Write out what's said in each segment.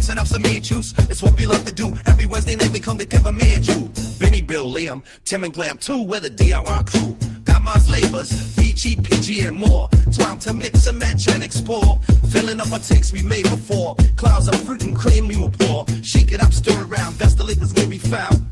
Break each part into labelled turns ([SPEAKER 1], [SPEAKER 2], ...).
[SPEAKER 1] mixing up some meat juice. It's what we love to do. Every Wednesday night we come to give a man Jew. Benny, Bill, Liam, Tim and Glam too. We're the DIY crew. Got my flavors, peachy, peachy and more. Time to mix and match and explore. Filling up our tanks we made before. Clouds of fruit and cream we will pour. Shake it up, stir around. That's the liquors where we found.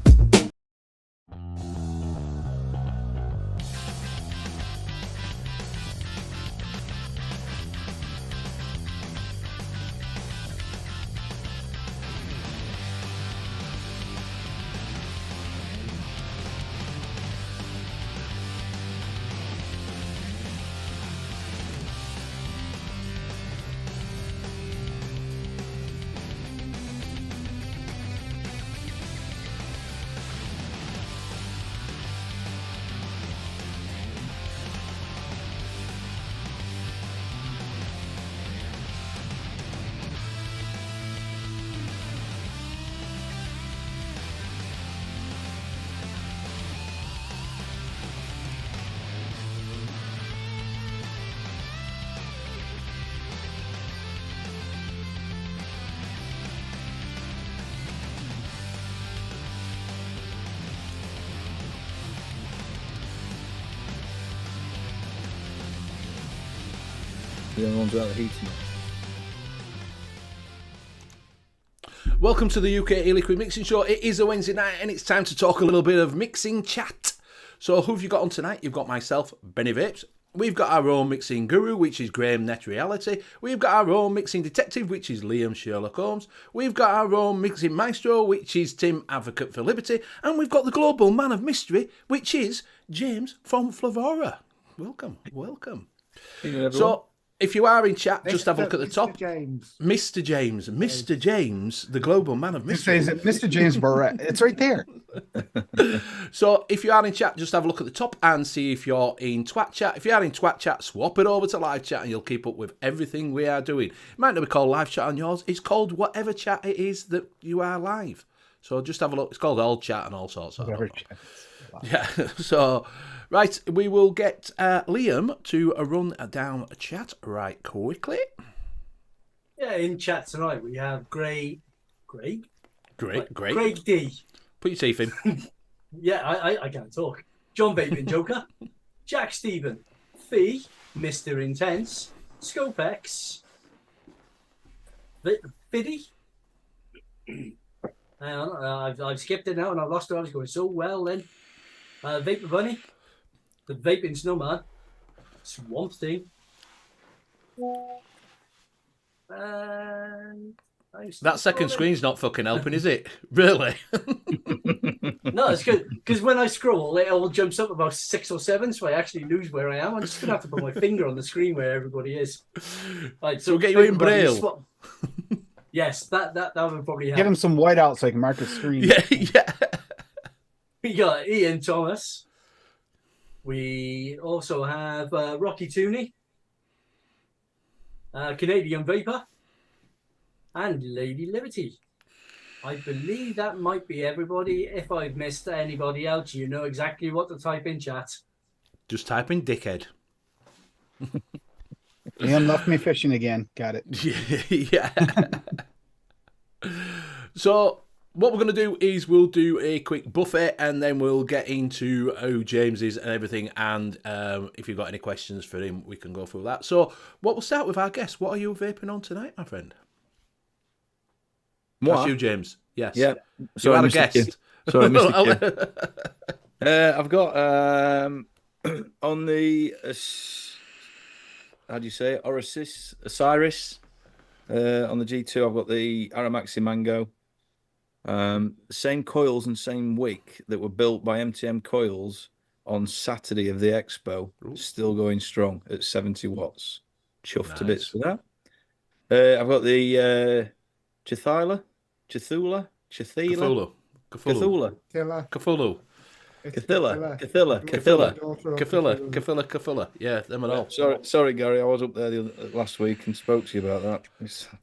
[SPEAKER 2] The other one's without the heating.
[SPEAKER 3] Welcome to the U.K.E-liquid Mixing Show. It is a Wednesday night and it's time to talk a little bit of mixing chat. So who have you got on tonight? You've got myself, Benny Vapes. We've got our own mixing guru, which is Graham Net Reality. We've got our own mixing detective, which is Liam Sherlock Holmes. We've got our own mixing maestro, which is Tim Advocate for Liberty. And we've got the global man of mystery, which is James from Flavorah. Welcome, welcome. So if you are in chat, just have a look at the top. Mr. James, the global man of mystery.
[SPEAKER 4] Is it Mr. James Barrett? It's right there.
[SPEAKER 3] So if you are in chat, just have a look at the top and see if you're in Twat chat. If you are in Twat chat, swap it over to live chat and you'll keep up with everything we are doing. It might not be called live chat on yours. It's called whatever chat it is that you are live. So just have a look. It's called all chat and all sorts of stuff. Yeah, so... Right, we will get Liam to run down a chat right quickly.
[SPEAKER 5] Yeah, in chat tonight we have Greg
[SPEAKER 3] D. Put your teeth in.
[SPEAKER 5] Yeah, I can't talk. John Vaping Joker, Jack Stephen, Fee, Mr. Intense, Scopex, Biddy. Hang on, I've skipped it now and I've lost it. I was going so well then. Vapor Bunny. The Vaping Snowman, Swamp Thing, and
[SPEAKER 3] that second screen's not fucking helping, is it? Really?
[SPEAKER 5] No, it's good because when I scroll, it all jumps up about 6 or 7, so I actually lose where I am. I'm just gonna have to put my finger on the screen where everybody is. Right,
[SPEAKER 3] so we'll get you in Braille.
[SPEAKER 5] Yes, that would probably help.
[SPEAKER 4] Get him some whiteout so I can mark his screen.
[SPEAKER 3] Yeah.
[SPEAKER 5] We got Ian Thomas. We also have Rocky Tooney, Canadian Vapor, and Lady Liberty. I believe that might be everybody. If I've missed anybody else, you know exactly what to type in chat.
[SPEAKER 3] Just type in dickhead.
[SPEAKER 4] Liam left me fishing again. Got it.
[SPEAKER 3] Yeah. So... what we're going to do is we'll do a quick buffet and then we'll get into who James is and everything. And if you've got any questions for him, we can go through that. So what we'll start with our guest. What are you vaping on tonight, my friend?
[SPEAKER 2] What?
[SPEAKER 3] That's you, James. Yes.
[SPEAKER 2] Yeah.
[SPEAKER 3] So you had a guest.
[SPEAKER 2] Sorry, Mr. I've got on the, how do you say it? Osiris. On the G2, I've got the Aramaxi Mango. Same coils and same wick that were built by MTM Coils on Saturday of the expo. Ooh. Still going strong at 70 watts. Chuffed to bits for that. I've got the Cthulhu.
[SPEAKER 3] Yeah, them and all.
[SPEAKER 2] Sorry, Gary. I was up there last week and spoke to you about that.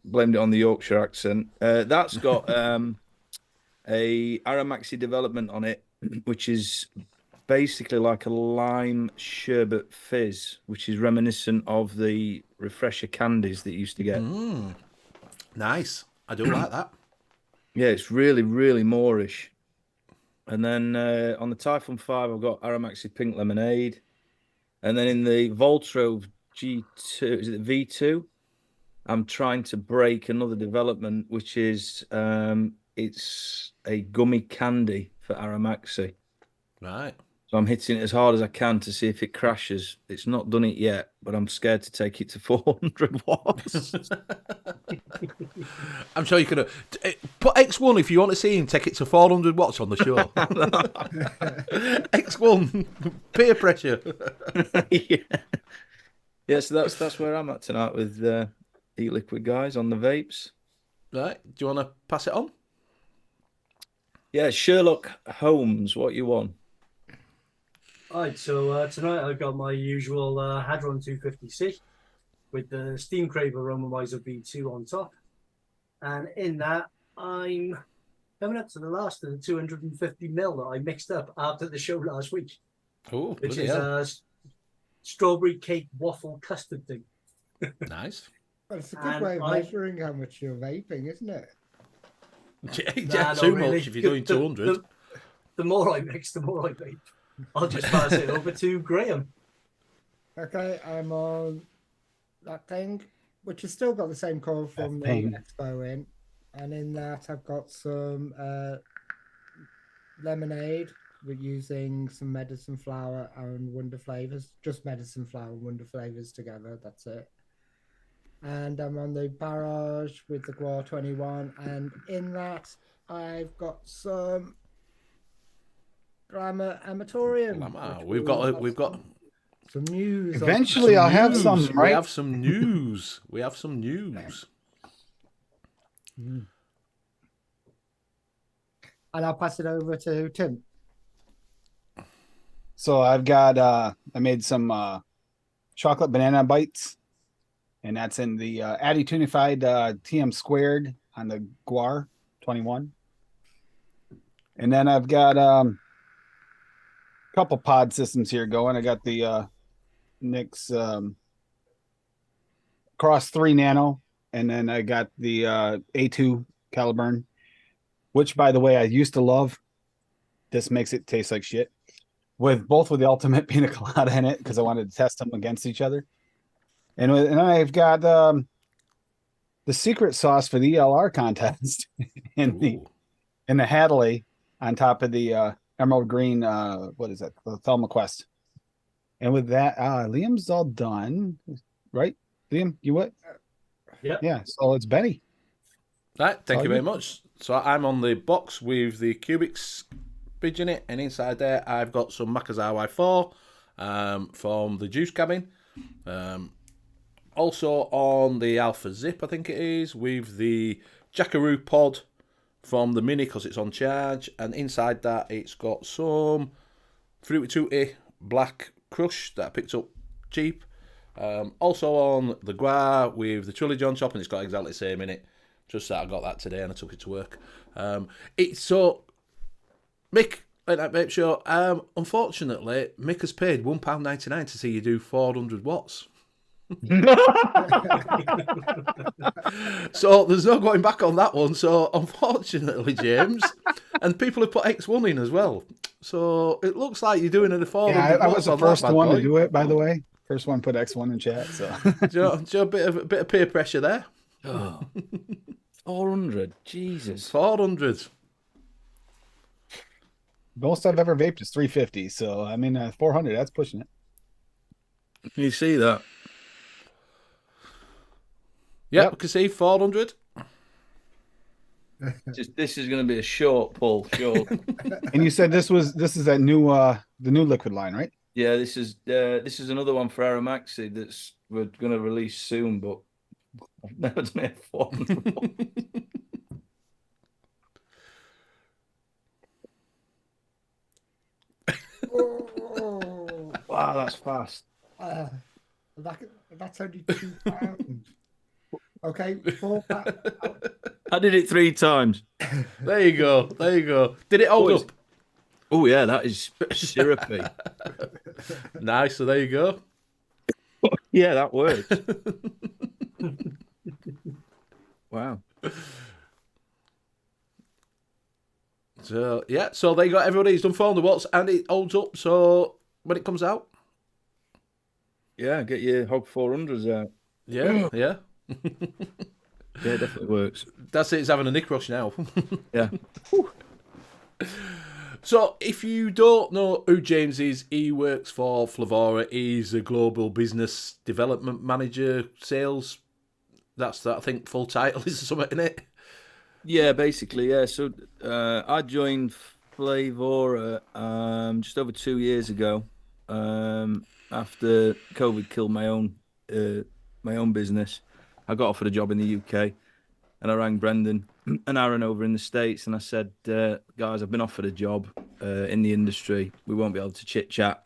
[SPEAKER 2] Blamed it on the Yorkshire accent. That's got a Aramaxi development on it, which is basically like a lime sherbet fizz, which is reminiscent of the refresher candies that you used to get.
[SPEAKER 3] Nice. I do like that.
[SPEAKER 2] Yeah, it's really, really moreish. And then on the Typhon 5, I've got Aramaxi Pink Lemonade. And then in the Voltro G2, is it the V2? I'm trying to break another development, which is it's a gummy candy for Aramaxi.
[SPEAKER 3] Right.
[SPEAKER 2] So I'm hitting it as hard as I can to see if it crashes. It's not done it yet, but I'm scared to take it to 400 watts.
[SPEAKER 3] I'm sure you could have put X1 if you want to see him take it to 400 watts on the show. X1 peer pressure.
[SPEAKER 2] Yeah, so that's where I'm at tonight with E-liquid guys on the vapes.
[SPEAKER 3] Right. Do you want to pass it on?
[SPEAKER 2] Yeah, Sherlock Holmes, what you want?
[SPEAKER 5] Alright, so tonight I've got my usual Hadron 250C with the Steam Crave Aromizer V2 on top. And in that, I'm coming up to the last of the 250 ml that I mixed up after the show last week,
[SPEAKER 3] Oh,
[SPEAKER 5] which is a strawberry cake waffle custard thing.
[SPEAKER 3] nice.
[SPEAKER 6] Well, it's a good
[SPEAKER 5] And
[SPEAKER 6] way of measuring how much you're vaping, isn't it?
[SPEAKER 3] Yeah,
[SPEAKER 5] Nah,
[SPEAKER 3] too
[SPEAKER 5] not really.
[SPEAKER 3] much if you're doing 200.
[SPEAKER 5] The more I mix, the more I vape. I'll just pass it over to Graham.
[SPEAKER 6] Okay, I'm on that thing, which has still got the same colour from the
[SPEAKER 4] thing.
[SPEAKER 6] Expo in. And in that, I've got some lemonade. We're using some medicine flower and wonder flavors. Just medicine flower and wonder flavors together. That's it. And I'm on the Barrage with the Guar 21. And in that, I've got some Glamour Amatorium.
[SPEAKER 3] Glamour. We've got
[SPEAKER 6] some news.
[SPEAKER 4] Eventually, I'll have some,
[SPEAKER 3] We
[SPEAKER 4] right?
[SPEAKER 3] have some news. We have some news.
[SPEAKER 6] And I'll pass it over to Tim.
[SPEAKER 4] So I've got I made some chocolate banana bites, and that's in the Addy Tunified TM squared on the Guar 21. And then I've got a couple pod systems here going. I got the Nix Cross 3 Nano, and then I got the A2 Caliburn, which, by the way, I used to love. This makes it taste like shit. With the ultimate pina colada in it, because I wanted to test them against each other. And I've got the secret sauce for the ELR contest in the Hadley on top of the emerald green. What is that? The Thelma Quest. And with that, Liam's all done, right? Liam, you what? Yeah. So it's Benny.
[SPEAKER 3] Right, thank
[SPEAKER 4] all
[SPEAKER 3] you very
[SPEAKER 4] you.
[SPEAKER 3] much. So I'm on the box with the Cubics bridge in it, and inside there I've got some Makazawa 4 from the juice cabin. Also on the Alpha Zip, I think it is, with the Jackaroo pod from the Mini because it's on charge, and inside that it's got some Fruity Tooty Black Crush that I picked up cheap. Also on the Guar with the Chili John Chop, and it's got exactly the same in it. Just that I got that today and I took it to work. It's so Mick at that vape show. Unfortunately, Mick has paid £1.99 to see you do 400 watts. So there's no going back on that one. So unfortunately, James, and people have put X1 in as well. So it looks like you're doing it at 400
[SPEAKER 4] Yeah, I
[SPEAKER 3] watts
[SPEAKER 4] was the
[SPEAKER 3] on
[SPEAKER 4] first
[SPEAKER 3] that bad
[SPEAKER 4] one
[SPEAKER 3] boy.
[SPEAKER 4] to do it, by the way. First one put X1 in chat. So
[SPEAKER 3] Do you know, a bit of peer pressure there.
[SPEAKER 2] Oh, 400. Jesus.
[SPEAKER 3] 400.
[SPEAKER 4] most I've ever vaped is 350. So I mean, 400. That's pushing it.
[SPEAKER 2] You see that?
[SPEAKER 3] Yep, we can see 400.
[SPEAKER 2] This is going to be a short pull. Short.
[SPEAKER 4] And you said this is that new the new liquid line, right?
[SPEAKER 2] Yeah, this is another one for Aramaxi that's we're going to release soon, but I've never done it 400.
[SPEAKER 6] Oh,
[SPEAKER 2] Wow, that's fast.
[SPEAKER 6] that's only £2. Okay, £4.
[SPEAKER 2] I did it 3 times.
[SPEAKER 3] There you go. There you go. Did it hold up?
[SPEAKER 2] Oh yeah, that is syrupy.
[SPEAKER 3] Nice. So there you go.
[SPEAKER 2] Yeah, that works. Wow.
[SPEAKER 3] So yeah, so they got everybody. He's done 400 watts, and it holds up. So when it comes out,
[SPEAKER 2] Yeah, get your Hog 400s out.
[SPEAKER 3] yeah, yeah,
[SPEAKER 2] Yeah, it definitely works.
[SPEAKER 3] that's it. It's having a nick rush now.
[SPEAKER 2] Yeah.
[SPEAKER 3] So, if you don't know who James is, he works for Flavorah. He's a global business development manager, sales. That's that. I think full title is something in it.
[SPEAKER 2] Yeah, basically, yeah. So I joined Flavorah just over 2 years ago. After COVID killed my own business, I got offered a job in the UK, and I rang Brendan and Aaron over in the States, and I said, guys, I've been offered a job in the industry. We won't be able to chit chat.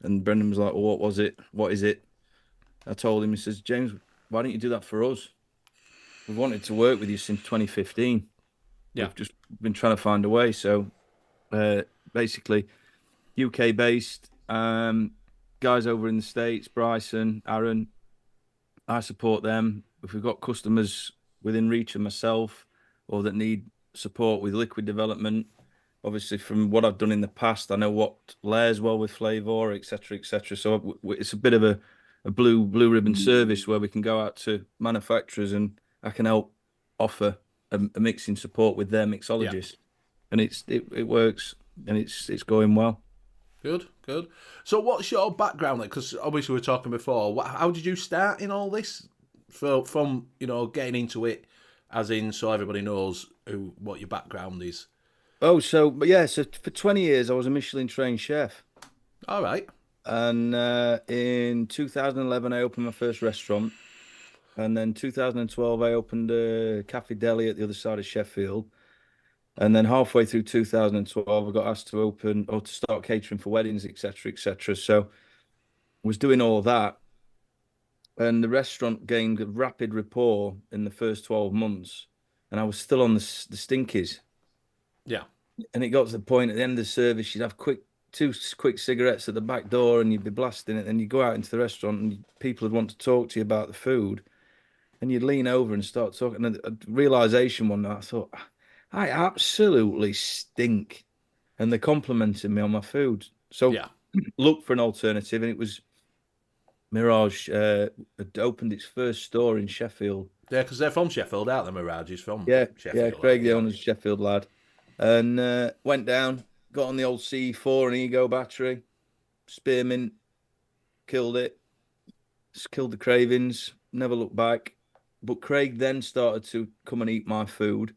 [SPEAKER 2] And Brendan was like, well, what was it? What is it? I told him. He says, James, why don't you do that for us? We've wanted to work with you since 2015.
[SPEAKER 3] Yeah.
[SPEAKER 2] We've just been trying to find a way. So basically, UK based, guys over in the States, Bryson, Aaron, I support them. If we've got customers within reach of myself or that need support with liquid development, obviously from what I've done in the past, I know what layers well with Flavorah, etc., etc. So it's a bit of a blue ribbon service where we can go out to manufacturers and I can help offer a mixing support with their mixologists, and it works and it's going well.
[SPEAKER 3] Good, good. So, what's your background then? Because obviously we were talking before. How did you start in all this? From getting into it, as in, so everybody knows what your background is.
[SPEAKER 2] Oh, so for 20 years I was a Michelin trained chef.
[SPEAKER 3] All right.
[SPEAKER 2] And in 2011 I opened my first restaurant, and then 2012 I opened a cafe deli at the other side of Sheffield. And then halfway through 2012, I got asked to start catering for weddings, etc., etc. So I was doing all that. And the restaurant gained a rapid rapport in the first 12 months. And I was still on the stinkies.
[SPEAKER 3] Yeah.
[SPEAKER 2] And it got to the point at the end of the service, you'd have two quick cigarettes at the back door and you'd be blasting it. And you'd go out into the restaurant and people would want to talk to you about the food. And you'd lean over and start talking. And a realization one night, I thought, I absolutely stink. And they complimented me on my food. So looked for an alternative, and it was Mirage had opened its first store in Sheffield.
[SPEAKER 3] Yeah, because they're from Sheffield, aren't they? Mirage is from Sheffield.
[SPEAKER 2] Yeah, Craig, the owner's a Sheffield lad. And went down, got on the old C4 and Ego battery, spearmint, killed it, killed the cravings, never looked back. But Craig then started to come and eat my food.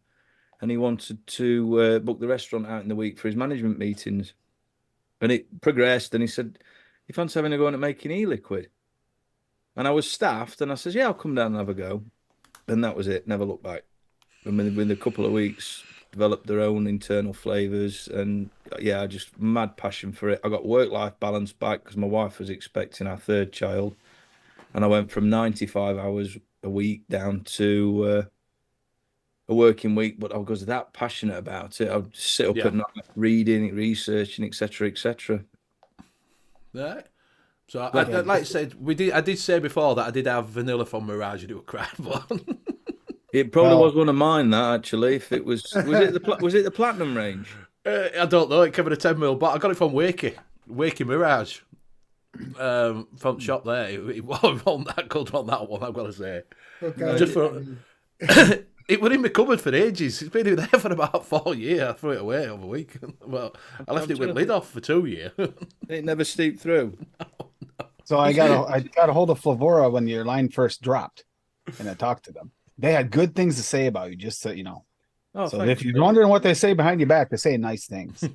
[SPEAKER 2] And he wanted to book the restaurant out in the week for his management meetings. And it progressed, and he said, you fancy having a go at making e-liquid? And I was staffed, and I said, yeah, I'll come down and have a go. And that was it, never looked back. And within a couple of weeks, developed their own internal flavours. And yeah, I just mad passion for it. I got work-life balance back because my wife was expecting our third child. And I went from 95 hours a week down to a working week, but I was that passionate about it. I would sit up at night reading, researching, etc., etc.
[SPEAKER 3] Right. So, like I said, I did say before that I did have vanilla from Mirage and it was crap, but
[SPEAKER 2] it probably was one of mine. That actually, if it was it the platinum range?
[SPEAKER 3] I don't know. It came in a 10mm, but I got it from Wakey Mirage. From the shop there. It wasn't that good on that one, I've got to say.
[SPEAKER 6] Okay.
[SPEAKER 3] Just for. It was in my cupboard for ages. It's been in there for about 4 years. I threw it away over a week. Well, I left it with lid off for 2 years.
[SPEAKER 2] It never steeped through.
[SPEAKER 3] No.
[SPEAKER 4] So I got a hold of Flavorah when your line first dropped, and I talked to them. They had good things to say about you, just so you know.
[SPEAKER 2] Oh,
[SPEAKER 4] so if you're wondering what they say behind your back, they say nice things.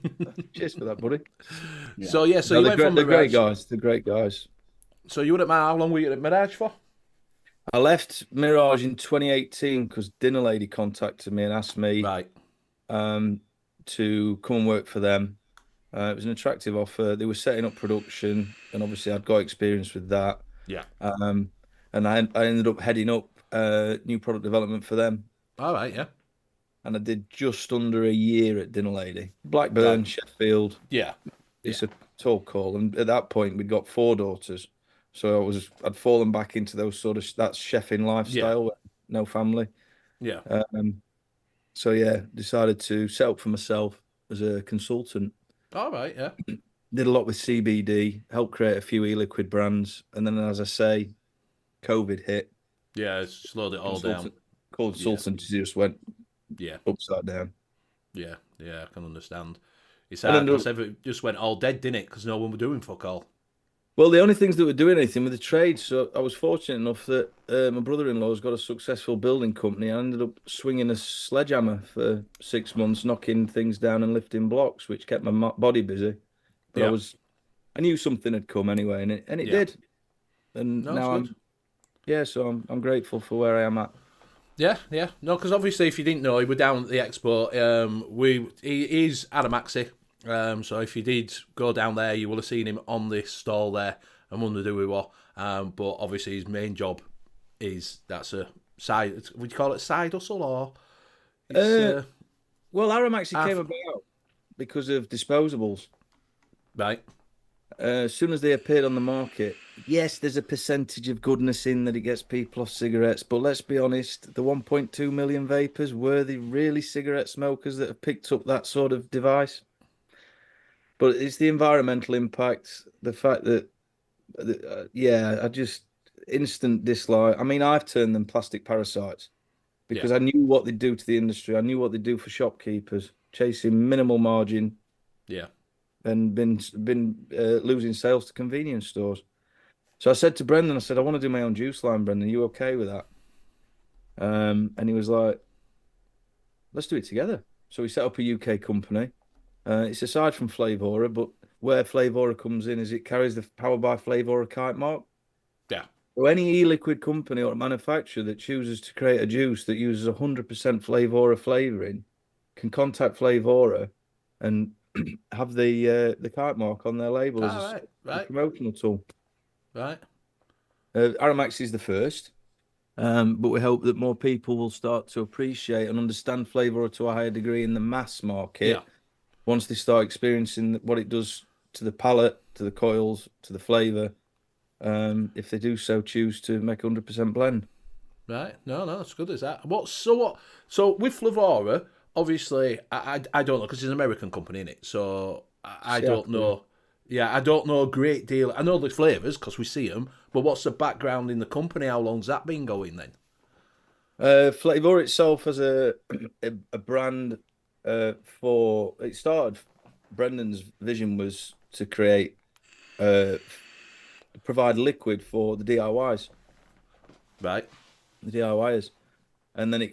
[SPEAKER 2] Cheers for that, buddy.
[SPEAKER 4] Yeah.
[SPEAKER 3] So you went from
[SPEAKER 2] they're great
[SPEAKER 3] Mirage.
[SPEAKER 2] guys. They're great guys.
[SPEAKER 3] So you were at how long were you at Mirage for?
[SPEAKER 2] I left Mirage in 2018 because Dinner Lady contacted me and asked me to come and work for them. It was an attractive offer. They were setting up production, and obviously I'd got experience with that.
[SPEAKER 3] Yeah.
[SPEAKER 2] And I ended up heading up new product development for them.
[SPEAKER 3] All right, yeah.
[SPEAKER 2] And I did just under a year at Dinner Lady. Blackburn, Sheffield.
[SPEAKER 3] Yeah.
[SPEAKER 2] It's a tall call. And at that point, we'd got 4 daughters. So I'd fallen back into those sort of that chefing lifestyle, no family.
[SPEAKER 3] Yeah.
[SPEAKER 2] So yeah, decided to set up for myself. as a consultant.
[SPEAKER 3] All right, yeah.
[SPEAKER 2] Did a lot with CBD, helped create a few e-liquid brands, and then, as I say, COVID hit.
[SPEAKER 3] Yeah, it's slowed it all down.
[SPEAKER 2] Consultancy just went
[SPEAKER 3] Yeah,
[SPEAKER 2] upside down.
[SPEAKER 3] yeah, I can understand. It's
[SPEAKER 2] And
[SPEAKER 3] hard
[SPEAKER 2] then
[SPEAKER 3] because it just went all dead, didn't it? Because no one were doing fuck all.
[SPEAKER 2] Well, the only things that were doing anything were the trade. So I was fortunate enough that my brother-in-law's got a successful building company. I ended up swinging a sledgehammer for 6 months, knocking things down and lifting blocks, which kept my body busy. But
[SPEAKER 3] Yeah.
[SPEAKER 2] I knew something had come anyway, and it
[SPEAKER 3] Yeah.
[SPEAKER 2] did. And
[SPEAKER 3] No,
[SPEAKER 2] now
[SPEAKER 3] it's good.
[SPEAKER 2] so I'm grateful for where I am at.
[SPEAKER 3] Yeah. No, because obviously, if you didn't know, he was down at the expo. He is Adamaxi. So if you did go down there, you will have seen him on this stall there and wondered who he was. But obviously, his main job that's a side. Would you call it side hustle or?
[SPEAKER 2] Well, Aramaxi came about because of disposables.
[SPEAKER 3] Right.
[SPEAKER 2] As soon as they appeared on the market, yes, there's a percentage of goodness in that it gets people off cigarettes, but let's be honest, the 1.2 million vapors, were they really cigarette smokers that have picked up that sort of device? But it's the environmental impact, the fact that, I just instant dislike. I mean, I've turned them plastic parasites because I knew what they'd do to the industry. I knew what they'd do for shopkeepers, chasing minimal margin.
[SPEAKER 3] Yeah.
[SPEAKER 2] And been losing sales to convenience stores. So I said to Brendan, I said, I want to do my own juice line, Brendan. Are you okay with that? And he was like, let's do it together. So we set up a UK company. It's aside from Flavorah, but where Flavorah comes in is it carries the Powered by Flavorah kite mark.
[SPEAKER 3] Yeah.
[SPEAKER 2] So any e-liquid company or manufacturer that chooses to create a juice that uses 100% Flavorah flavouring can contact Flavorah and have the kite mark on their label as a promotional tool.
[SPEAKER 3] Right.
[SPEAKER 2] Aramax is the first, but we hope that more people will start to appreciate and understand Flavorah to a higher degree in the mass market once they start experiencing what it does to the palate, to the coils, to the flavour. If they do so, choose to make 100% blend.
[SPEAKER 3] Right. No, that's good. Is that So with Flavorah, obviously, I don't know because it's an American company, isn't it? So I don't know. Yeah, I don't know a great deal. I know the flavours because we see them, but what's the background in the company? How long's that been going then?
[SPEAKER 2] Flavorah itself as a brand it started. Brendan's vision was to create, provide liquid for the DIYs.
[SPEAKER 3] Right.
[SPEAKER 2] The DIYers, and then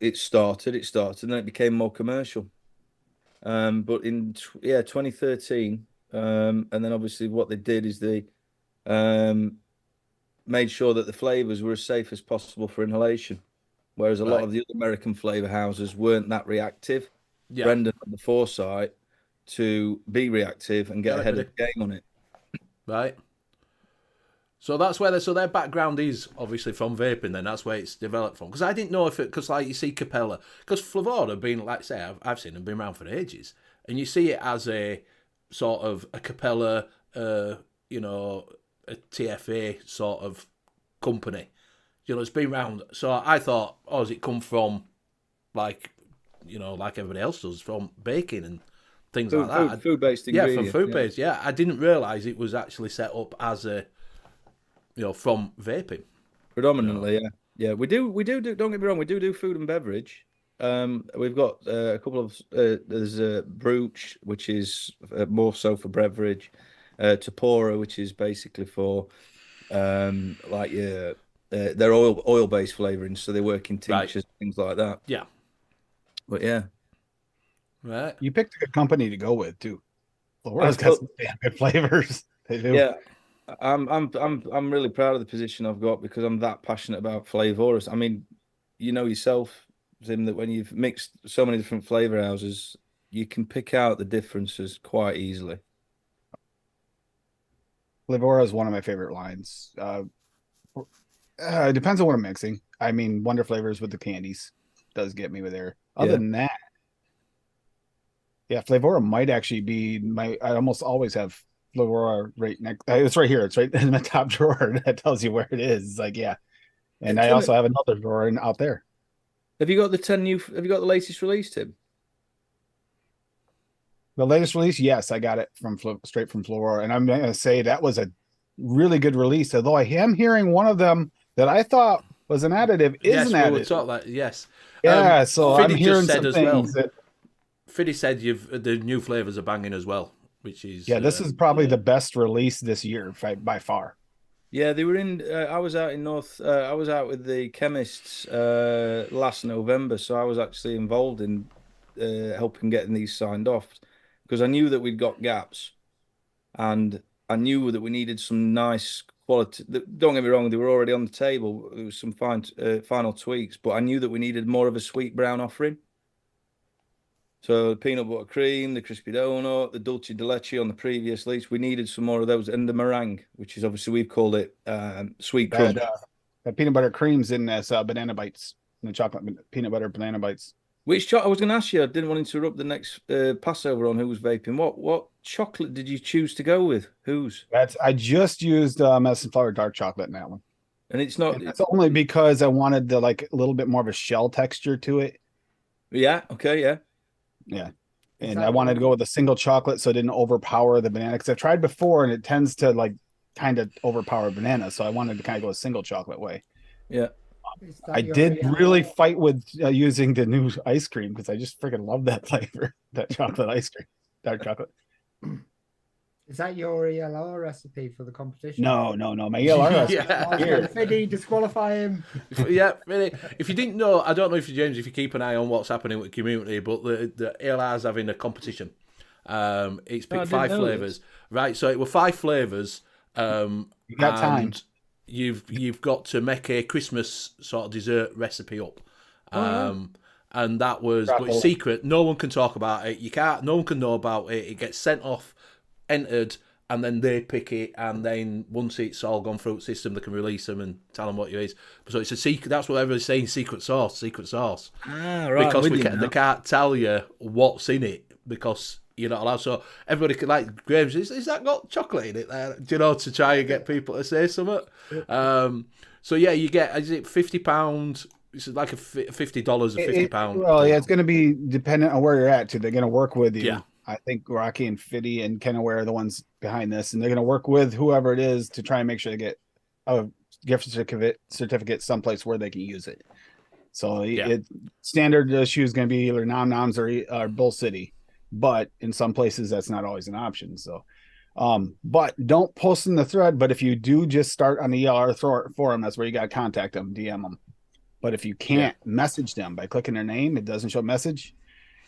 [SPEAKER 2] it started, and then it became more commercial. But in 2013, and then obviously what they did is they made sure that the flavors were as safe as possible for inhalation, whereas a lot of the other American flavor houses weren't that reactive.
[SPEAKER 3] Yeah.
[SPEAKER 2] Brendan had the foresight to be reactive and get ahead of the game on it.
[SPEAKER 3] Right. So that's where their background is obviously from vaping. Then that's where it's developed from. Because I didn't know if it because like you see Capella, because Flavorah been like say I've seen them been around for ages, and you see it as a sort of a Capella, a TFA sort of company. It's been around. So I thought, has it come from like everybody else does from baking and things like that?
[SPEAKER 2] Food-based ingredients.
[SPEAKER 3] Yeah, from food-based. Yeah, I didn't realise it was actually set up as a. From vaping.
[SPEAKER 2] Predominantly, yeah. We do. Don't get me wrong. We do food and beverage. We've got a couple of. There's a Brooch, which is more so for beverage. Tapora, which is basically for, they're oil-based flavorings, so they work in tinctures, things like that.
[SPEAKER 3] Yeah.
[SPEAKER 2] But yeah.
[SPEAKER 3] Right.
[SPEAKER 4] You picked a good company to go with too. Flavora's got some damn good flavors. They do.
[SPEAKER 2] Yeah. I'm really proud of the position I've got because I'm that passionate about flavors. I mean, you know yourself, Zim, that when you've mixed so many different flavor houses, you can pick out the differences quite easily.
[SPEAKER 4] Flavorah is one of my favorite lines. It depends on what I'm mixing. I mean, Wonder Flavors with the candies does get me with there. Other than that, Flavorah might actually be I almost always have Flavorah right next. It's right here. It's right in the top drawer. That tells you where it is. It's like, and I also have another drawer out there.
[SPEAKER 2] Have you got the latest release, Tim?
[SPEAKER 4] The latest release, yes, I got it from straight from Flavouah, and I'm going to say that was a really good release. Although I am hearing one of them that I thought was an additive is
[SPEAKER 3] Yes,
[SPEAKER 4] an
[SPEAKER 3] we were
[SPEAKER 4] additive.
[SPEAKER 3] talking about yes.
[SPEAKER 4] Yeah, so I'm
[SPEAKER 3] Fiddy
[SPEAKER 4] hearing
[SPEAKER 3] just said
[SPEAKER 4] some
[SPEAKER 3] as well.
[SPEAKER 4] things that
[SPEAKER 3] Fiddy said the new flavors are banging as well, which is
[SPEAKER 4] this is probably the best release this year by far.
[SPEAKER 2] Yeah, they were in. I was out in North. I was out with the chemists last November, so I was actually involved in helping getting these signed off because I knew that we'd got gaps, and I knew that we needed some nice quality. Don't get me wrong; they were already on the table. There was some final tweaks, but I knew that we needed more of a sweet brown offering. So the peanut butter cream, the crispy donut, the dulce de leche on the previous lease, we needed some more of those, and the meringue, which is obviously we've called it sweet crunch.
[SPEAKER 4] That peanut butter cream's in this banana bites, the chocolate peanut butter banana bites.
[SPEAKER 2] Which I was going to ask you, I didn't want to interrupt the next Passover on who was vaping. What chocolate did you choose to go with? Whose?
[SPEAKER 4] I just used medicine flower dark chocolate in that one.
[SPEAKER 2] And it's not.
[SPEAKER 4] And that's only because I wanted a little bit more of a shell texture to it.
[SPEAKER 2] Yeah. Okay. Yeah.
[SPEAKER 4] Yeah. And I wanted to go with a single chocolate so it didn't overpower the banana. Because I've tried before and it tends to kind of overpower banana. So I wanted to kind of go a single chocolate way.
[SPEAKER 2] Yeah.
[SPEAKER 4] I did really fight with using the new ice cream because I just freaking love that flavor, that chocolate ice cream, dark chocolate.
[SPEAKER 6] Is that your ELR recipe for the competition?
[SPEAKER 4] No. My ELR recipe.
[SPEAKER 6] Yeah. Fiddy, disqualify him.
[SPEAKER 3] Yeah, really. If you didn't know, I don't know if you, James, if you keep an eye on what's happening with the community, but the ELR's having a competition. It's picked 5 flavors, right? So it were 5 flavors.
[SPEAKER 4] You got time.
[SPEAKER 3] You've got to make a Christmas sort of dessert recipe up. And that was but it's secret. No one can talk about it. No one can know about it. It gets sent off, entered, and then they pick it, and then once it's all gone through the system, they can release them and tell them what it is. So it's a secret. That's what everybody's saying. Secret sauce.
[SPEAKER 2] Ah, right.
[SPEAKER 3] Because they can't tell you what's in it because you're not allowed. So everybody could, like Graham's, is that got chocolate in it there? Do you know, to try and get people to say something? So yeah, you get, is it £50? It's like $50 or £50.
[SPEAKER 4] Well, yeah, it's going to be dependent on where you're at too. They're going to work with you.
[SPEAKER 3] Yeah.
[SPEAKER 4] I think Rocky and Fiddy and Ken Aware are the ones behind this, and they're going to work with whoever it is to try and make sure they get a gift certificate someplace where they can use it. So standard issue is going to be either noms or Bull City, but in some places that's not always an option. So, but don't post in the thread. But if you do just start on the ELR forum, that's where you got to contact them, DM them. But if you can't message them by clicking their name, it doesn't show message.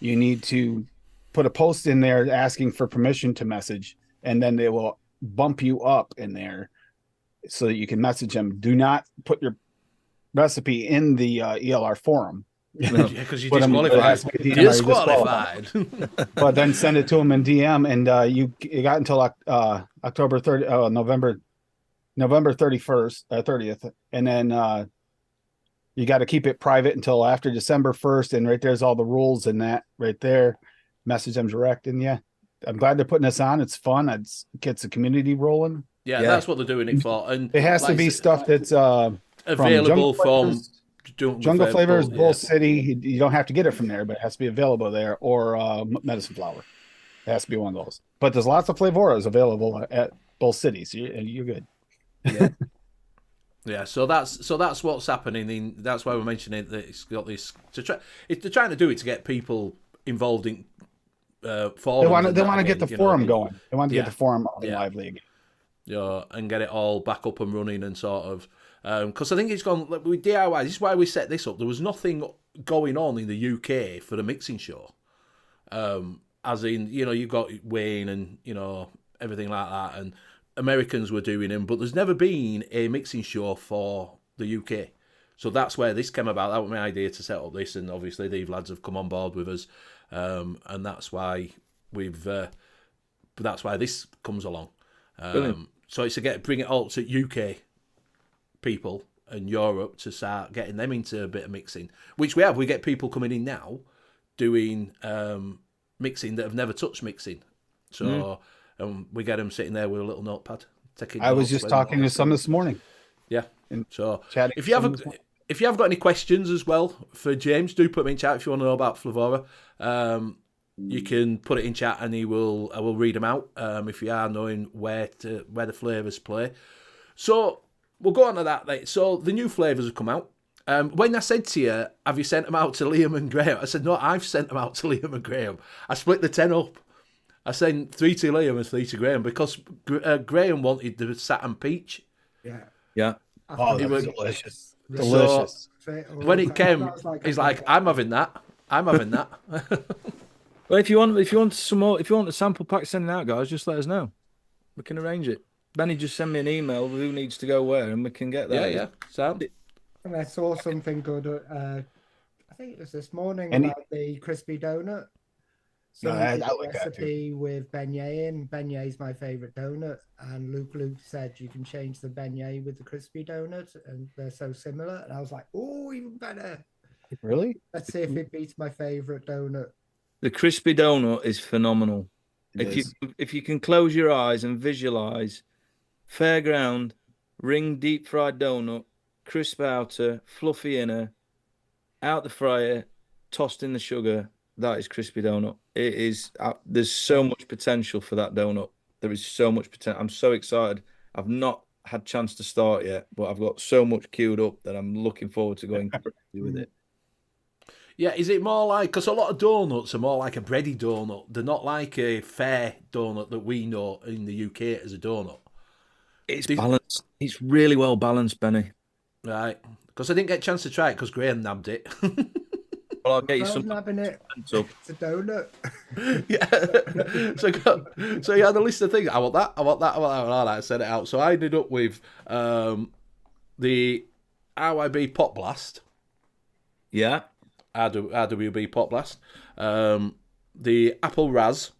[SPEAKER 4] You need to put a post in there asking for permission to message, and then they will bump you up in there so that you can message them. Do not put your recipe in the ELR forum.
[SPEAKER 3] Because you're disqualified.
[SPEAKER 4] But then send it to them in DM, and you got until November 31st, 30th, and then you got to keep it private until after December 1st. And right there's all the rules in that right there. Message them direct, and I'm glad they're putting this on. It's fun. It gets the community rolling.
[SPEAKER 3] Yeah, that's what they're doing it for. And
[SPEAKER 4] it has to be stuff that's
[SPEAKER 3] available from
[SPEAKER 4] Jungle Flavors, Bull City. You don't have to get it from there, but it has to be available there, or Medicine Flower. It has to be one of those. But there's lots of Flavoras available at Bull City, so you're good.
[SPEAKER 2] Yeah.
[SPEAKER 3] Yeah, so that's what's happening. That's why we're mentioning that it's got this. They're trying to do it to get people involved in.
[SPEAKER 4] They want to get the forum going. They want to get the forum lively again.
[SPEAKER 3] Yeah, and get it all back up and running and sort of because I think it's gone with DIY. This is why we set this up. There was nothing going on in the UK for the mixing show, as in you've got Wayne and everything like that, and Americans were doing them, but there's never been a mixing show for the UK. So that's where this came about. That was my idea to set up this, and obviously these lads have come on board with us. And that's why that's why this comes along. So it's to bring it all to UK people and Europe to start getting them into a bit of mixing, which we have. We get people coming in now doing mixing that have never touched mixing. So we get them sitting there with a little notepad.
[SPEAKER 4] I was just talking to some this morning.
[SPEAKER 3] Yeah. So if you have got any questions as well for James, do put them in chat if you want to know about Flavouah. you can put it in chat and I will read them out if you are knowing where the flavours play. So we'll go on to that. Like, so the new flavours have come out. When I said to you, have you sent them out to Liam and Graham? I said, no, I've sent them out to Liam and Graham. I split the 10 up. I sent 3 to Liam and 3 to Graham because Graham wanted the Satin Peach.
[SPEAKER 2] Yeah.
[SPEAKER 4] Oh,
[SPEAKER 3] He
[SPEAKER 4] that's
[SPEAKER 3] went-
[SPEAKER 4] delicious.
[SPEAKER 3] So,
[SPEAKER 4] Delicious.
[SPEAKER 3] when it came, he's like, I'm having that. I'm having that.
[SPEAKER 2] Well, if you want some more, if you want the sample pack sending out, guys, just let us know. We can arrange it. Benny, just send me an email with who needs to go where, and we can get that.
[SPEAKER 3] Yeah. Sound.
[SPEAKER 6] And I saw something good. I think it was this morning
[SPEAKER 4] Any-
[SPEAKER 6] about the crispy donut.
[SPEAKER 4] No,
[SPEAKER 6] So
[SPEAKER 4] I
[SPEAKER 6] did
[SPEAKER 4] like
[SPEAKER 6] a
[SPEAKER 4] that
[SPEAKER 6] recipe with beignet in. Beignet's my favorite donut, and Luke said you can change the beignet with the crispy donut, and they're so similar. And I was like, oh, even better.
[SPEAKER 4] Really?
[SPEAKER 6] Let's see if it beats my favorite donut.
[SPEAKER 2] The crispy donut is phenomenal.
[SPEAKER 4] It
[SPEAKER 2] If you can close your eyes and visualize fairground, ring deep fried donut, crisp outer, fluffy inner, out the fryer, tossed in the sugar, that is crispy donut. It is. There's so much potential for that donut. There is so much potential. I'm so excited. I've not had chance to start yet, but I've got so much queued up that I'm looking forward to going crazy with it.
[SPEAKER 3] Yeah, is it more like, because a lot of donuts are more like a bready donut. They're not like a fair donut that we know in the UK as a donut.
[SPEAKER 2] It's balanced. It's really well balanced, Benny.
[SPEAKER 3] Right. Because I didn't get a chance to try it because Graham nabbed it.
[SPEAKER 2] Well, I'll get you
[SPEAKER 6] I'm
[SPEAKER 2] some.
[SPEAKER 6] having it.
[SPEAKER 2] Up.
[SPEAKER 6] It's a donut.
[SPEAKER 3] Yeah. So you had a list of things. I want that. I want that. I want that. All that. I sent it out. So I ended up with the RYB Pot Blast.
[SPEAKER 2] Yeah.
[SPEAKER 3] RWB Pot Blast. The Apple Raz.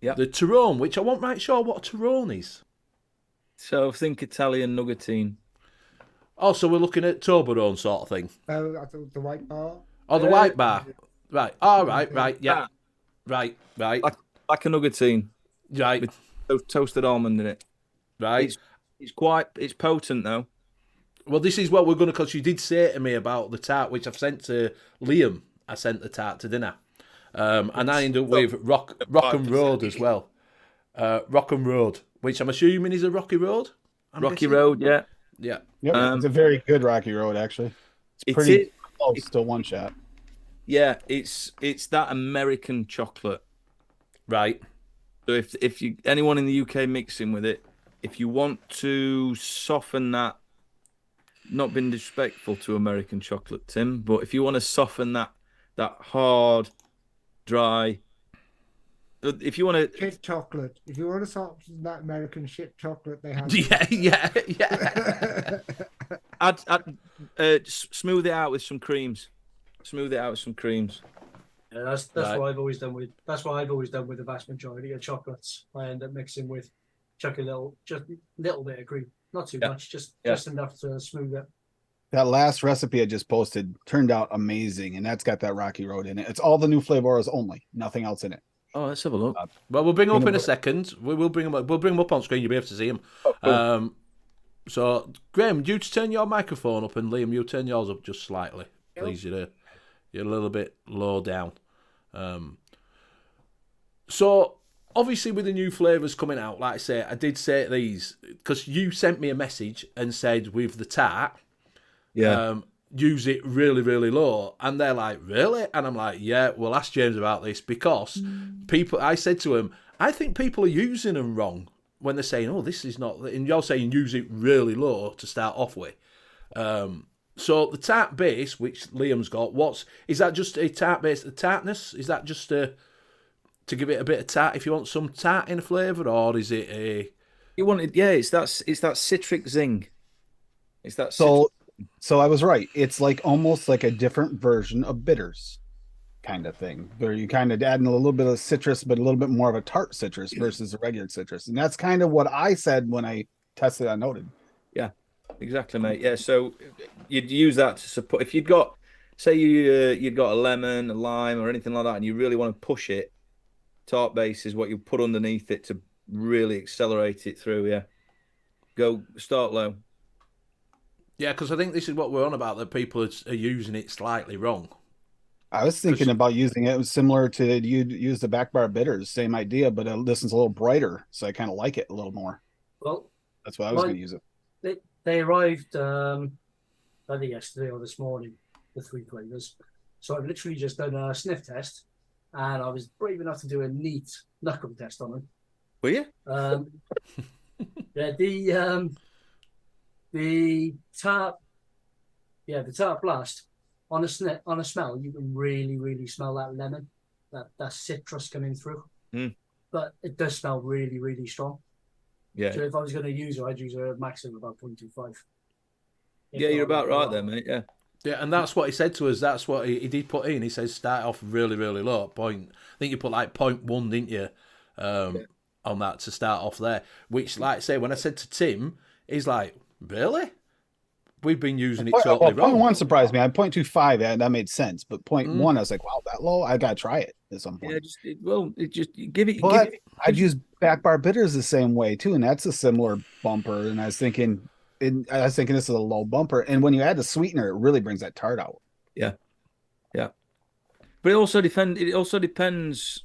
[SPEAKER 2] Yeah.
[SPEAKER 3] The Tyrone, which I wasn't right sure what a Tyrone is.
[SPEAKER 2] So think Italian nuggetine.
[SPEAKER 3] Also, we're looking at Toblerone sort of thing.
[SPEAKER 6] Oh, I thought the white bar.
[SPEAKER 3] Oh, the white bar. Right. All right. Right. Yeah. Right. Right.
[SPEAKER 2] Like a nuggetine.
[SPEAKER 3] Right.
[SPEAKER 2] With toasted almond in it.
[SPEAKER 3] Right.
[SPEAKER 2] It's potent though.
[SPEAKER 3] Well, this is what we're going to, because you did say to me about the tart, which I've sent to Liam. I sent the tart to dinner. And I ended up with Rock and Road as well. Rock and Road, which I'm assuming is a rocky road.
[SPEAKER 2] Rocky Road, yeah.
[SPEAKER 3] Yeah.
[SPEAKER 4] Yep, it's a very good Rocky Road, actually. It's pretty close to one shot.
[SPEAKER 2] Yeah, it's that American chocolate.
[SPEAKER 3] Right.
[SPEAKER 2] So if you anyone in the UK mixing with it, if you want to soften that, not being disrespectful to American chocolate, Tim, but if you want to soften that hard, dry, if you want to
[SPEAKER 6] Shit chocolate. If you want to soften that American shit chocolate they have.
[SPEAKER 3] Yeah.
[SPEAKER 2] smooth it out with some creams.
[SPEAKER 5] Yeah, that's
[SPEAKER 3] Right.
[SPEAKER 5] what I've always done with. That's what I've always done with the vast majority of chocolates. I end up mixing with just a little bit of cream, not too much, just enough to smooth it.
[SPEAKER 4] That last recipe I just posted turned out amazing, and that's got that Rocky Road in it. It's all the new flavors only, nothing else in it.
[SPEAKER 2] Oh, let's have a look.
[SPEAKER 3] Well, we'll bring them up in a second. We will bring them up. We'll bring them up on screen. You'll be able to see them.
[SPEAKER 2] Oh, cool.
[SPEAKER 3] So, Graham, you turn your microphone up, and Liam, you turn yours up just slightly, please. You're a little bit low down. So, obviously, with the new flavours coming out, like I say, I did say these because you sent me a message and said with the tart, use it really, really low. And they're like, really? And I'm like, yeah, we'll ask James about this because I said to him, I think people are using them wrong when they're saying, oh, this is not, and you're saying use it really low to start off with. So the tart base, which Liam's got, is that just a tart base, the tartness? Is that just to give it a bit of tart if you want some tart in a flavour, or is it a...
[SPEAKER 2] You want it, it's that citric zing. It's that
[SPEAKER 4] So I was right. It's like almost like a different version of bitters kind of thing, where you kind of add in a little bit of citrus, but a little bit more of a tart citrus versus a regular citrus. And that's kind of what I said when I tested on Noted.
[SPEAKER 2] Yeah, exactly, mate. Yeah, so you'd use that to support. If you'd got, say you'd got a lemon, a lime, or anything like that, and you really want to push it, tart base is what you put underneath it to really accelerate it through. Yeah, go start low.
[SPEAKER 3] Yeah, because I think this is what we're on about, that people are using it slightly wrong.
[SPEAKER 4] I was thinking about using it. It was similar to you'd use the back bar bitters, same idea, but this is a little brighter, so I kind of like it a little more.
[SPEAKER 5] Well,
[SPEAKER 4] That's what I was going to use it.
[SPEAKER 5] they arrived either yesterday or this morning, the 3 flavours. So I've literally just done a sniff test, and I was brave enough to do a neat knuckle test on them.
[SPEAKER 2] Were you?
[SPEAKER 5] Yeah, the tart blast on a smell, you can really smell that lemon, that citrus coming through. But it does smell really strong.
[SPEAKER 2] Yeah.
[SPEAKER 5] So if I was going to use it, I'd use a maximum of about 0.25.
[SPEAKER 2] Yeah, you're about right there, mate. Yeah.
[SPEAKER 3] Yeah, and that's what he said to us. That's what he did put in. He says start off really low point. I think you put like 0.1, didn't you, on that to start off there. Which, like I say, when I said to Tim, he's like, really? We've been using it totally wrong.
[SPEAKER 4] 0.1 surprised me. I 0.25, that made sense. But 0.1, I was like, wow, that low? I got to try it at some point.
[SPEAKER 2] Yeah, just give it.
[SPEAKER 4] But I'd use back bar bitters the same way too, and that's a similar bumper. And I was thinking this is a low bumper. And when you add the sweetener, it really brings that tart out.
[SPEAKER 2] Yeah. But it also depends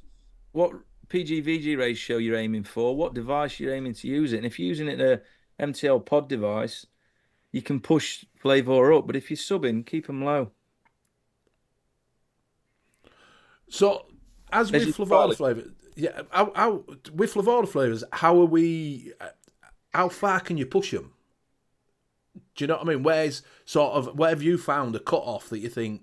[SPEAKER 2] what PG-VG ratio you're aiming for, what device you're aiming to use it. And if you're using it in a MTL pod device, you can push flavour up. But if you're subbing, keep them low.
[SPEAKER 3] So, as with Flavorah flavours, with Flavorah flavours, how far can you push them? Do you know what I mean? Where have you found a cut-off that you think,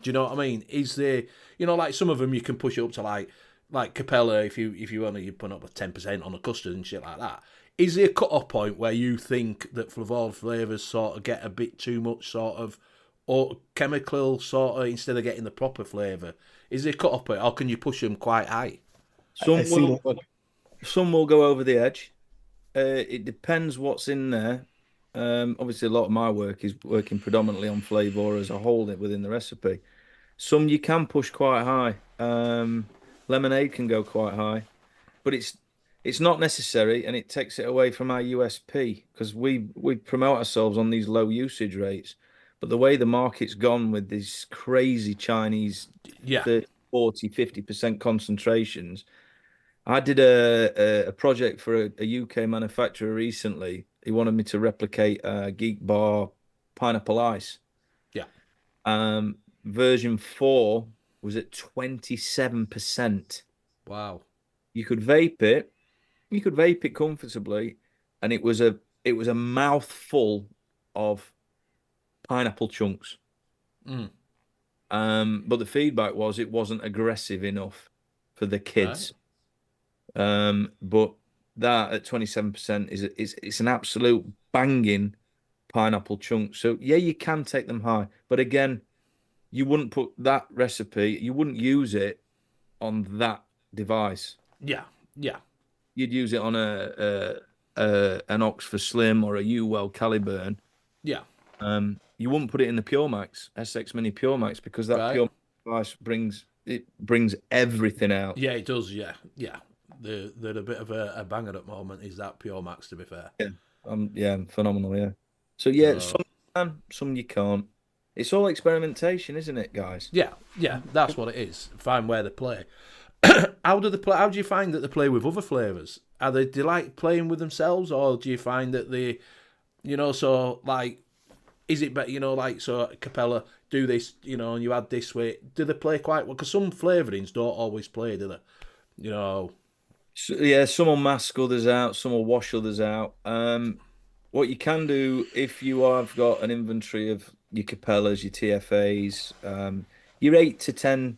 [SPEAKER 3] do you know what I mean? Is there, like some of them you can push it up to like Capella if you only put up with 10% on a custard and shit like that. Is there a cut-off point where you think that Flavorah flavours sort of get a bit too much sort of or chemical sort of instead of getting the proper flavour? Is there a cut-off point or can you push them quite high?
[SPEAKER 2] Some will go over the edge. It depends what's in there. Obviously, a lot of my work is working predominantly on flavour as a whole within the recipe. Some you can push quite high. Lemonade can go quite high, but it's not necessary, and it takes it away from our USP because we promote ourselves on these low usage rates. But the way the market's gone with these crazy Chinese 30, 40, 50% concentrations, I did a project for a UK manufacturer recently. He wanted me to replicate Geek Bar pineapple ice. Yeah. Version 4 was at 27%.
[SPEAKER 3] Wow.
[SPEAKER 2] You could vape it. You could vape it comfortably, and it was a mouthful of pineapple chunks. But the feedback was it wasn't aggressive enough for the kids. Right. But that at 27% is an absolute banging pineapple chunk. So yeah, you can take them high, but again, you wouldn't put that recipe. You wouldn't use it on that device.
[SPEAKER 3] Yeah.
[SPEAKER 2] You'd use it on an Oxford Slim or a U.K.E-liquid.
[SPEAKER 3] Yeah.
[SPEAKER 2] You wouldn't put it in the Pure Max SX Mini Pure Max because that Pure Max device brings everything out.
[SPEAKER 3] Yeah, it does. Yeah. They're a bit of a banger at the moment. Is that Pure Max? To be fair.
[SPEAKER 2] Yeah. Phenomenal. Yeah. So yeah, some you can, some you can't. It's all experimentation, isn't it, guys? Yeah,
[SPEAKER 3] that's what it is. Find where they play. How do they play? How do you find that they play with other flavours? Do you like playing with themselves, or do you find that they, so like, is it better, like so Capella do this, and you add this way? Do they play quite well? Because some flavourings don't always play, do they?
[SPEAKER 2] So, yeah, some will mask others out, some will wash others out. What you can do if you have got an inventory of your Capellas, your TFAs, your 8 to 10%,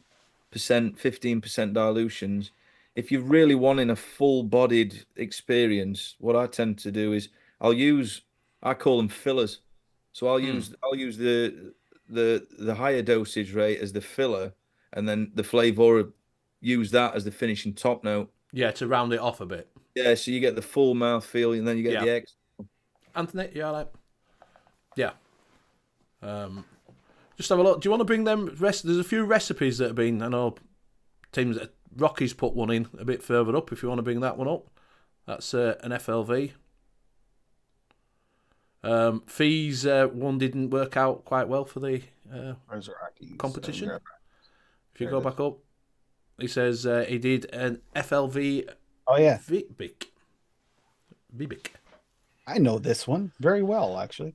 [SPEAKER 2] 15% dilutions. If you're really wanting a full-bodied experience, what I tend to do is I call them fillers. So I'll use the higher dosage rate as the filler, and then the flavour use that as the finishing top note.
[SPEAKER 3] Yeah, to round it off a bit.
[SPEAKER 2] Yeah, so you get the full mouth feel, and then you get the X.
[SPEAKER 3] Anthony, yeah. Just have a look. Do you want to bring them? There's a few recipes that have been. I know Rocky's put one in a bit further up. If you want to bring that one up, that's an FLV. Fee's one didn't work out quite well for the
[SPEAKER 4] Where's Rockies?
[SPEAKER 3] competition.
[SPEAKER 4] There
[SPEAKER 3] If you
[SPEAKER 4] it
[SPEAKER 3] go
[SPEAKER 4] is.
[SPEAKER 3] back up, he says he did an FLV
[SPEAKER 4] Oh yeah,
[SPEAKER 3] Vibic.
[SPEAKER 4] I know this one very well, actually.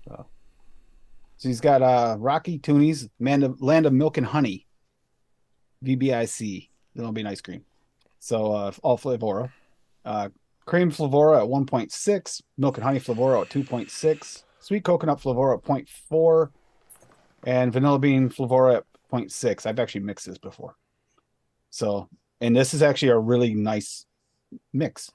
[SPEAKER 4] So he's got Rocky Toonies, Land of Milk and Honey, VBIC. That'll be an ice cream. So all Flavora. Cream Flavora at 1.6, Milk and Honey Flavora at 2.6, Sweet Coconut Flavora at 0.4, and Vanilla Bean Flavora at 0.6. I've actually mixed this before. So, and this is actually a really nice mix.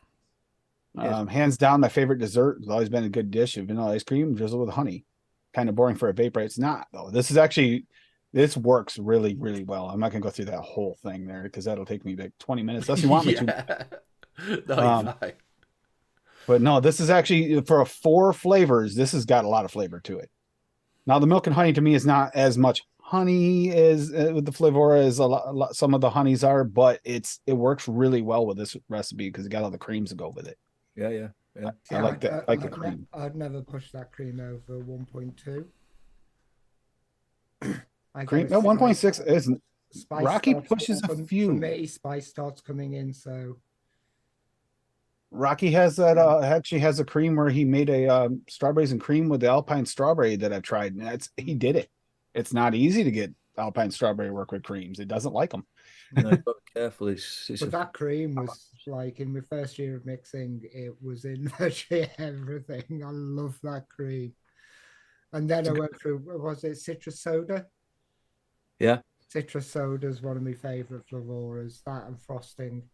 [SPEAKER 4] Hands down, my favorite dessert has always been a good dish of vanilla ice cream drizzled with honey. Kind of boring for a vape, right? It's not, though. This works really, really well. I'm not going to go through that whole thing there because that'll take me like 20 minutes. Unless you want me to.
[SPEAKER 3] No, you're fine.
[SPEAKER 4] But no, this is actually for 4 flavors. This has got a lot of flavor to it. Now, the milk and honey to me is not as much honey as with the Flavora as a lot, some of the honeys are, but it works really well with this recipe because it got all the creams to go with it.
[SPEAKER 2] Yeah.
[SPEAKER 4] I like that. I like the cream.
[SPEAKER 6] I'd never push that cream over 1.2.
[SPEAKER 4] Cream at 1.6 isn't. Rocky pushes a few.
[SPEAKER 6] For me, spice starts coming in, so.
[SPEAKER 4] Rocky has that actually has a cream where he made a strawberries and cream with the Alpine strawberry that I've tried, and he did it. It's not easy to get Alpine strawberry work with creams. It doesn't like them.
[SPEAKER 2] No, you've got to be careful.
[SPEAKER 6] But that cream was like in my first year of mixing, it was in virtually everything. I love that cream. And then I went through, was it citrus soda?
[SPEAKER 2] Yeah.
[SPEAKER 6] Citrus soda is one of my favorite flavoras. That and frosting.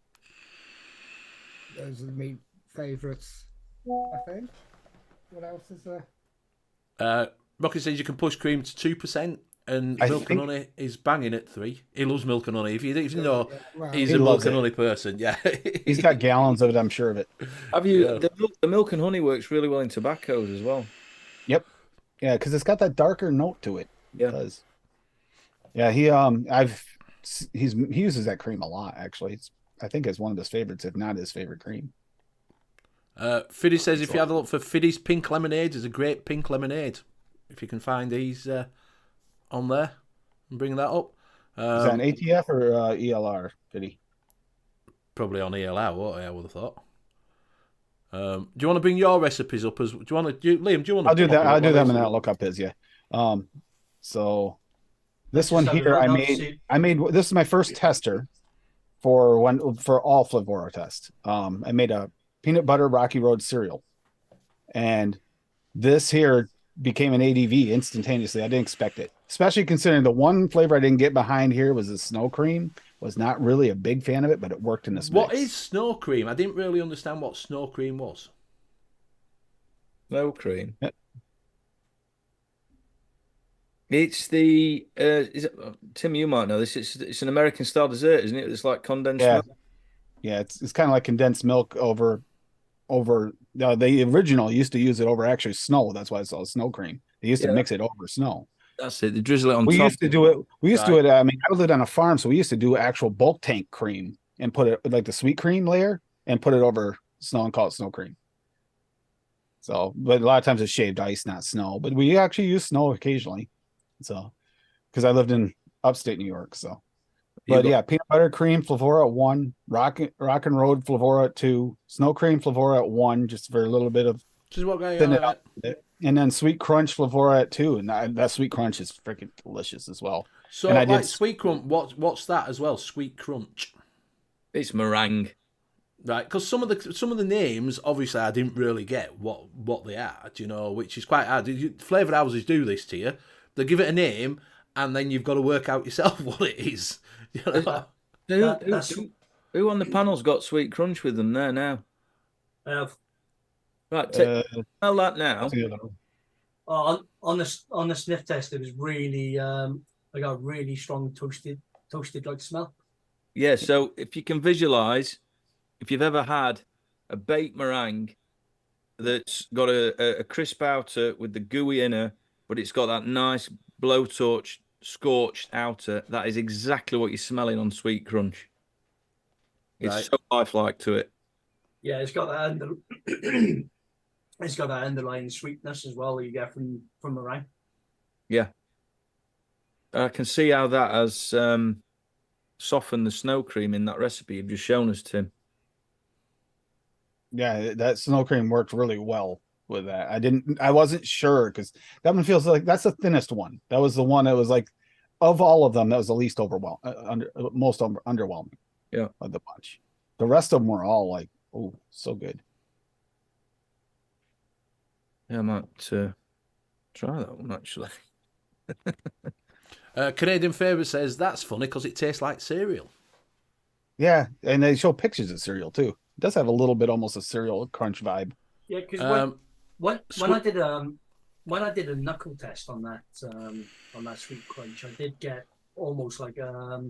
[SPEAKER 6] Those are my favorites, I think. What else is there?
[SPEAKER 3] Rocky says you can push cream to 2%, and milk and honey is banging at 3. He loves milk and honey. If you know, he's a milk and honey person. Yeah,
[SPEAKER 4] he's got gallons of it. I'm sure of it.
[SPEAKER 2] Have you? The milk and honey works really well in tobaccos as well.
[SPEAKER 4] Yep. Yeah, because it's got that darker note to it.
[SPEAKER 2] Yeah.
[SPEAKER 4] It does. Yeah, he uses that cream a lot. Actually, I think it's one of his favorites, if not his favorite cream.
[SPEAKER 3] Fiddy says if you have a look for Fiddy's pink lemonade, there's a great pink lemonade. If you can find these on there and bring that up.
[SPEAKER 4] Is that an ATF or ELR, Fiddy?
[SPEAKER 3] Probably on ELR, what I would have thought. Do you want to bring your recipes up? Liam, do you want to?
[SPEAKER 4] I'll do that. I'll do them and I'll look up his. Yeah. So this one here, I made. This is my first tester for all Flavora test. I made a peanut butter Rocky Road cereal, and this here became an ADV instantaneously. I didn't expect it, especially considering the one flavor I didn't get behind here was the snow cream. Was not really a big fan of it, but it worked in this mix.
[SPEAKER 3] What is snow cream? I didn't really understand what snow cream was.
[SPEAKER 2] Snow cream. It's the is it, Tim, you might know this. It's an American style dessert, isn't it? It's like condensed milk.
[SPEAKER 4] Yeah, it's kind of like condensed milk over the original used to use it over actually snow. That's why it's called snow cream. They used to mix it over snow.
[SPEAKER 2] That's it. They drizzle it on top.
[SPEAKER 4] We used to do it. I mean, I lived on a farm, so we used to do actual bulk tank cream and put it like the sweet cream layer and put it over snow and call it snow cream. So, but a lot of times it's shaved ice, not snow. But we actually use snow occasionally. So, because I lived in upstate New York, so. But yeah, peanut butter cream Flavora at 1, Rock and Road Flavora at 2, snow cream Flavora at 1, just for a little bit of thin it out. And then sweet crunch Flavora at 2, and that sweet crunch is freaking delicious as well.
[SPEAKER 3] So, and like sweet crunch, what's that as well? Sweet crunch.
[SPEAKER 2] It's meringue,
[SPEAKER 3] right? Because some of the names, obviously, I didn't really get what they are. You know, which is quite hard. Flavour houses do this to you. They give it a name, and then you've got to work out yourself what it is. You know?
[SPEAKER 2] Who on the panel's got sweet crunch with them there now? Right, tell that now.
[SPEAKER 5] On the sniff test, it was really I got really strong toasted like smell.
[SPEAKER 2] Yeah, so if you can visualize, if you've ever had a baked meringue that's got a crisp outer with the gooey inner, but it's got that nice blowtorch scorched outer, that is exactly what you're smelling on sweet crunch. It's so lifelike to it.
[SPEAKER 5] Yeah, it's got that. It's got that underlying sweetness as well that you get from meringue.
[SPEAKER 2] Yeah. I can see how that has softened the snow cream in that recipe you've just shown us, Tim.
[SPEAKER 4] Yeah, that snow cream worked really well with that. I wasn't sure because that one feels like that's the thinnest one. That was the one that was like, of all of them, that was the least most underwhelming.
[SPEAKER 2] Yeah,
[SPEAKER 4] of the bunch. The rest of them were all like, oh, so good.
[SPEAKER 2] Yeah, I might try that one actually.
[SPEAKER 3] Canadian Favourite says that's funny because it tastes like cereal.
[SPEAKER 4] Yeah, and they show pictures of cereal too. It does have a little bit almost a cereal crunch vibe.
[SPEAKER 5] Yeah, because when I did a knuckle test on that sweet crunch, I did get almost like a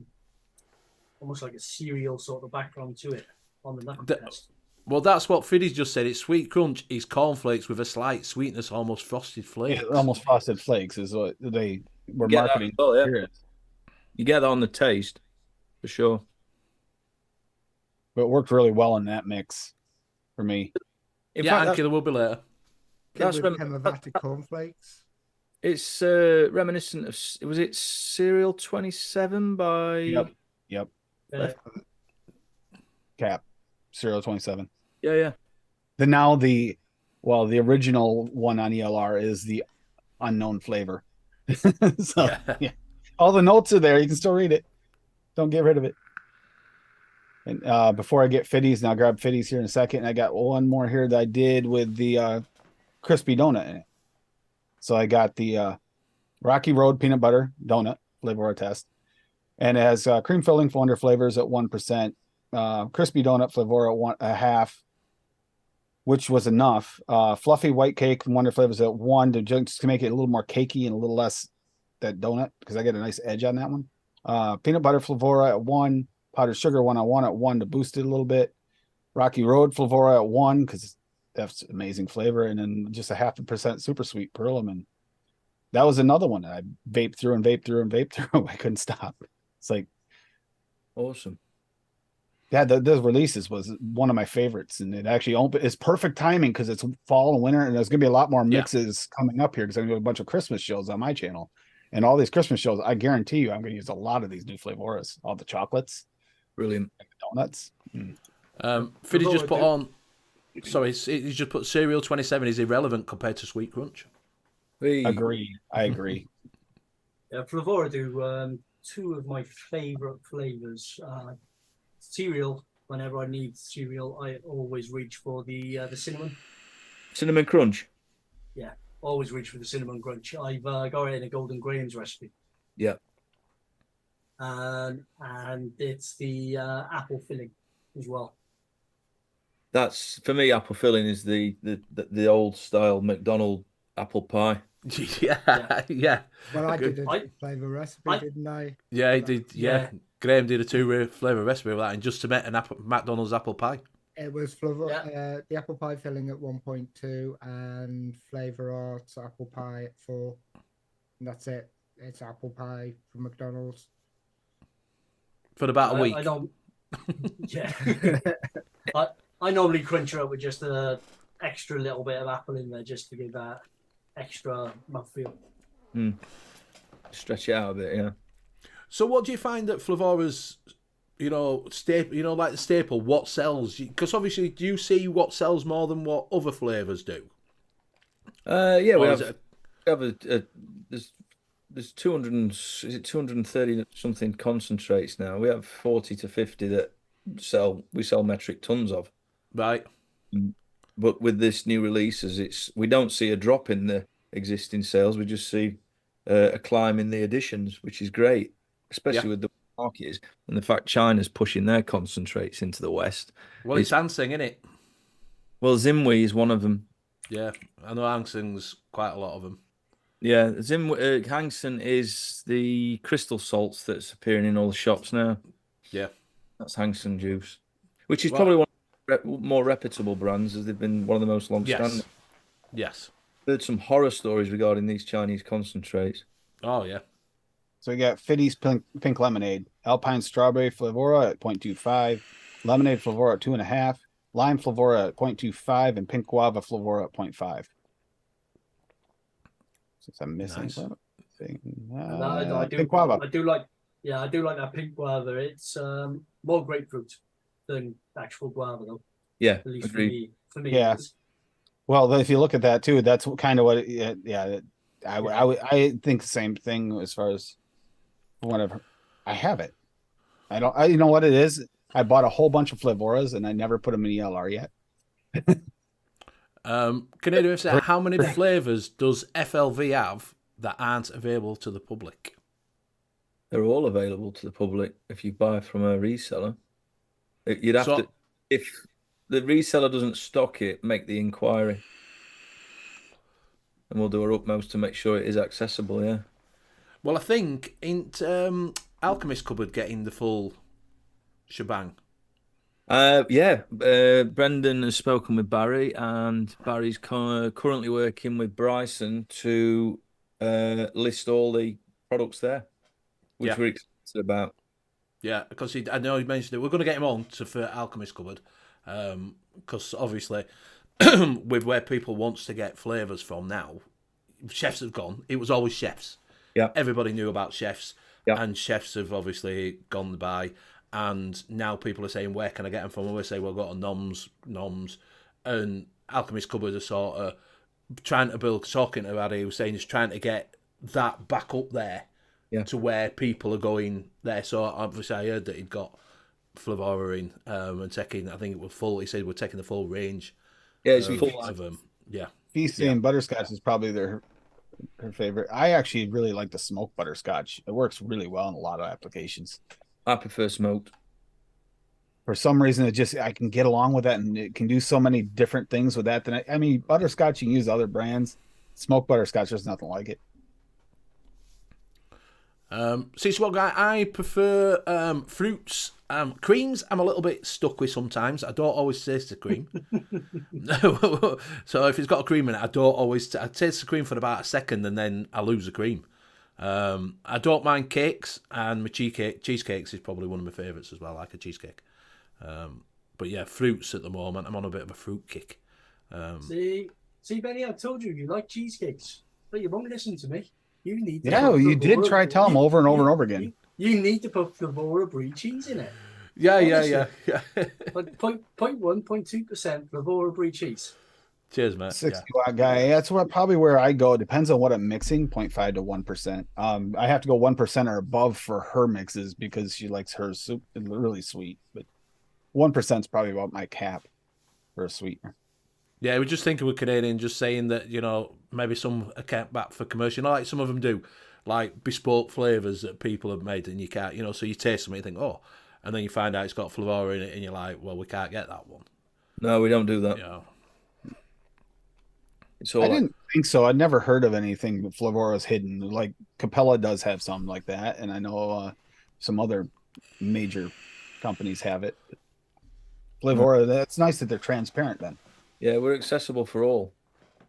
[SPEAKER 5] cereal sort of background to it on the knuckle test.
[SPEAKER 3] Well, that's what Fiddy's just said. It's sweet crunch is cornflakes with a slight sweetness, almost frosted flakes.
[SPEAKER 4] Yeah, almost frosted flakes is what they were marketing.
[SPEAKER 2] Oh, yeah. You get that on the taste, for sure.
[SPEAKER 4] But it worked really well in that mix for me.
[SPEAKER 3] In fact, there will be later.
[SPEAKER 6] That's Hemavatic cornflakes.
[SPEAKER 2] It's reminiscent of, was it Cereal 27 by...
[SPEAKER 4] Yep. Cap. Cereal 27.
[SPEAKER 2] Yeah.
[SPEAKER 4] The original one on ELR is the unknown flavor. So, yeah. All the notes are there. You can still read it. Don't get rid of it. And before I get Fiddy's, and I'll grab Fiddy's here in a second. I got one more here that I did with the crispy donut in it. So I got the Rocky Road peanut butter donut Flavorah test, and it has cream filling for Wonder Flavors at 1%, crispy donut Flavorah at 1.5, which was enough. Fluffy white cake from Wonder Flavors at 1 to just to make it a little more cakey and a little less that donut because I get a nice edge on that one. Peanut butter Flavorah at 1. Powdered sugar 101 at 1 to boost it a little bit. Rocky Road Flavorah at 1 because that's amazing flavor, and then just 0.5% super sweet Perlman. That was another one that I vaped through. I couldn't stop. It's like
[SPEAKER 2] awesome.
[SPEAKER 4] Yeah, those releases was one of my favorites, and it actually it's perfect timing because it's fall and winter, and there's gonna be a lot more mixes coming up here because I'm gonna do a bunch of Christmas shows on my channel, and all these Christmas shows. I guarantee you, I'm gonna use a lot of these new Flavorahs, all the chocolates.
[SPEAKER 2] Brilliant.
[SPEAKER 4] Donuts.
[SPEAKER 3] Fiddy just put on. Sorry, he's just put Cereal 27 is irrelevant compared to Sweet Crunch.
[SPEAKER 4] I agree.
[SPEAKER 5] Yeah, Flavorah do two of my favourite flavours. Cereal. Whenever I need cereal, I always reach for the cinnamon.
[SPEAKER 2] Cinnamon crunch.
[SPEAKER 5] Yeah, always reach for the cinnamon crunch. I've got it in a Golden Grains recipe.
[SPEAKER 2] Yeah.
[SPEAKER 5] And it's the apple filling as well.
[SPEAKER 2] That's for me. Apple filling is the old style McDonald apple pie.
[SPEAKER 3] Yeah.
[SPEAKER 6] Well, I did a flavour recipe, didn't I?
[SPEAKER 3] Yeah, he did. Yeah. Graham did a 2 flavour recipe with that, and just to make an McDonald's apple pie.
[SPEAKER 6] It was the apple pie filling at 1.2 and flavour arts apple pie at 4. And that's it. It's apple pie from McDonald's.
[SPEAKER 3] For about a week.
[SPEAKER 5] I don't. Yeah. I normally crunch it up with just a extra little bit of apple in there just to give that extra mouthfeel.
[SPEAKER 2] Stretch it out a bit, yeah.
[SPEAKER 3] So, what do you find that Flavorah's, staple, like the staple, what sells? Because obviously, do you see what sells more than what other flavours do?
[SPEAKER 2] Yeah, we have there's 230 something concentrates now. We have 40 to 50 that we sell metric tons of.
[SPEAKER 3] Right.
[SPEAKER 2] But with this new releases, we don't see a drop in the existing sales. We just see a climb in the additions, which is great, especially with the market is and the fact China's pushing their concentrates into the West.
[SPEAKER 3] Well, it's Hansing, isn't it?
[SPEAKER 2] Well, Zimwi is one of them.
[SPEAKER 3] Yeah, I know Hansing's quite a lot of them.
[SPEAKER 2] Yeah, Hang Seng is the crystal salts that's appearing in all the shops now.
[SPEAKER 3] Yeah.
[SPEAKER 2] That's Hang Seng juice, which is probably one of the more reputable brands, as they've been one of the most long-standing.
[SPEAKER 3] Yes.
[SPEAKER 2] Heard some horror stories regarding these Chinese concentrates.
[SPEAKER 3] Oh, yeah.
[SPEAKER 4] So we got Fiddy's pink lemonade, Alpine strawberry Flavorah at 0.25, lemonade Flavorah at 2.5, lime Flavora at 0.25, and pink guava Flavora at 0.5. Since I'm missing
[SPEAKER 3] Nice.
[SPEAKER 4] something.
[SPEAKER 5] And I
[SPEAKER 4] Pink guava.
[SPEAKER 5] I do like that pink guava. It's more grapefruit than actual guava, though.
[SPEAKER 2] Yeah,
[SPEAKER 5] At least
[SPEAKER 2] agreed.
[SPEAKER 5] for me.
[SPEAKER 4] Yeah.
[SPEAKER 5] It is.
[SPEAKER 4] Well, if you look at that too, that's kind of what. Yeah. I think the same thing as far as whatever. I have it. You know what it is? I bought a whole bunch of Flavoras and I never put them in ELR yet.
[SPEAKER 3] Canadian, how many flavours does FLV have that aren't available to the public?
[SPEAKER 2] They're all available to the public if you buy from a reseller. You'd have to, if the reseller doesn't stock it, make the inquiry. And we'll do our utmost to make sure it is accessible, yeah.
[SPEAKER 3] Well, I think in Alchemist Cupboard getting the full shebang.
[SPEAKER 2] Brendan has spoken with Barry, and Barry's currently working with Bryson to list all the products there, which we're excited about.
[SPEAKER 3] Yeah, because I know he mentioned it. We're going to get him on for Alchemist Cupboard, because obviously, with where people wants to get flavours from now, chefs have gone. It was always chefs.
[SPEAKER 2] Yeah,
[SPEAKER 3] everybody knew about chefs,
[SPEAKER 2] yeah.
[SPEAKER 3] And chefs have obviously gone by. And now people are saying, where can I get them from? And we say, well, go to Noms. And Alchemist Cupboard are sort of trying to build, talking to Addy, he was saying he's trying to get that back up there to where people are going there. So obviously I heard that he'd got Flavorah in and taking, I think it was full, he said we're taking the full range.
[SPEAKER 2] Yeah, it's full
[SPEAKER 3] of them. Yeah.
[SPEAKER 4] Feasting and butterscotch is probably her favorite. I actually really like the smoked butterscotch. It works really well in a lot of applications.
[SPEAKER 2] I prefer smoked.
[SPEAKER 4] For some reason, I can get along with that, and it can do so many different things with that. I mean, butterscotch, you can use other brands. Smoked butterscotch, there's nothing like it.
[SPEAKER 3] See, so what guy? I prefer fruits. Creams, I'm a little bit stuck with sometimes. I don't always taste the cream. So if it's got a cream in it, I don't always. I taste the cream for about a second, and then I lose the cream. I don't mind cakes, and my cheesecakes is probably one of my favourites as well. I like a cheesecake. But yeah, fruits at the moment. I'm on a bit of a fruit kick.
[SPEAKER 5] See, Benny, I told you like cheesecakes, but you won't listen to me. You need to
[SPEAKER 4] you did try to tell them over and over and over again.
[SPEAKER 5] You need to put Flavora Brie cheese in it.
[SPEAKER 3] Yeah.
[SPEAKER 5] Like 0.1, 0.2% Flavora Brie cheese.
[SPEAKER 3] Cheers, mate.
[SPEAKER 4] 60-watt guy. That's probably where I go. It depends on what I'm mixing, 0.5 to 1%. I have to go 1% or above for her mixes because she likes her soup really sweet. But 1% is probably about my cap for a sweetener.
[SPEAKER 3] Yeah, we're just thinking with Canadian, just saying that, maybe some are kept back for commercial. Like some of them do, like bespoke flavours that people have made and you can't, so you taste them and you think, oh, and then you find out it's got Flavora in it and you're like, well, we can't get that one.
[SPEAKER 2] No, we don't do that.
[SPEAKER 4] I didn't think so. I'd never heard of anything that Flavora's hidden. Like Capella does have something like that, and I know some other major companies have it. Flavora, that's nice that they're transparent then.
[SPEAKER 2] Yeah, we're accessible for all.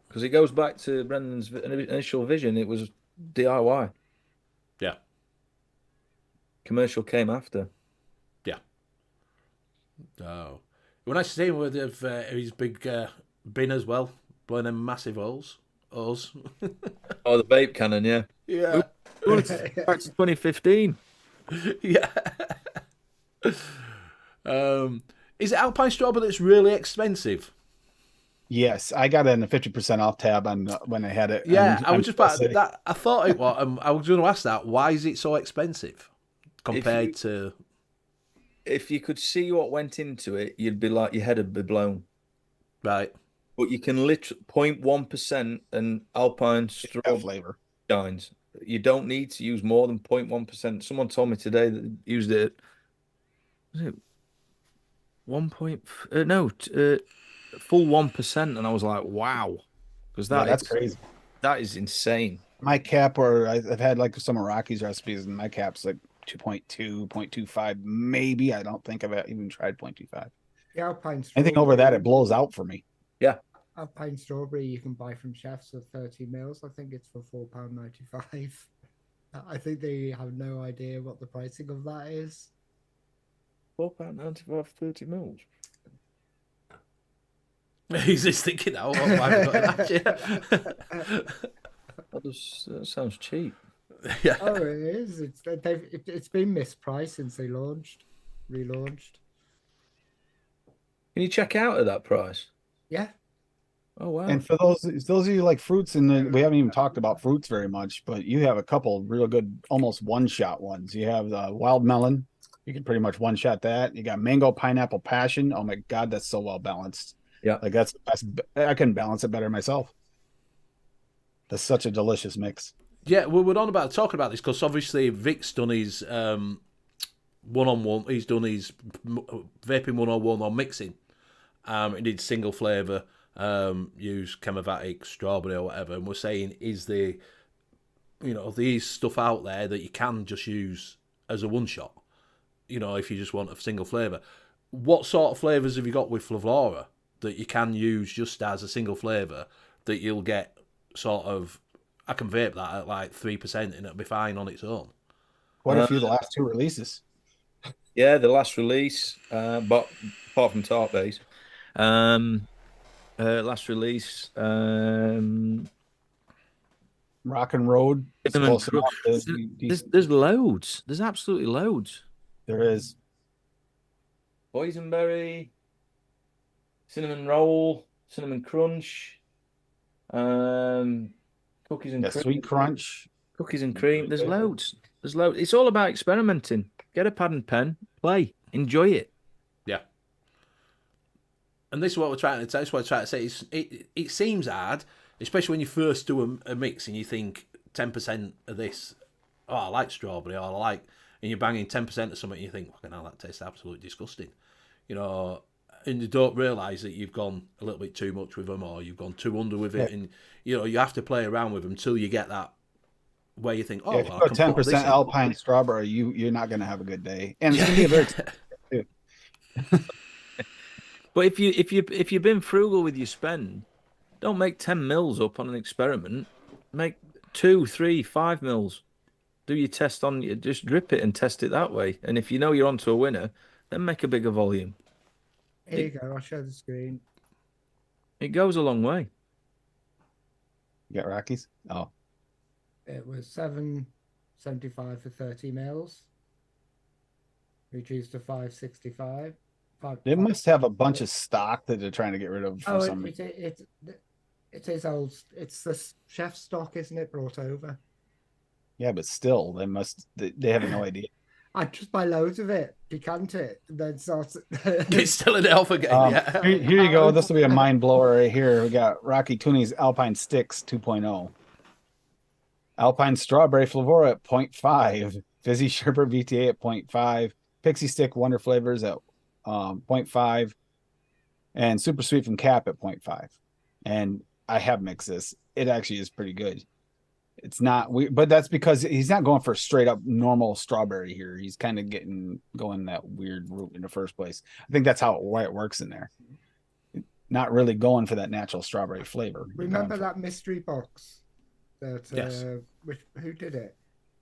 [SPEAKER 2] Because it goes back to Brendan's initial vision. It was DIY.
[SPEAKER 3] Yeah.
[SPEAKER 2] Commercial came after.
[SPEAKER 3] Yeah. Oh. When I see him with his big bin as well, blowing them massive holes.
[SPEAKER 2] Oh, the vape cannon, yeah.
[SPEAKER 3] Yeah.
[SPEAKER 2] Back to 2015.
[SPEAKER 3] Yeah. Is it Alpine Strawberry that's really expensive?
[SPEAKER 4] Yes, I got it in a 50% off tab on when I had it.
[SPEAKER 3] Yeah, I was just about that. I thought it was. I was going to ask that. Why is it so expensive compared to?
[SPEAKER 2] If you could see what went into it, you'd be like your head would be blown.
[SPEAKER 3] Right.
[SPEAKER 2] But you can literally 0.1% and Alpine Strawberry
[SPEAKER 4] flavor
[SPEAKER 2] shines. You don't need to use more than 0.1%. Someone told me today that they used it. Was it 1 point? Full 1%, and I was like, wow, because
[SPEAKER 4] that's crazy.
[SPEAKER 2] That is insane.
[SPEAKER 4] My cap, or I've had like some Iraqi's recipes, and my cap's like 2.2, 0.25, maybe. I don't think I've even tried 0.25.
[SPEAKER 6] The Alpine Strawberry.
[SPEAKER 4] Anything over that, it blows out for me.
[SPEAKER 2] Yeah.
[SPEAKER 6] Alpine Strawberry you can buy from chefs for 30 mils. I think it's for £4.95. I think they have no idea what the pricing of that is.
[SPEAKER 2] £4.95 30 mils.
[SPEAKER 3] He's just thinking, oh, why have I got that?
[SPEAKER 2] That sounds cheap.
[SPEAKER 3] Yeah.
[SPEAKER 6] Oh, it is. It's been mispriced since they relaunched.
[SPEAKER 2] Can you check out at that price?
[SPEAKER 6] Yeah.
[SPEAKER 2] Oh wow.
[SPEAKER 4] And for those of you like fruits, and we haven't even talked about fruits very much, but you have a couple real good, almost one-shot ones. You have the wild melon. You can pretty much one-shot that. You got mango, pineapple, passion. Oh my God, that's so well balanced.
[SPEAKER 2] Yeah.
[SPEAKER 4] Like that's the best. I couldn't balance it better myself. That's such a delicious mix.
[SPEAKER 3] Yeah, well, we're on about talking about this because obviously Vic's done his one-on-one. He's done his vaping one-on-one on mixing. He did single flavour, use chemovatic, strawberry or whatever. And we're saying, is there, these stuff out there that you can just use as a one-shot? If you just want a single flavour. What sort of flavours have you got with Flavorah that you can use just as a single flavour that you'll get sort of... I can vape that at like 3% and it'll be fine on its own.
[SPEAKER 4] Quite a few of the last two releases.
[SPEAKER 2] Yeah, the last release, but apart from Tart Base, last release,
[SPEAKER 4] Rock and Road.
[SPEAKER 2] There's loads. There's absolutely loads.
[SPEAKER 4] There is.
[SPEAKER 2] Boysenberry, cinnamon roll, cinnamon crunch, cookies and cream.
[SPEAKER 4] Sweet crunch.
[SPEAKER 2] Cookies and cream. There's loads. There's loads. It's all about experimenting. Get a pad and pen, play, enjoy it.
[SPEAKER 3] Yeah. And this is what we're trying to say. It seems hard, especially when you first do a mix and you think 10% of this, I like strawberry, and you're banging 10% of something and you think, fucking hell, that tastes absolutely disgusting. And you don't realise that you've gone a little bit too much with them or you've gone too under with it. And, you have to play around with them until you get that where you think,
[SPEAKER 4] if you put 10% Alpine strawberry, you're not going to have a good day. And it's going to be a very
[SPEAKER 2] But if you've been frugal with your spend, don't make 10 mils up on an experiment. Make 2, 3, 5 mils. Do your test just drip it and test it that way. And if you know you're onto a winner, then make a bigger volume.
[SPEAKER 6] Here you go. I'll share the screen.
[SPEAKER 2] It goes a long way.
[SPEAKER 4] You got Rockies? Oh.
[SPEAKER 6] It was $7.75 for 30 mils. Reduced to $5.65.
[SPEAKER 4] They must have a bunch of stock that they're trying to get rid of for some reason.
[SPEAKER 6] It is old. It's the chef stock, isn't it? Brought over.
[SPEAKER 4] Yeah, but still, they have no idea.
[SPEAKER 6] I'd just buy loads of it, decant it, and then start.
[SPEAKER 3] It's still an alpha game. Yeah.
[SPEAKER 4] Here you go. This will be a mind blower right here. We got Rocky Tooney's Alpine Sticks 2.0. Alpine Strawberry Flavorah at 0.5. Fizzy Sherbet VTA at 0.5. Pixie Stick Wonder Flavors at 0.5. And Super Sweet from Cap at 0.5. And I have mixed this. It actually is pretty good. It's not but that's because he's not going for straight up normal strawberry here. He's kind of going that weird route in the first place. I think that's why it works in there. Not really going for that natural strawberry flavor.
[SPEAKER 6] Remember that mystery box?
[SPEAKER 3] Yes.
[SPEAKER 6] Who did it?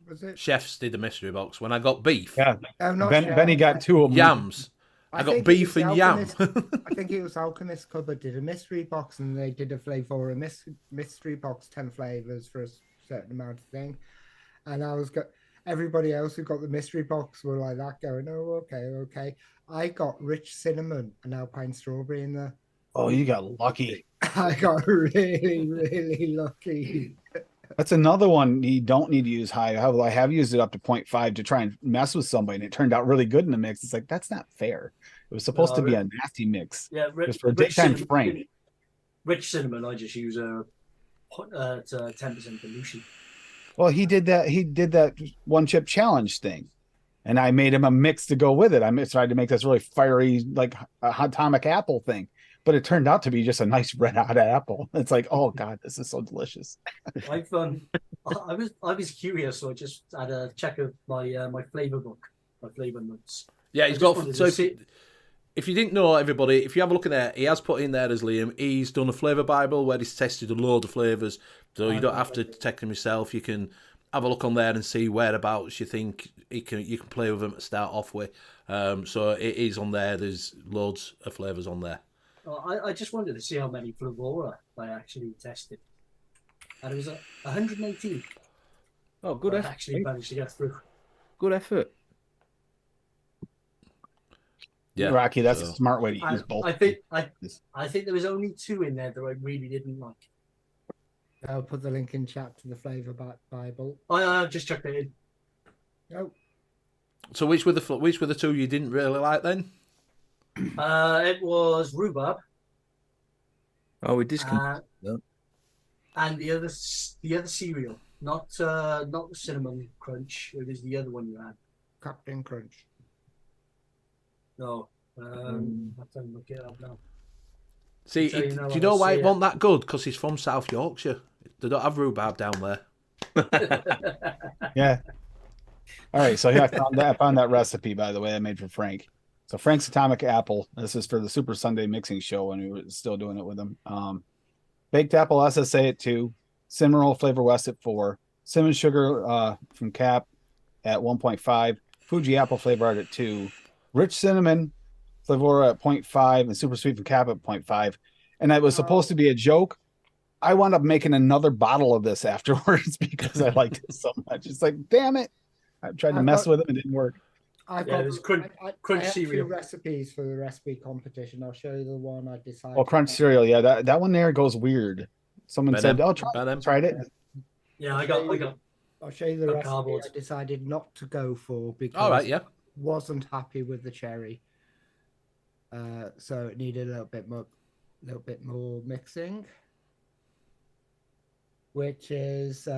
[SPEAKER 6] Was it?
[SPEAKER 3] Chefs did the mystery box. When I got beef.
[SPEAKER 4] Yeah.
[SPEAKER 6] Not
[SPEAKER 4] Benny got 2 of them.
[SPEAKER 3] Yams. I got beef and yam.
[SPEAKER 6] I think it was Alchemist Cupboard did a mystery box and they did a Flavorah mystery box, 10 flavors for a certain amount of thing. And everybody else who got the mystery box were like that going, oh, okay. I got rich cinnamon and Alpine strawberry in there.
[SPEAKER 4] Oh, you got lucky.
[SPEAKER 6] I got really, really lucky.
[SPEAKER 4] That's another one you don't need to use high. I have used it up to 0.5 to try and mess with somebody, and it turned out really good in the mix. It's like, that's not fair. It was supposed to be a nasty mix.
[SPEAKER 5] Yeah,
[SPEAKER 4] just for a daytime frame.
[SPEAKER 5] Rich cinnamon, I just use a 10% dilution.
[SPEAKER 4] Well, he did that one chip challenge thing, and I made him a mix to go with it. I tried to make this really fiery, like a atomic apple thing. But it turned out to be just a nice red hot apple. It's like, oh God, this is so delicious.
[SPEAKER 5] I was curious, so I just had a check of my my flavor book, my flavor notes.
[SPEAKER 3] Yeah, he's got. So if you didn't know, everybody, if you have a look at that, he has put in there as Liam. He's done a flavour bible where he's tested a load of flavours, so you don't have to take them yourself. You can have a look on there and see whereabouts you think you can play with them to start off with. So it is on there. There's loads of flavours on there.
[SPEAKER 5] I just wanted to see how many Flavour I actually tested. And it was 118.
[SPEAKER 2] Oh, good
[SPEAKER 5] I
[SPEAKER 2] effort.
[SPEAKER 5] actually managed to get through.
[SPEAKER 2] Good effort.
[SPEAKER 3] Yeah.
[SPEAKER 4] Rocky, that's a
[SPEAKER 3] so-
[SPEAKER 4] smart way to use both.
[SPEAKER 5] I think there was only 2 in there that I really didn't like.
[SPEAKER 6] I'll put the link in chat to the Flavour Bible.
[SPEAKER 5] I just chucked it in.
[SPEAKER 6] Oh,
[SPEAKER 3] So which were the 2 you didn't really like then?
[SPEAKER 5] It was rhubarb.
[SPEAKER 2] Oh, we discontinued.
[SPEAKER 5] And the other cereal, not the cinnamon crunch. It was the other one you had.
[SPEAKER 6] Captain Crunch.
[SPEAKER 5] No, I have to look it up now.
[SPEAKER 3] See,
[SPEAKER 5] So, you
[SPEAKER 3] do
[SPEAKER 5] know,
[SPEAKER 3] you know
[SPEAKER 5] I
[SPEAKER 3] why
[SPEAKER 5] see
[SPEAKER 3] it
[SPEAKER 5] it.
[SPEAKER 3] wasn't that good? Because he's from South Yorkshire. They don't have rhubarb down there.
[SPEAKER 4] Yeah. All right. So yeah, I found that recipe, by the way, I made for Frank. So Frank's Atomic Apple. This is for the Super Sunday Mixing Show when we were still doing it with him. Baked apple SSA at 2, cinnamon roll Flavor West at 4, cinnamon sugar from Cap at 1.5, Fuji apple flavor art at 2, rich cinnamon Flavora at 0.5, and super sweet from Cap at 0.5. And it was supposed to be a joke. I wound up making another bottle of this afterwards because I liked it so much. It's like, damn it. I tried to mess with it and it didn't work.
[SPEAKER 6] I've
[SPEAKER 5] Yeah,
[SPEAKER 6] got
[SPEAKER 5] there's crunch
[SPEAKER 6] I have
[SPEAKER 5] cereal.
[SPEAKER 6] 2 recipes for the recipe competition. I'll show you the one I decided.
[SPEAKER 4] Oh, crunch cereal. Yeah, that one there goes weird. Someone said, "Oh, tried it."
[SPEAKER 5] Yeah, I got.
[SPEAKER 6] I'll show you the
[SPEAKER 5] got
[SPEAKER 6] recipe
[SPEAKER 5] cardboard.
[SPEAKER 6] I decided not to go for because
[SPEAKER 3] All right, yeah.
[SPEAKER 6] wasn't happy with the cherry. So it needed a little bit more mixing, which is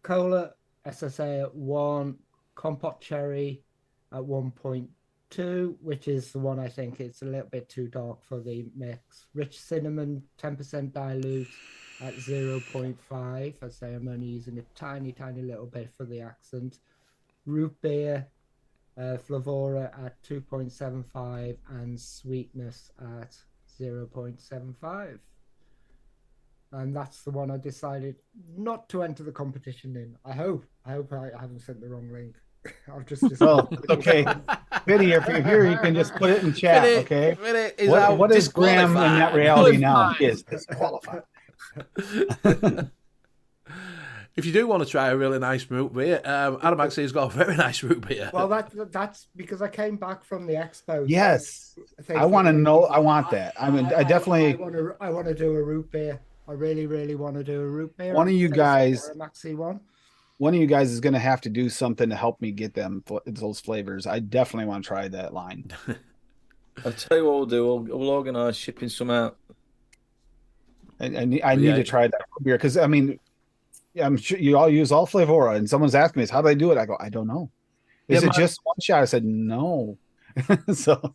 [SPEAKER 6] cola SSA at 1, compote cherry at 1.2, which is the one I think it's a little bit too dark for the mix. Rich cinnamon 10% dilute at 0.5. I say I'm only using a tiny little bit for the accent. Root beer Flavora at 2.75 and sweetness at 0.75. And that's the one I decided not to enter the competition in. I hope I haven't sent the wrong link. I've just
[SPEAKER 4] Well, okay. Vinny, if you're here, you can just put it in chat, okay? What is Graham in that reality now? He is disqualified.
[SPEAKER 3] If you do want to try a really nice root beer, Adam actually has got a very nice root beer.
[SPEAKER 6] Well, that's because I came back from the expo.
[SPEAKER 4] Yes, I want to know. I want that. I mean, I definitely.
[SPEAKER 6] I want to do a root beer. I really want to do a root beer.
[SPEAKER 4] One of you guys.
[SPEAKER 6] Maxi one.
[SPEAKER 4] One of you guys is going to have to do something to help me get those flavors. I definitely want to try that line.
[SPEAKER 2] I'll tell you what we'll do. We'll organise shipping some out.
[SPEAKER 4] I need to try that beer because I mean, I'm sure you all use all Flavora, and someone's asking me, "How do I do it?" I go, "I don't know." Is it just one shot? I said, "No." So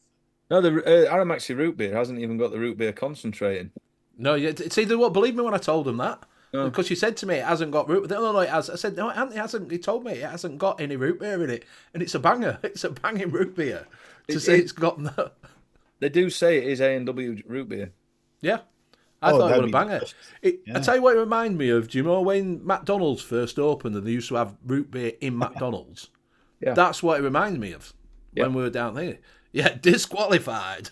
[SPEAKER 2] no, the Aramaxi root beer hasn't even got the root beer concentrate in.
[SPEAKER 3] No, see, believe me when I told him that. No. Because she said to me, it hasn't got root beer. No, it has. I said, no, it hasn't. He told me it hasn't got any root beer in it. And it's a banger. It's a banging root beer. It's got no...
[SPEAKER 2] They do say it is A&W root beer.
[SPEAKER 3] Yeah. I thought it was a banger. I tell you what it reminded me of. Do you know when McDonald's first opened and they used to have root beer in McDonald's? Yeah. That's what it reminded me of when we were down there. Yeah, disqualified.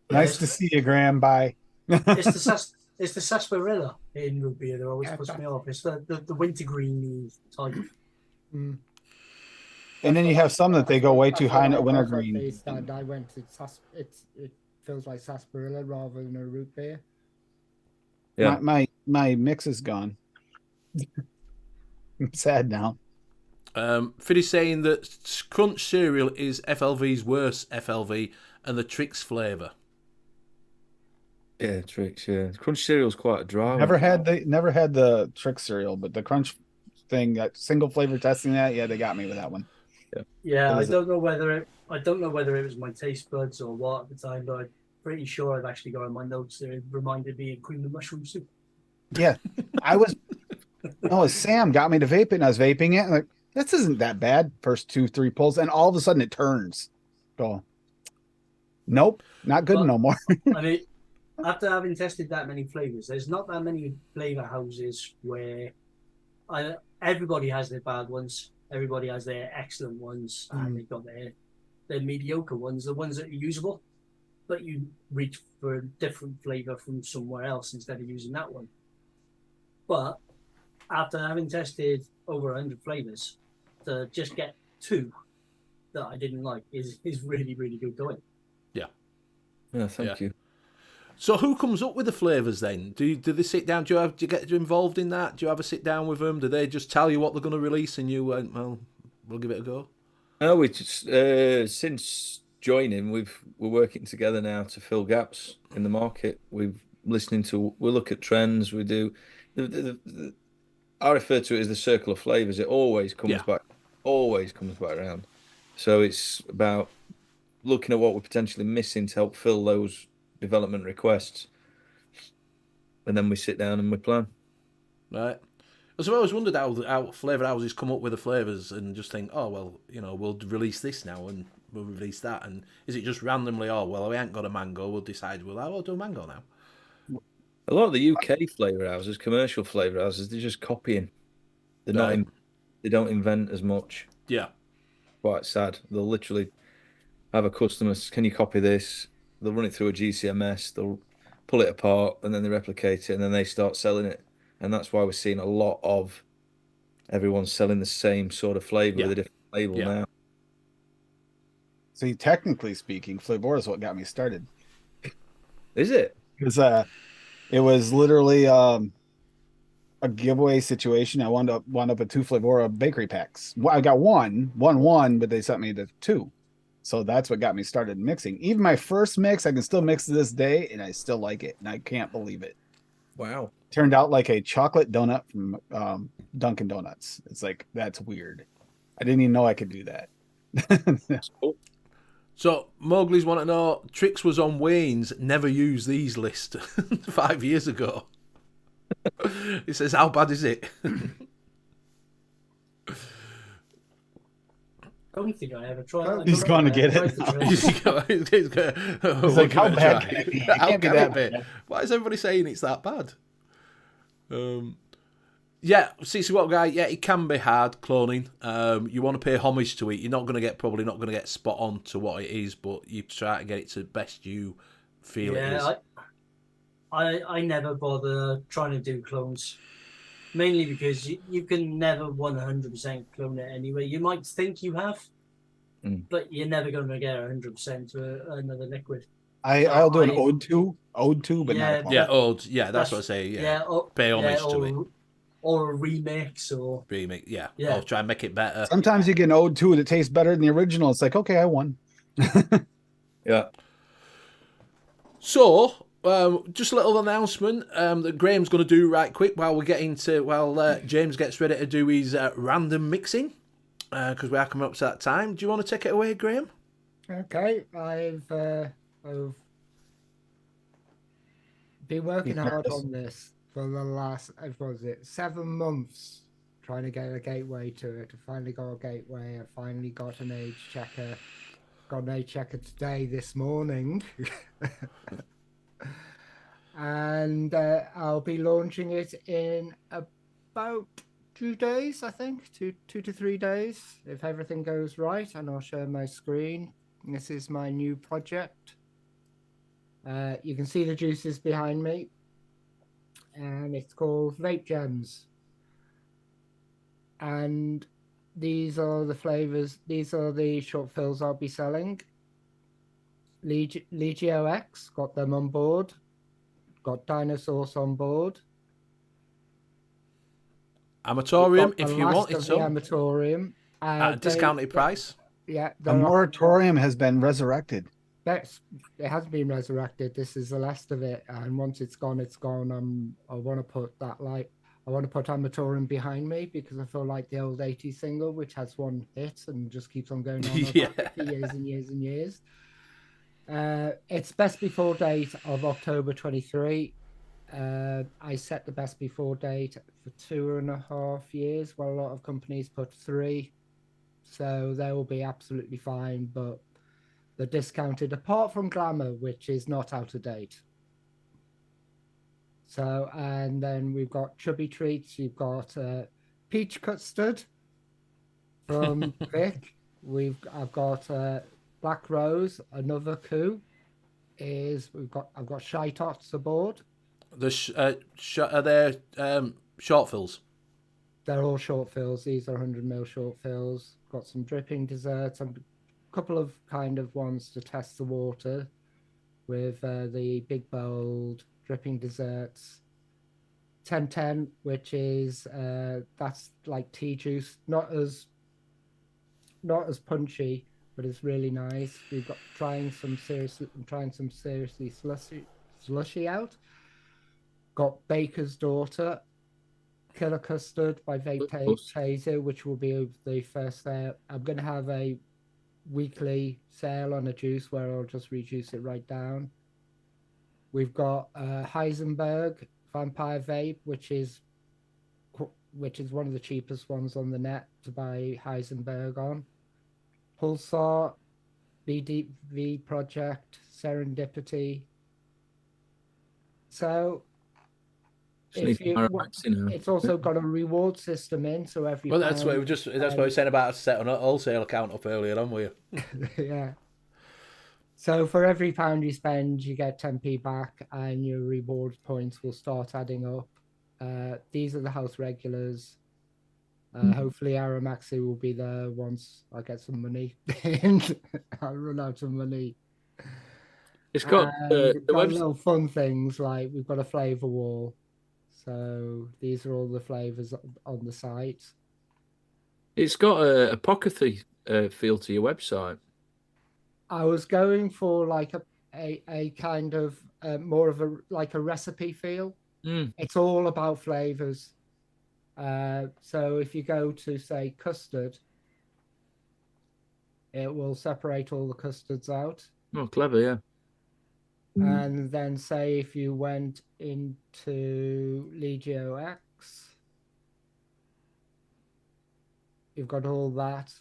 [SPEAKER 4] Nice to see you, Graham. Bye.
[SPEAKER 5] It's the sarsaparilla in root beer that always puts me off. It's the wintergreen type.
[SPEAKER 6] Mm.
[SPEAKER 4] And then you have some that they go way too high in the wintergreen.
[SPEAKER 6] I went to it feels like sarsaparilla rather than a root beer.
[SPEAKER 2] Yeah,
[SPEAKER 4] my mix is gone. I'm sad now.
[SPEAKER 3] Fiddy's saying that Crunch cereal is FLV's worst FLV and the Trix flavour.
[SPEAKER 2] Yeah, Trix. Yeah, Crunch cereal's quite a dry.
[SPEAKER 4] Never had the Trix cereal, but the Crunch thing, that single flavor testing that, yeah, they got me with that one.
[SPEAKER 5] Yeah, I don't know whether it was my taste buds or what at the time, but I'm pretty sure I've actually got in my notes that it reminded me of cream and mushroom soup.
[SPEAKER 4] Yeah, Sam got me to vape it, and I was vaping it, and like, this isn't that bad. First 2-3 pulls, and all of a sudden it turns. Go, nope, not good no more.
[SPEAKER 5] I mean, after having tested that many flavors, there's not that many flavor houses where everybody has their bad ones, everybody has their excellent ones, and they've got their mediocre ones, the ones that are usable. but you reach for a different flavour from somewhere else instead of using that one. But after having tested over 100 flavours, to just get 2 that I didn't like is really, really good going.
[SPEAKER 3] Yeah.
[SPEAKER 2] Yeah, thank you.
[SPEAKER 3] So who comes up with the flavours then? Do they sit down? Do you get involved in that? Do you have a sit down with them? Do they just tell you what they're going to release and you went, well, we'll give it a go?
[SPEAKER 2] No, we just since joining, we're working together now to fill gaps in the market. We look at trends. We do. I refer to it as the circle of flavors. It always comes back around. So it's about looking at what we're potentially missing to help fill those development requests, and then we sit down and we plan.
[SPEAKER 3] Right. I've always wondered how flavour houses come up with the flavours and just think, oh well, we'll release this now and we'll release that, and is it just randomly? Oh well, we ain't got a mango. We'll decide we'll do a mango now.
[SPEAKER 2] A lot of the UK flavour houses, commercial flavour houses, they're just copying. They're not. They don't invent as much.
[SPEAKER 3] Yeah.
[SPEAKER 2] Quite sad. They'll literally have a customer. Can you copy this? They'll run it through a GCMS. They'll pull it apart and then they replicate it and then they start selling it. And that's why we're seeing a lot of everyone selling the same sort of flavour with a different label now.
[SPEAKER 4] See, technically speaking, Flavorah is what got me started.
[SPEAKER 2] Is it?
[SPEAKER 4] Because it was literally a giveaway situation. I wound up with 2 Flavorah bakery packs. Well, I got one, but they sent me the 2. So that's what got me started mixing. Even my first mix, I can still mix to this day, and I still like it, and I can't believe it.
[SPEAKER 2] Wow.
[SPEAKER 4] Turned out like a chocolate donut from Dunkin' Donuts. It's like, that's weird. I didn't even know I could do that.
[SPEAKER 2] That's cool.
[SPEAKER 3] So Mowgli's want to know, Trix was on Wayne's Never Use These list 5 years ago. He says, how bad is it?
[SPEAKER 5] I don't think I ever tried.
[SPEAKER 4] He's going to get it.
[SPEAKER 3] He's
[SPEAKER 4] like, how bad can it be?
[SPEAKER 3] How can it be? Why is everybody saying it's that bad? Yeah, CC What Guy, yeah, it can be hard cloning. You want to pay homage to it. You're probably not going to get spot on to what it is, but you try to get it to the best you feel it is.
[SPEAKER 5] I never bother trying to do clones. Mainly because you can never 100% clone it anyway. You might think you have, but you're never going to get 100% to another liquid.
[SPEAKER 4] I'll do an ode to, but not a clone.
[SPEAKER 3] Yeah, ode. Yeah, that's what I say. Yeah, pay homage to it.
[SPEAKER 5] Or a remix, or
[SPEAKER 3] or try and make it better.
[SPEAKER 4] Sometimes you get an ode to that tastes better than the original. It's like, okay, I won.
[SPEAKER 2] Yeah.
[SPEAKER 3] So, just a little announcement that Graham's going to do right quick while James gets ready to do his random mixing, because we are coming up to that time. Do you want to take it away, Graham?
[SPEAKER 6] Okay, I've been working hard on this for the last, 7 months, trying to get a gateway to it. I finally got a gateway. I finally got an age checker. Got an age checker today, this morning. And I'll be launching it in about 2 days, I think. 2 to 3 days, if everything goes right. And I'll share my screen. This is my new project. You can see the juices behind me. And it's called Vape Gems. And these are the flavors. These are the short fills I'll be selling. Legio X, got them on board. Got Dinosaurs on board.
[SPEAKER 3] Amatorium, if you want it.
[SPEAKER 6] Amatorium.
[SPEAKER 3] At a discounted price.
[SPEAKER 6] Yeah.
[SPEAKER 4] The moratorium has been resurrected.
[SPEAKER 6] It has been resurrected. This is the last of it, and once it's gone, it's gone. I want to put Amatorium behind me because I feel like the old 80s single, which has one hit and just keeps on going on for years and years and years. It's best before date of October 23. I set the best before date for 2.5 years, while a lot of companies put 3. So they will be absolutely fine, but they're discounted apart from Glamour, which is not out of date. So, and then we've got Chubby Treats. You've got Peach Custard from Vic. I've got Black Rose, another coup. is I've got Shy Tots aboard.
[SPEAKER 3] Are they short fills?
[SPEAKER 6] They're all short fills. These are 100ml short fills. Got some dripping desserts and a couple of kind of ones to test the water with the big bold dripping desserts. 1010, which is that's like tea juice, not as punchy, but it's really nice. We've got trying some seriously slushy out. Got Baker's Daughter, Killer Custard by Vape Taser, which will be the first there. I'm going to have a weekly sale on a juice where I'll just reduce it right down. We've got Heisenberg Vampire Vape, which is one of the cheapest ones on the net to buy Heisenberg on. Pulsar, BDV Project, Serendipity. So it's also got a reward system in, so every
[SPEAKER 3] that's what we were saying about us setting a wholesale account up earlier, haven't we?
[SPEAKER 6] Yeah. So for every £1 you spend, you get 10p back, and your reward points will start adding up. These are the house regulars. Hopefully Aramaxi will be there once I get some money. I'll run out of money.
[SPEAKER 2] It's got
[SPEAKER 6] little fun things, like we've got a flavour wall. So these are all the flavours on the site.
[SPEAKER 2] It's got a pockethy feel to your website.
[SPEAKER 6] I was going for like a kind of more of a recipe feel. It's all about flavours. So if you go to, say, custard, it will separate all the custards out.
[SPEAKER 2] Oh, clever, yeah.
[SPEAKER 6] And then, say, if you went into Legio X, you've got all that.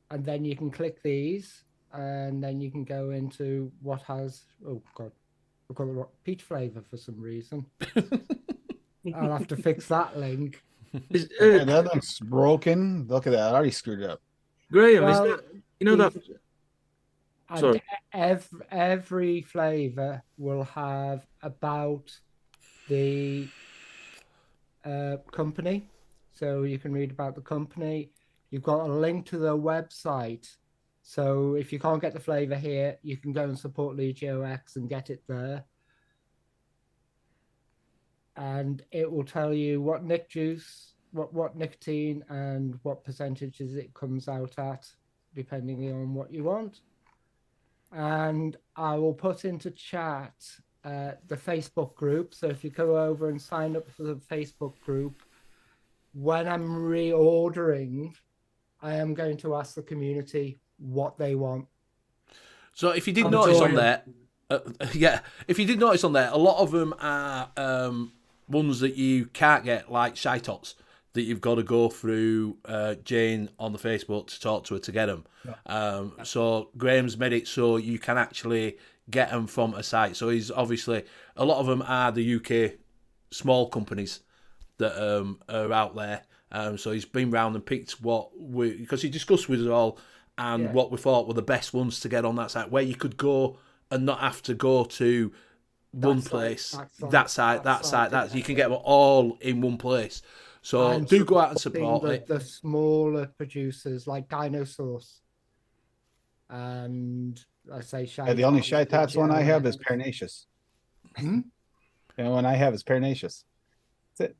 [SPEAKER 6] And then you can click these, and then you can go into what has... Oh, God. I've got the peach flavour for some reason. I'll have to fix that link.
[SPEAKER 4] That link's broken. Look at that. I already screwed it up.
[SPEAKER 2] Graham, is that... Sorry.
[SPEAKER 6] Every flavour will have about the company. So you can read about the company. You've got a link to their website. So if you can't get the flavour here, you can go and support Legio X and get it there. And it will tell you what what nicotine and what percentages it comes out at, depending on what you want. And I will put into chat the Facebook group. So if you go over and sign up for the Facebook group, when I'm reordering, I am going to ask the community what they want.
[SPEAKER 3] So if you did notice on there, if you did notice on there, a lot of them are ones that you can't get, like Shy Tots, that you've got to go through Jane on the Facebook to talk to her to get them. Yeah. So Graham's made it so you can actually get them from a site. So he's obviously, a lot of them are the UK small companies that are out there. So he's been round and picked because he discussed with us all and what we thought were the best ones to get on that site, where you could go and not have to go to one place, that site, you can get them all in one place. So and do go out and support it.
[SPEAKER 6] The smaller producers like Dinosaurs, and I say Shy.
[SPEAKER 4] The only Shy Tots one I have is Parnaceous. The only one I have is Parnaceous. That's it.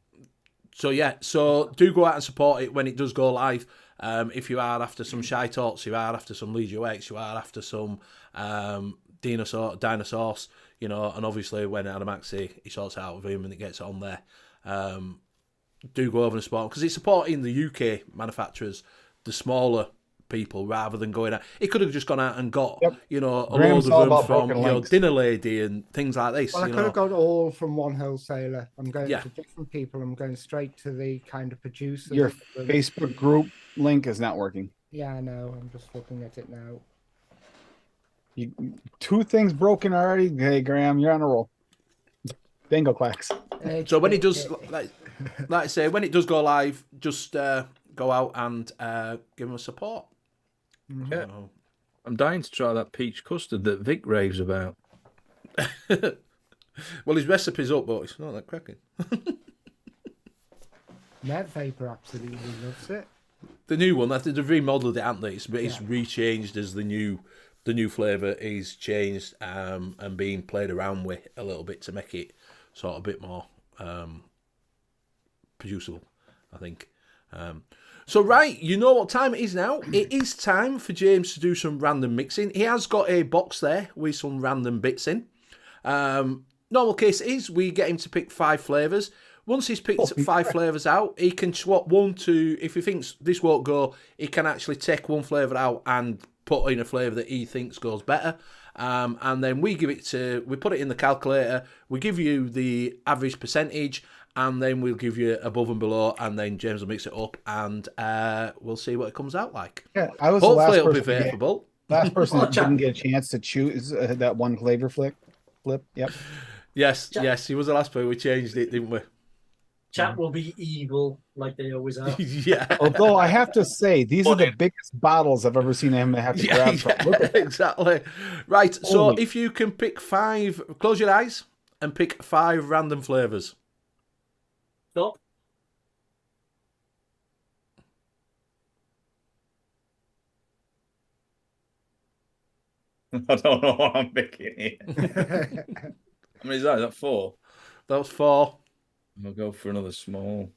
[SPEAKER 3] So do go out and support it when it does go live. If you are after some Shy Tots, you are after some Legio X, you are after some Dinosaurs, and obviously when Adamaxi, he sorts it out with him and it gets it on there. Do go over and support, because it's supporting the UK manufacturers, the smaller people, rather than going out. It could have just gone out and got, a
[SPEAKER 4] Graham's
[SPEAKER 3] load of them from, Dinner Lady and things like this.
[SPEAKER 6] Well, I could have got all from one wholesaler. I'm going to different people. I'm going straight to the kind of producer.
[SPEAKER 4] Your Facebook group link is not working.
[SPEAKER 6] Yeah, I know. I'm just looking at it now.
[SPEAKER 4] Two things broken already. Hey, Graham, you're on a roll. Bingo quacks.
[SPEAKER 3] So when it does, like I say, when it does go live, just go out and give them a support.
[SPEAKER 2] Yeah. I'm dying to try that peach custard that Vic raves about.
[SPEAKER 3] Well, his recipe's up, but it's not that cracking.
[SPEAKER 6] Net Vapor absolutely loves it.
[SPEAKER 3] The new one, I think they've remodelled it, haven't they? It's
[SPEAKER 6] Yeah.
[SPEAKER 3] rechanged as the new flavour is changed and being played around with a little bit to make it sort of a bit more producible, I think. So, right, you know what time it is now. It is time for James to do some random mixing. He has got a box there with some random bits in. Normal case is we get him to pick 5 flavours. Once he's picked 5 flavours out, he can swap one to, if he thinks this won't go, he can actually take one flavour out and put in a flavour that he thinks goes better. And then we put it in the calculator, we give you the average percentage, and then we'll give you above and below, and then James will mix it up, and we'll see what it comes out like.
[SPEAKER 4] Yeah, I was
[SPEAKER 3] Hopefully it'll
[SPEAKER 4] the
[SPEAKER 3] be vapable.
[SPEAKER 4] last person that
[SPEAKER 5] Chat.
[SPEAKER 4] didn't get a chance to choose that one flavor flip. Yep.
[SPEAKER 3] Yes, he was the last player. We changed it, didn't we?
[SPEAKER 5] Chat will be evil like they always are.
[SPEAKER 3] Yeah.
[SPEAKER 4] Although I have to say, these are the biggest bottles I've ever seen him have to grab from. Look at
[SPEAKER 3] exactly. Right, so
[SPEAKER 4] Holy-
[SPEAKER 3] if you can pick 5, close your eyes and pick 5 random flavours.
[SPEAKER 5] Stop.
[SPEAKER 2] I don't know what I'm picking here. How many is that? Is that 4?
[SPEAKER 3] That was 4.
[SPEAKER 2] I'll go for another small.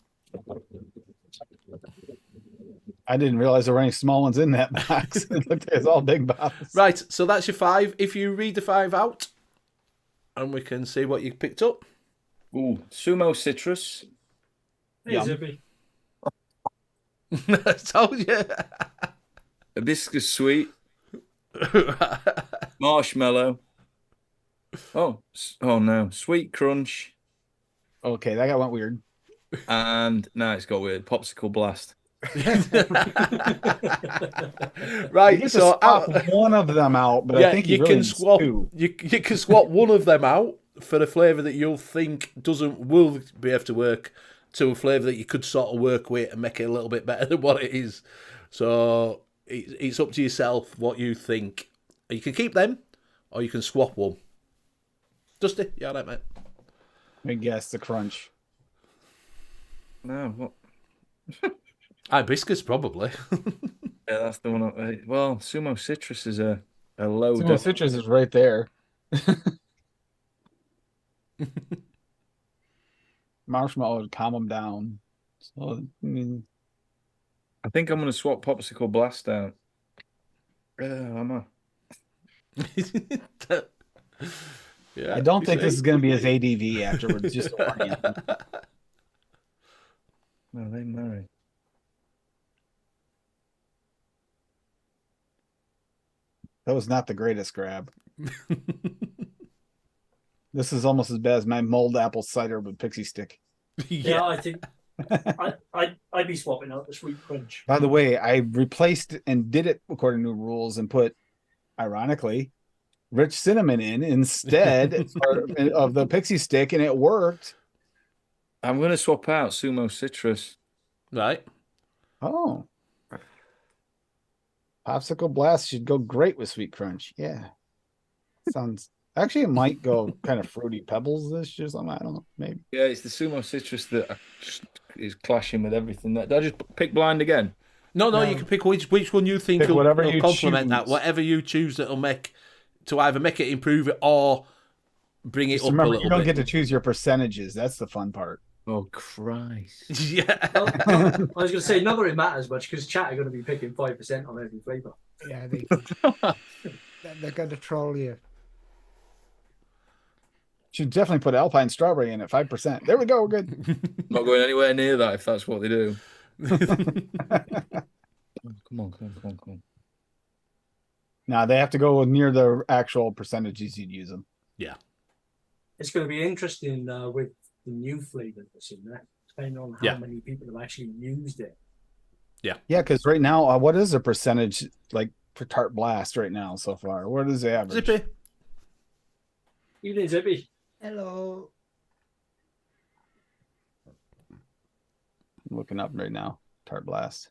[SPEAKER 4] I didn't realize there were any small ones in that box. It looked like it's all big bottles.
[SPEAKER 3] Right, so that's your 5. If you read the 5 out, and we can see what you picked up.
[SPEAKER 2] Ooh, sumo citrus.
[SPEAKER 5] Hey,
[SPEAKER 4] Yum.
[SPEAKER 5] Zippy.
[SPEAKER 3] I told you.
[SPEAKER 2] Hibiscus sweet. Marshmallow. Oh no. Sweet crunch.
[SPEAKER 4] Okay, that went weird.
[SPEAKER 2] And no, it's got weird. Popsicle blast.
[SPEAKER 3] Right,
[SPEAKER 4] You get to
[SPEAKER 3] so
[SPEAKER 4] swap one of them out, but I think
[SPEAKER 3] you
[SPEAKER 4] really
[SPEAKER 3] can swap.
[SPEAKER 4] 2.
[SPEAKER 3] You can swap one of them out for a flavour that you'll think will be able to work to a flavour that you could sort of work with and make it a little bit better than what it is. So it's up to yourself what you think. You can keep them, or you can swap one. Dusty, yeah, that mate.
[SPEAKER 4] I guess the crunch.
[SPEAKER 2] No, what?
[SPEAKER 3] Hibiscus probably.
[SPEAKER 2] Yeah, that's the one. Well, sumo citrus is a low.
[SPEAKER 4] Sumo citrus is right there. Marshmallow would calm them down. So,
[SPEAKER 2] I think I'm going to swap popsicle blast out. Am I?
[SPEAKER 3] Yeah,
[SPEAKER 4] I don't
[SPEAKER 3] you
[SPEAKER 4] think
[SPEAKER 3] see?
[SPEAKER 4] this is going to be his ADV afterwards. Just a warning.
[SPEAKER 2] No, they married.
[SPEAKER 4] That was not the greatest grab. This is almost as bad as my mulled apple cider with pixie stick.
[SPEAKER 5] Yeah, I think I'd be swapping out the sweet crunch.
[SPEAKER 4] By the way, I replaced and did it according to rules and put, ironically, rich cinnamon in instead of the pixie stick, and it worked.
[SPEAKER 2] I'm going to swap out sumo citrus.
[SPEAKER 3] Right.
[SPEAKER 4] Oh. Popsicle blast should go great with sweet crunch. Yeah. Sounds actually it might go kind of fruity pebbles this or something. I don't know. Maybe.
[SPEAKER 2] Yeah, it's the sumo citrus that just is clashing with everything. Did I just pick blind again?
[SPEAKER 3] No, you can pick which one you think
[SPEAKER 4] Pick
[SPEAKER 3] will
[SPEAKER 4] whatever you
[SPEAKER 3] complement that.
[SPEAKER 4] choose.
[SPEAKER 3] Whatever you choose that'll make to either make it improve it or bring it
[SPEAKER 4] Just
[SPEAKER 3] up a
[SPEAKER 4] remember,
[SPEAKER 3] little
[SPEAKER 4] you don't
[SPEAKER 3] bit.
[SPEAKER 4] get to choose your percentages. That's the fun part.
[SPEAKER 2] Oh, Christ.
[SPEAKER 3] Yeah.
[SPEAKER 5] I was going to say, not that it matters much because chat are going to be picking 5% on every flavour.
[SPEAKER 6] Yeah, they're going to troll you.
[SPEAKER 4] Should definitely put alpine strawberry in at 5%. There we go. We're good.
[SPEAKER 2] Not going anywhere near that if that's what they do. Come on.
[SPEAKER 4] Now they have to go near the actual percentages you'd use them.
[SPEAKER 3] Yeah.
[SPEAKER 5] It's going to be interesting with the new flavour that's in there, depending on how many people have actually used it.
[SPEAKER 4] Yeah, because right now, what is the percentage like for Tart Blast right now so far? What is the average?
[SPEAKER 3] Zippy.
[SPEAKER 5] Evening, Zippy.
[SPEAKER 6] Hello.
[SPEAKER 4] I'm looking up right now. Tart Blast.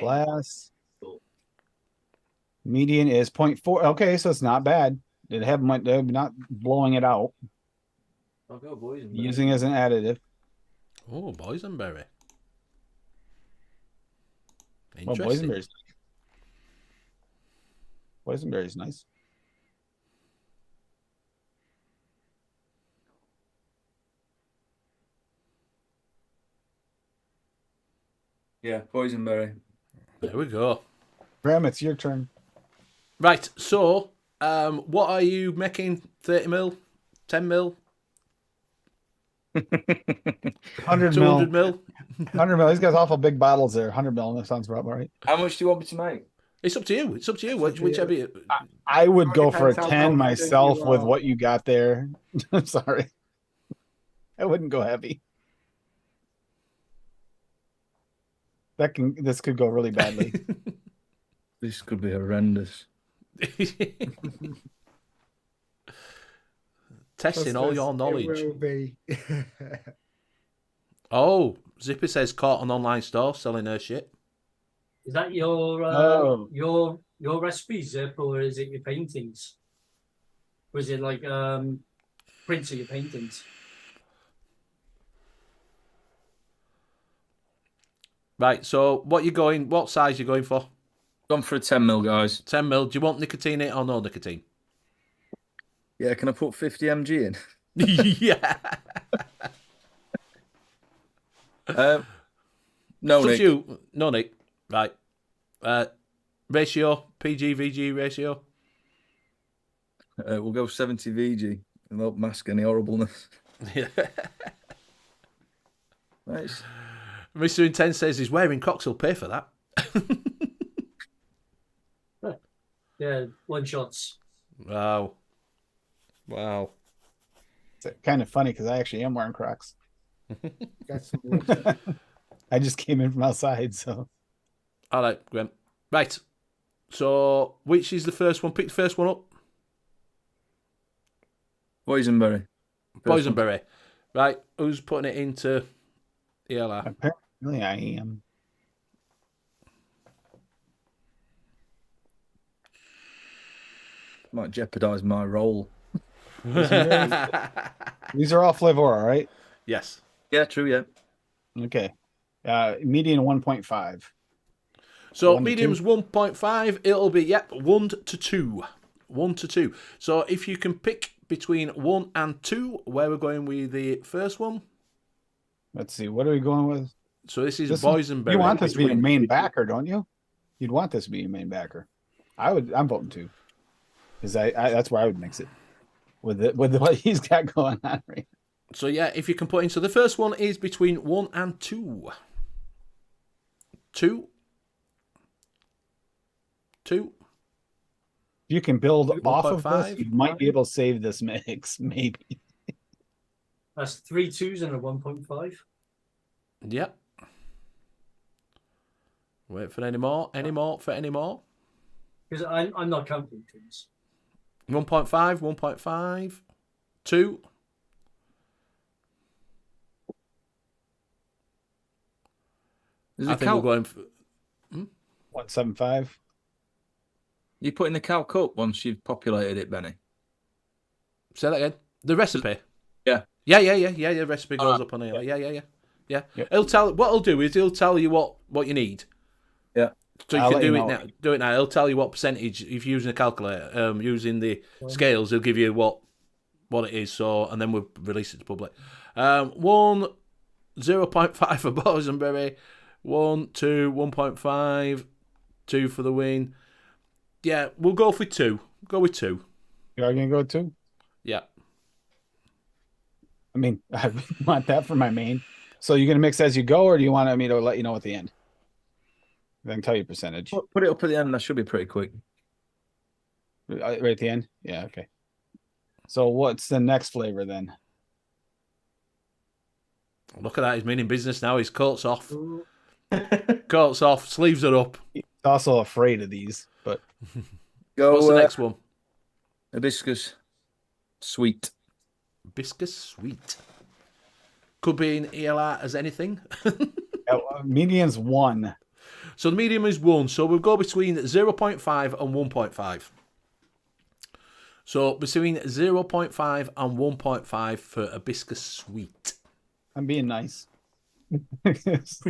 [SPEAKER 4] glass. Median is 0.4. Okay, so it's not bad. They're not blowing it out.
[SPEAKER 2] I'll go boysenberry.
[SPEAKER 4] Using as an additive.
[SPEAKER 3] Oh, boysenberry.
[SPEAKER 4] Well,
[SPEAKER 3] Interesting.
[SPEAKER 4] Boysenberry's nice.
[SPEAKER 2] Yeah, boysenberry.
[SPEAKER 3] There we go.
[SPEAKER 4] Graham, it's your turn.
[SPEAKER 3] Right, so what are you making? 30 mil? 10 mil?
[SPEAKER 4] 100
[SPEAKER 3] 200
[SPEAKER 4] mil.
[SPEAKER 3] mil?
[SPEAKER 4] 100 mil. These guys awful big bottles there. 100 mil. That sounds about right.
[SPEAKER 2] How much do you want me to make?
[SPEAKER 3] It's up to you. It's up to you. Whichever you...
[SPEAKER 4] I would go for a
[SPEAKER 6] Depends how
[SPEAKER 4] 10
[SPEAKER 6] confident
[SPEAKER 4] myself
[SPEAKER 6] you
[SPEAKER 4] with
[SPEAKER 6] are.
[SPEAKER 4] what you got there. I'm sorry. I wouldn't go heavy. This could go really badly.
[SPEAKER 2] This could be horrendous.
[SPEAKER 3] Testing all your knowledge.
[SPEAKER 6] It will be.
[SPEAKER 3] Oh, Zipper says caught an online store selling her shit.
[SPEAKER 5] Is that your
[SPEAKER 4] Oh.
[SPEAKER 5] your recipes, Zip, or is it your paintings? Or is it like prints of your paintings?
[SPEAKER 3] Right, so what size you going for?
[SPEAKER 2] Gone for a 10 mil, guys.
[SPEAKER 3] 10 mil. Do you want nicotine in it or no nicotine?
[SPEAKER 2] Yeah, can I put 50 mg in?
[SPEAKER 3] Yeah.
[SPEAKER 2] No, Nick.
[SPEAKER 3] You. No, Nick. Right. Ratio, PG-VG ratio.
[SPEAKER 2] We'll go 70 VG and won't mask any horribleness.
[SPEAKER 3] Yeah.
[SPEAKER 2] Nice.
[SPEAKER 3] Mr. Intense says he's wearing Crocs, he'll pay for that.
[SPEAKER 5] Yeah, one shots.
[SPEAKER 3] Wow.
[SPEAKER 4] It's kind of funny because I actually am wearing Crocs.
[SPEAKER 6] Get some water.
[SPEAKER 4] I just came in from outside, so.
[SPEAKER 3] All right, Graham. Right. So, which is the first one? Pick the first one up.
[SPEAKER 2] Boysenberry. First one.
[SPEAKER 3] Boysenberry. Right. Who's putting it into ELR?
[SPEAKER 4] Apparently I am.
[SPEAKER 2] Might jeopardise my role.
[SPEAKER 4] These are all Flavorah, right?
[SPEAKER 3] Yes.
[SPEAKER 2] Yeah, true, yeah.
[SPEAKER 4] Okay. Median 1.5.
[SPEAKER 3] So
[SPEAKER 4] 1 to
[SPEAKER 3] medium's 1.5. It'll be 1 to 2. 1 to 2. So if you can pick between 1 and 2, where we're going with the first one.
[SPEAKER 4] Let's see. What are we going with?
[SPEAKER 3] So this is
[SPEAKER 4] This
[SPEAKER 3] boysenberry.
[SPEAKER 4] You want this to be your main backer, don't you? You'd want this to be your main backer. I'm voting 2. Because that's where I would mix it. With what he's got going on right now.
[SPEAKER 3] So yeah, if you can put in. So the first one is between 1 and 2. 2.
[SPEAKER 4] If you can build off of
[SPEAKER 3] 1.5.
[SPEAKER 4] this, you might be able to save this mix, maybe.
[SPEAKER 5] That's 3 2s and a 1.5.
[SPEAKER 3] Yep. Wait for any more. Any more for any more.
[SPEAKER 5] Because I'm not counting 2s.
[SPEAKER 3] 1.5, 1.5, 2. I think we're going for
[SPEAKER 4] 1.75.
[SPEAKER 2] You put in the calc up once you've populated it, Benny.
[SPEAKER 3] Say that again. The recipe.
[SPEAKER 2] Yeah.
[SPEAKER 3] Yeah. The recipe goes up on here. Yeah.
[SPEAKER 4] Yep.
[SPEAKER 3] He'll tell. What he'll do is he'll tell you what you need.
[SPEAKER 2] Yeah.
[SPEAKER 3] So you
[SPEAKER 4] I'll
[SPEAKER 3] can
[SPEAKER 4] let you
[SPEAKER 3] do it
[SPEAKER 4] know.
[SPEAKER 3] now. Do it now. He'll tell you what percentage. If you're using a calculator, using the scales, he'll give you what it is. So and then we'll release it to public. 0.5 for boysenberry. 1, 2, 1.5, 2 for the win. Yeah, we'll go for 2. Go with 2.
[SPEAKER 4] You are going to go 2?
[SPEAKER 3] Yeah.
[SPEAKER 4] I mean, I want that for my main. So you're going to mix as you go, or do you want me to let you know at the end? I can tell you percentage.
[SPEAKER 2] Put it up at the end. That should be pretty quick.
[SPEAKER 4] Right at the end? Yeah, okay. So what's the next flavor then?
[SPEAKER 3] Look at that. He's meaning business now. His coat's off. Coat's off. Sleeves are up.
[SPEAKER 4] He's also afraid of these, but
[SPEAKER 2] Go.
[SPEAKER 3] What's the next one?
[SPEAKER 2] Hibiscus. Sweet.
[SPEAKER 3] Hibiscus sweet. Could be in ELR as anything.
[SPEAKER 4] median's 1.
[SPEAKER 3] So the medium is 1. So we'll go between 0.5 and 1.5. So between 0.5 and 1.5 for a hibiscus sweet.
[SPEAKER 4] I'm being nice. He's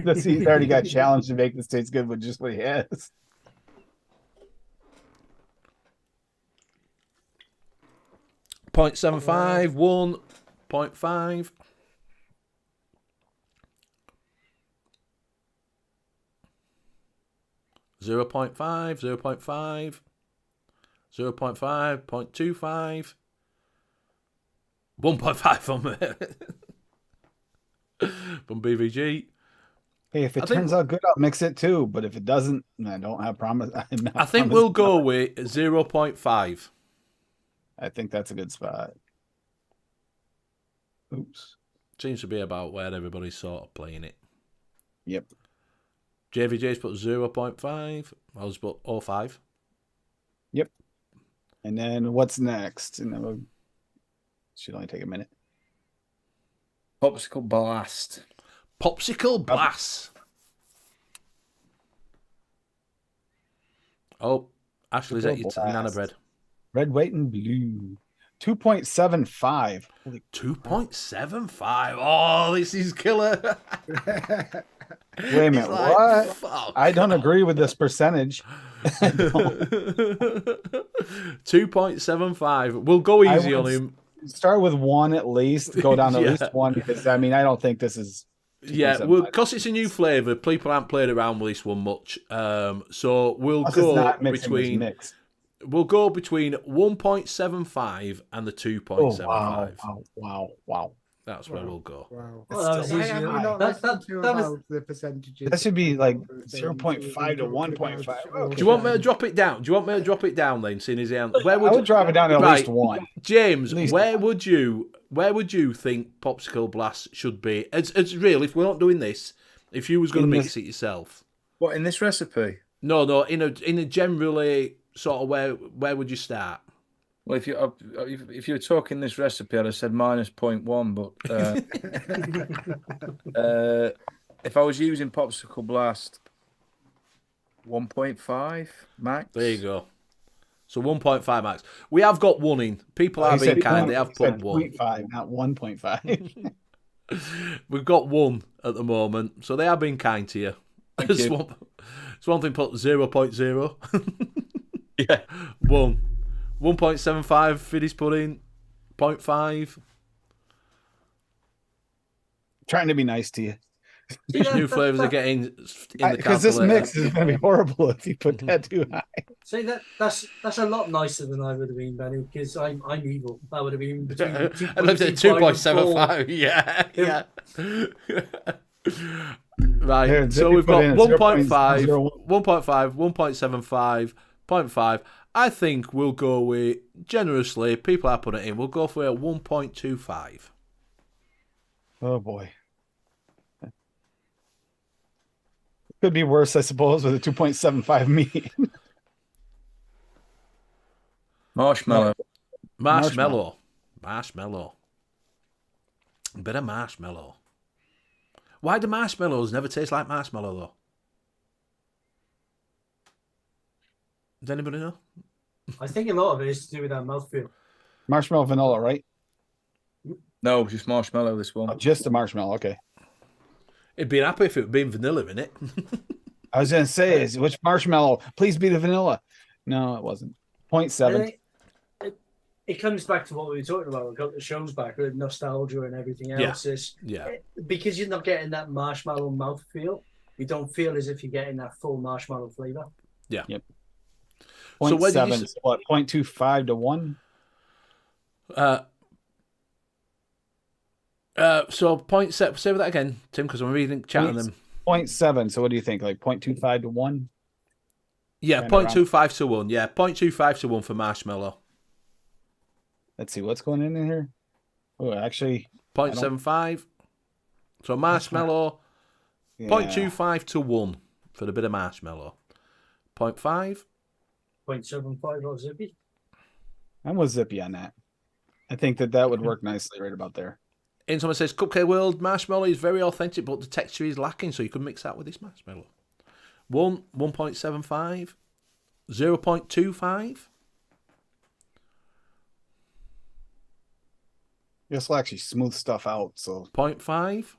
[SPEAKER 4] already got challenged to make this taste good with just what he has.
[SPEAKER 3] .75, 1.5. Zero 0.5, 0.5, 0.5, 0.25, 1.5 from BVG.
[SPEAKER 4] Hey, if it turns out good, I'll mix it too. But if it doesn't, I don't have promise.
[SPEAKER 3] I think we'll go with 0.5.
[SPEAKER 4] I think that's a good spot. Oops.
[SPEAKER 3] Seems to be about where everybody's sort of playing it.
[SPEAKER 4] Yep.
[SPEAKER 3] JVJ's put 0.5. I was put 0.5.
[SPEAKER 4] Yep. And then what's next? And then should only take a minute.
[SPEAKER 2] Popsicle Blast.
[SPEAKER 3] Popsicle Blast. Oh, Ashley's at your Nana bread.
[SPEAKER 4] Red, white, and blue. 2.75.
[SPEAKER 3] 2.75. Oh, this is killer.
[SPEAKER 4] Wait a minute.
[SPEAKER 3] Like,
[SPEAKER 4] what?
[SPEAKER 3] fuck.
[SPEAKER 4] I don't agree with this percentage.
[SPEAKER 3] 2.75. We'll go easy on him.
[SPEAKER 4] Start with 1 at least. Go down to at least 1 because I mean I don't think this is.
[SPEAKER 3] Yeah, because it's a new flavour. People haven't played around with this one much. So we'll go between. We'll go between 1.75 and the 2.75.
[SPEAKER 4] Oh, wow.
[SPEAKER 3] That's where we'll go.
[SPEAKER 6] Wow.
[SPEAKER 5] The
[SPEAKER 6] percentages.
[SPEAKER 4] That should be like 0.5 to 1.5. Okay.
[SPEAKER 3] Do you want me to drop it down? Then, seeing his hand? Where would
[SPEAKER 4] I would drop it down to at least 1.
[SPEAKER 3] James, where would you think Popsicle Blast should be? It's real. If we're not doing this, if you was going to mix it yourself.
[SPEAKER 2] What, in this recipe?
[SPEAKER 3] No. In a generally sort of where would you start?
[SPEAKER 2] Well, if you were talking this recipe, I'd have said -0.1. But if I was using Popsicle Blast, 1.5 max.
[SPEAKER 3] There you go. So 1.5 max. We have got 1 in. People are being kind. They have put 1.
[SPEAKER 4] 0.5, not 1.5.
[SPEAKER 3] We've got 1 at the moment, so they are being kind to you. One thing put 0.0.
[SPEAKER 2] Yeah.
[SPEAKER 3] 1. 1.75 Fiddy's pudding, 0.5.
[SPEAKER 4] Trying to be nice to you.
[SPEAKER 3] These new flavours are getting in the
[SPEAKER 4] because this mix is going to be horrible if you put that too high.
[SPEAKER 5] See that's a lot nicer than I would have been, Benny, because I'm evil. That would have been between.
[SPEAKER 3] I looked at 2.75. Yeah. Right.
[SPEAKER 4] Here,
[SPEAKER 3] so we've got 1.5,
[SPEAKER 4] 1.5,
[SPEAKER 3] 1.75, 0.5. I think we'll go with, generously, people are putting it in, we'll go for a 1.25.
[SPEAKER 4] Oh, boy. Could be worse, I suppose, with a 2.75 meat.
[SPEAKER 2] Marshmallow.
[SPEAKER 3] A bit of marshmallow. Why do marshmallows never taste like marshmallow, though? Does anybody know?
[SPEAKER 5] I think a lot of it is to do with that mouthfeel.
[SPEAKER 4] Marshmallow vanilla, right?
[SPEAKER 2] No, just marshmallow, this one.
[SPEAKER 4] Oh, just the marshmallow, okay.
[SPEAKER 3] It'd be happy if it had been vanilla in it.
[SPEAKER 4] I was going to say, which marshmallow? Please be the vanilla. No, it wasn't. 0.7.
[SPEAKER 5] It comes back to what we were talking about a couple of shows back with nostalgia and everything else. Because you're not getting that marshmallow mouthfeel, you don't feel as if you're getting that full marshmallow flavour.
[SPEAKER 3] Yeah.
[SPEAKER 4] Yep.
[SPEAKER 3] So
[SPEAKER 4] 0.7, so what, 0.25 to 1?
[SPEAKER 3] So 0.7, say that again, Tim, because I'm reading, chatting them.
[SPEAKER 4] 0.7, so what do you think, like 0.25 to 1?
[SPEAKER 3] Yeah, 0.25 to 1. Yeah, 0.25 to 1 for marshmallow.
[SPEAKER 4] Let's see, what's going in here? Oh, actually...
[SPEAKER 3] 0.75. So marshmallow, 0.25 to 1 for the bit of marshmallow. 0.5.
[SPEAKER 5] 0.75 or zippy.
[SPEAKER 4] I'm with zippy on that. I think that would work nicely right about there.
[SPEAKER 3] And someone says, Cupcake World marshmallow is very authentic, but the texture is lacking, so you can mix that with this marshmallow. 1, 1.75, 0.25.
[SPEAKER 4] This will actually smooth stuff out. So
[SPEAKER 3] 0.5.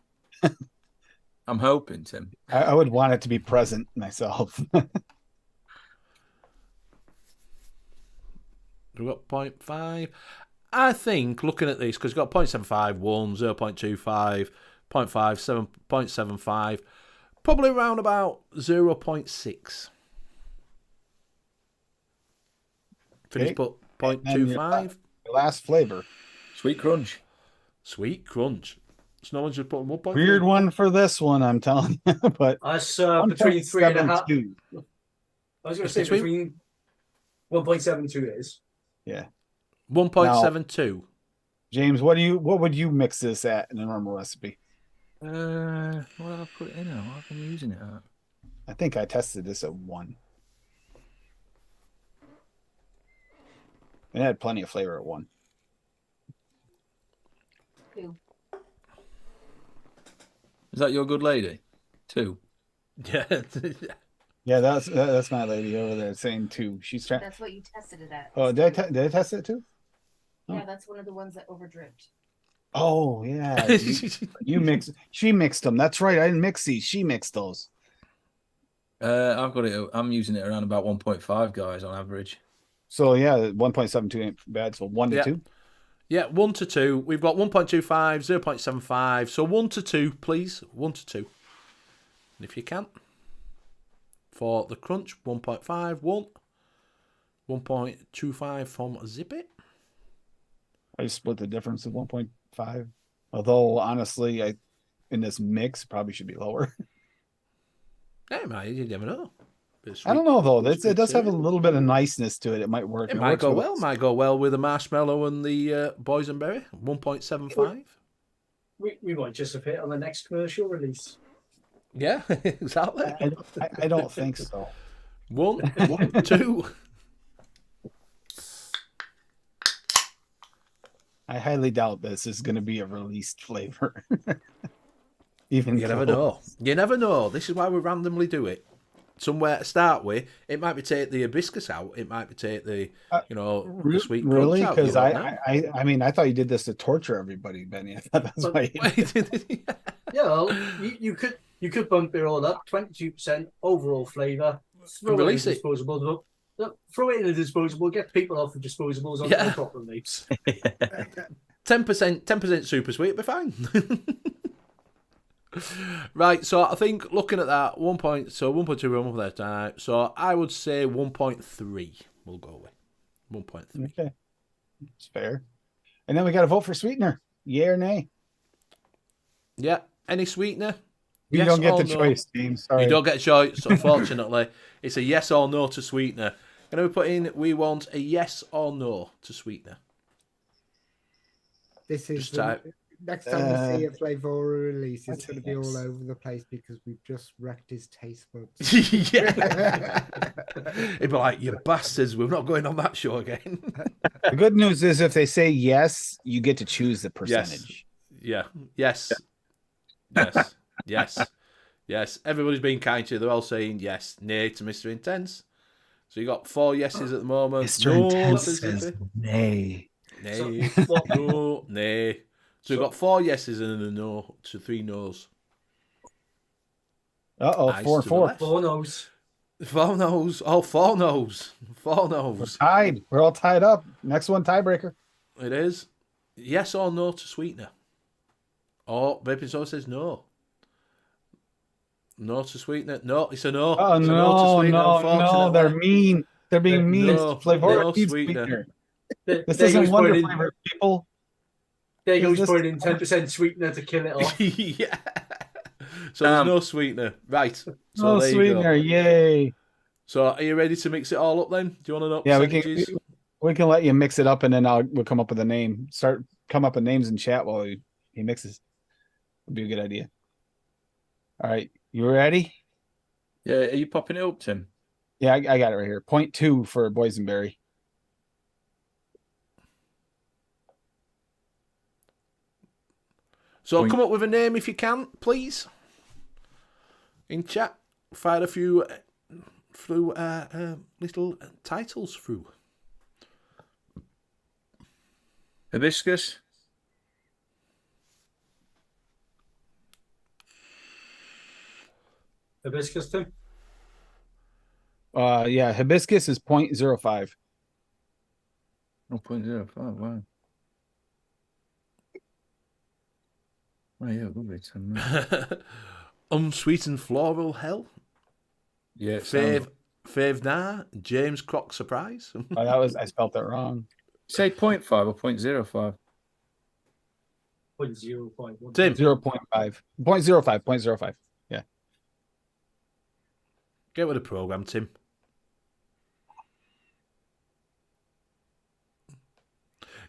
[SPEAKER 2] I'm hoping, Tim.
[SPEAKER 4] I would want it to be present myself.
[SPEAKER 3] We've got 0.5. I think, looking at these, because we've got 0.75, 1, 0.25, 0.5, 7.75, probably around about 0.6. Finish put 0.25.
[SPEAKER 4] Last flavor.
[SPEAKER 2] Sweet crunch.
[SPEAKER 3] Sweet crunch. So no one's just putting 1.3.
[SPEAKER 4] Weird one for this one, I'm telling you. But
[SPEAKER 5] That's between 3.5.
[SPEAKER 4] 1.72.
[SPEAKER 5] I was going to say between 1.72 is.
[SPEAKER 4] Yeah.
[SPEAKER 3] 1.72.
[SPEAKER 4] James, what would you mix this at in a normal recipe?
[SPEAKER 2] What have I put it in at? What have I been using it at?
[SPEAKER 4] I think I tested this at 1. It had plenty of flavor at 1.
[SPEAKER 6] 2.
[SPEAKER 2] Is that your good lady? 2.
[SPEAKER 3] Yeah.
[SPEAKER 4] Yeah, that's my lady over there saying 2. She's trying.
[SPEAKER 7] That's what you tested it at.
[SPEAKER 4] Oh, did I test it too?
[SPEAKER 7] Yeah, that's one of the ones that overdripped.
[SPEAKER 4] Oh yeah, you mix. She mixed them. That's right. I didn't mix these. She mixed those.
[SPEAKER 2] I've got it. I'm using it around about 1.5, guys, on average.
[SPEAKER 4] So yeah, 1.72 ain't bad. So 1 to 2.
[SPEAKER 3] Yeah, 1 to 2. We've got 1.25, 0.75. So 1 to 2, please. 1 to 2. And if you can. For the crunch, 1.5, 1. 1.25 from Zippit.
[SPEAKER 4] I split the difference of 1.5. Although honestly, in this mix probably should be lower.
[SPEAKER 3] Hey man, you never know.
[SPEAKER 4] I don't know though. It does have a little bit of niceness to it. It might work.
[SPEAKER 3] It might go well. Might go well with the marshmallow and the boysenberry. 1.75.
[SPEAKER 5] We might just have hit on the next commercial release.
[SPEAKER 3] Yeah, exactly.
[SPEAKER 4] I don't think so.
[SPEAKER 3] 1, 2.
[SPEAKER 4] I highly doubt this is going to be a released flavor. Even
[SPEAKER 3] You never know. You never know. This is why we randomly do it. Somewhere to start with, it might be take the hibiscus out. It might be take the, the sweet crunch
[SPEAKER 4] really?
[SPEAKER 3] out.
[SPEAKER 4] Because I mean, I thought you did this to torture everybody, Benny. I thought that's why.
[SPEAKER 5] Yeah, well, you could bump it all up, 22% overall flavour.
[SPEAKER 3] Release it.
[SPEAKER 5] Disposable. Throw it in a disposable. Get people off of disposables onto the proper meats.
[SPEAKER 3] 10% super sweet, it'll be fine. Right, so I think looking at that, 1.2 we're on there tonight. So I would say 1.3 we'll go with. 1.3.
[SPEAKER 4] Okay. It's fair. And then we got to vote for sweetener. Yay or nay?
[SPEAKER 3] Yeah. Any sweetener?
[SPEAKER 4] You don't get the choice, James. Sorry.
[SPEAKER 3] You don't get a choice, unfortunately. It's a yes or no to sweetener. Can we put in, we want a yes or no to sweetener?
[SPEAKER 6] This is
[SPEAKER 3] Just type.
[SPEAKER 6] Next time we see a Flavorah release, it's going to be all over the place because we've just wrecked his taste buds.
[SPEAKER 3] Yeah. It'd be like, you bastards, we're not going on that show again.
[SPEAKER 4] The good news is if they say yes, you get to choose the percentage.
[SPEAKER 3] Yes. Yes. Yes. Everybody's being kind to you. They're all saying yes, nay to Mr. Intense. So you got 4 yeses at the moment.
[SPEAKER 4] Mr. Intense says nay.
[SPEAKER 3] Nay. No, nay. So we've got 4 yeses and a no to 3 no's.
[SPEAKER 4] 4 4.
[SPEAKER 5] 4 no's.
[SPEAKER 3] 4 no's. Oh, 4 no's. 4 no's.
[SPEAKER 4] We're tied. We're all tied up. Next one, tiebreaker.
[SPEAKER 3] It is. Yes or no to sweetener. Oh, Vaping Soda says no. No to sweetener. No, it's a no.
[SPEAKER 4] Oh,
[SPEAKER 3] it's a no to sweetener,
[SPEAKER 4] no. They're mean. They're being mean.
[SPEAKER 3] No,
[SPEAKER 4] Flavorah
[SPEAKER 3] no
[SPEAKER 4] needs
[SPEAKER 3] sweetener.
[SPEAKER 4] This isn't Wonder Flavor, people.
[SPEAKER 5] There goes putting in 10% sweetener to kill it off.
[SPEAKER 3] Yeah. So there's no sweetener. Right. So
[SPEAKER 4] No
[SPEAKER 3] there
[SPEAKER 4] sweetener.
[SPEAKER 3] you go.
[SPEAKER 4] Yay.
[SPEAKER 3] So are you ready to mix it all up then? Do you want to know?
[SPEAKER 4] Yeah,
[SPEAKER 3] percentages?
[SPEAKER 4] we can let you mix it up and then we'll come up with a name. Come up with names in chat while he mixes. Would be a good idea. All right. You ready?
[SPEAKER 2] Yeah, are you popping it up, Tim?
[SPEAKER 4] Yeah, I got it right here. 0.2 for boysenberry.
[SPEAKER 3] So come up with a name if you can, please. In chat. fire a few through little titles through.
[SPEAKER 2] Hibiscus.
[SPEAKER 5] Hibiscus, Tim.
[SPEAKER 4] Yeah, hibiscus is 0.05.
[SPEAKER 2] 0.05, wow. Oh, yeah, lovely.
[SPEAKER 3] Unsweetened floral hell.
[SPEAKER 2] Yeah,
[SPEAKER 3] Fave nah. James Croc surprise.
[SPEAKER 4] I spelled that wrong.
[SPEAKER 2] Say 0.5 or 0.05.
[SPEAKER 5] 0.05.
[SPEAKER 3] Tim.
[SPEAKER 4] 0.5. 0.05. 0.05. Yeah.
[SPEAKER 3] Get with the program, Tim.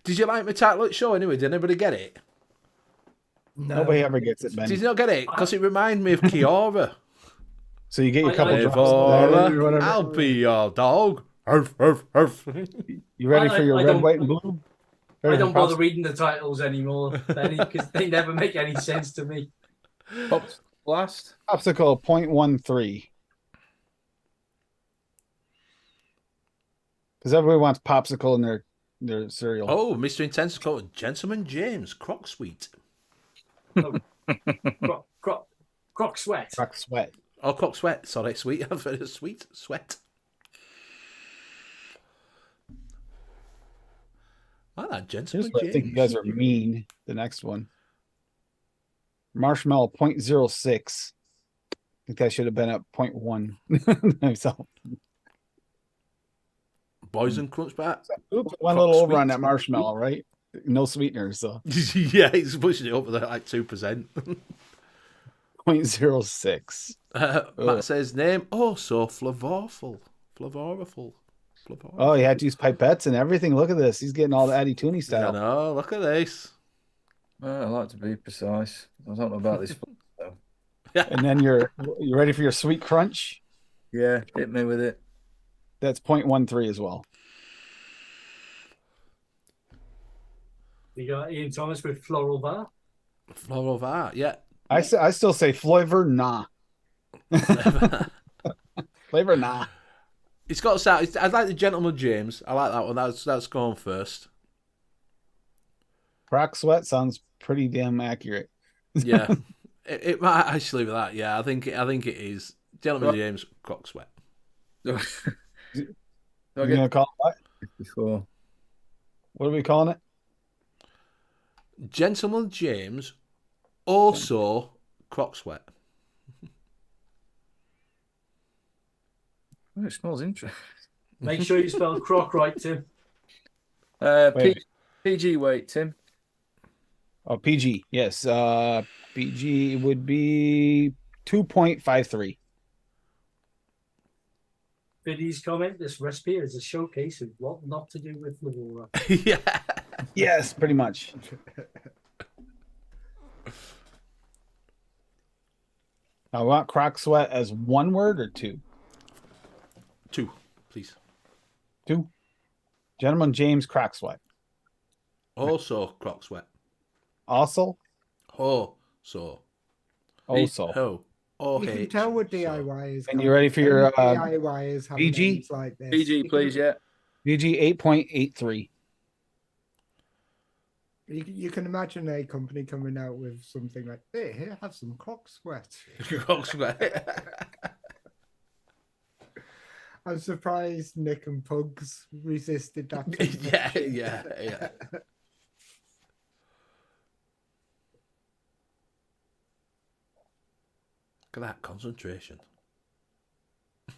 [SPEAKER 3] Did you like my title at show anyway? Did anybody get it?
[SPEAKER 6] No.
[SPEAKER 4] Nobody ever gets it, Ben.
[SPEAKER 3] Did you not get it? Because it reminded me of Kiora.
[SPEAKER 4] So you get your couple drops.
[SPEAKER 3] Flavora, I'll be your dog. Arf, arf, arf.
[SPEAKER 4] You ready for your red, white, and blue?
[SPEAKER 5] I don't bother reading the titles anymore, Benny, because they never make any sense to me.
[SPEAKER 2] Pops blast.
[SPEAKER 4] Popsicle 0.13. Because everybody wants popsicle in their cereal.
[SPEAKER 3] Oh, Mr. Intensical, Gentleman James, Croc Sweet.
[SPEAKER 5] Oh, croc sweat.
[SPEAKER 4] Croc sweat.
[SPEAKER 3] Oh, Croc Sweat. Sorry, sweet. I've heard of sweet sweat. I like that, Gentleman James.
[SPEAKER 4] I think you guys are mean. The next one. Marshmallow 0.06. I think that should have been at 0.1. Myself.
[SPEAKER 3] Boys and Crunch Bar.
[SPEAKER 4] Oops, one little over on that marshmallow, right? No sweeteners, so
[SPEAKER 3] Yeah, he's pushing it up to like 2%.
[SPEAKER 4] 0.06.
[SPEAKER 3] Matt says name. Oh, so flavorful.
[SPEAKER 4] Oh, he had to use pipettes and everything. Look at this. He's getting all the Addy Tooney style.
[SPEAKER 3] I know. Look at this.
[SPEAKER 2] Well, I like to be precise. I don't know about this.
[SPEAKER 4] And then you ready for your sweet crunch?
[SPEAKER 2] Yeah, hit me with it.
[SPEAKER 4] That's 0.13 as well.
[SPEAKER 5] You got Ian Thomas with Floral Bar.
[SPEAKER 3] Floral Bar, yeah.
[SPEAKER 4] I still say flavor nah. Flavor nah.
[SPEAKER 3] It's got to sound. I like the Gentleman James. I like that one. That's going first.
[SPEAKER 4] Croc sweat sounds pretty damn accurate.
[SPEAKER 3] Yeah, it might actually be that. Yeah, I think it is. Gentleman James, Croc Sweat.
[SPEAKER 4] You're gonna call it what?
[SPEAKER 2] Before.
[SPEAKER 4] What are we calling it?
[SPEAKER 3] Gentleman James, also Croc Sweat.
[SPEAKER 2] Oh, it smells interesting.
[SPEAKER 5] Make sure you spell croc right, Tim.
[SPEAKER 2] PG weight, Tim.
[SPEAKER 4] Oh, PG. Yes. PG would be 2.53.
[SPEAKER 5] Biddy's comment, this recipe is a showcase of what not to do with Flavora.
[SPEAKER 3] Yeah.
[SPEAKER 4] Yes, pretty much. I want Croc Sweat as one word or two?
[SPEAKER 3] 2, please.
[SPEAKER 4] 2. Gentleman James Croc Sweat.
[SPEAKER 3] Also Croc Sweat.
[SPEAKER 4] Also?
[SPEAKER 3] Oh, so.
[SPEAKER 4] Also.
[SPEAKER 3] Oh. Okay.
[SPEAKER 6] You can tell what DIY is.
[SPEAKER 4] And you ready for your
[SPEAKER 6] DIY is having
[SPEAKER 4] BG?
[SPEAKER 6] names like this.
[SPEAKER 2] PG, please, yeah.
[SPEAKER 4] BG 8.83.
[SPEAKER 6] You can imagine a company coming out with something like, hey, here, have some Croc Sweat.
[SPEAKER 3] Croc Sweat.
[SPEAKER 6] I'm surprised Nick and Pugs resisted that.
[SPEAKER 3] Yeah. Look at that concentration.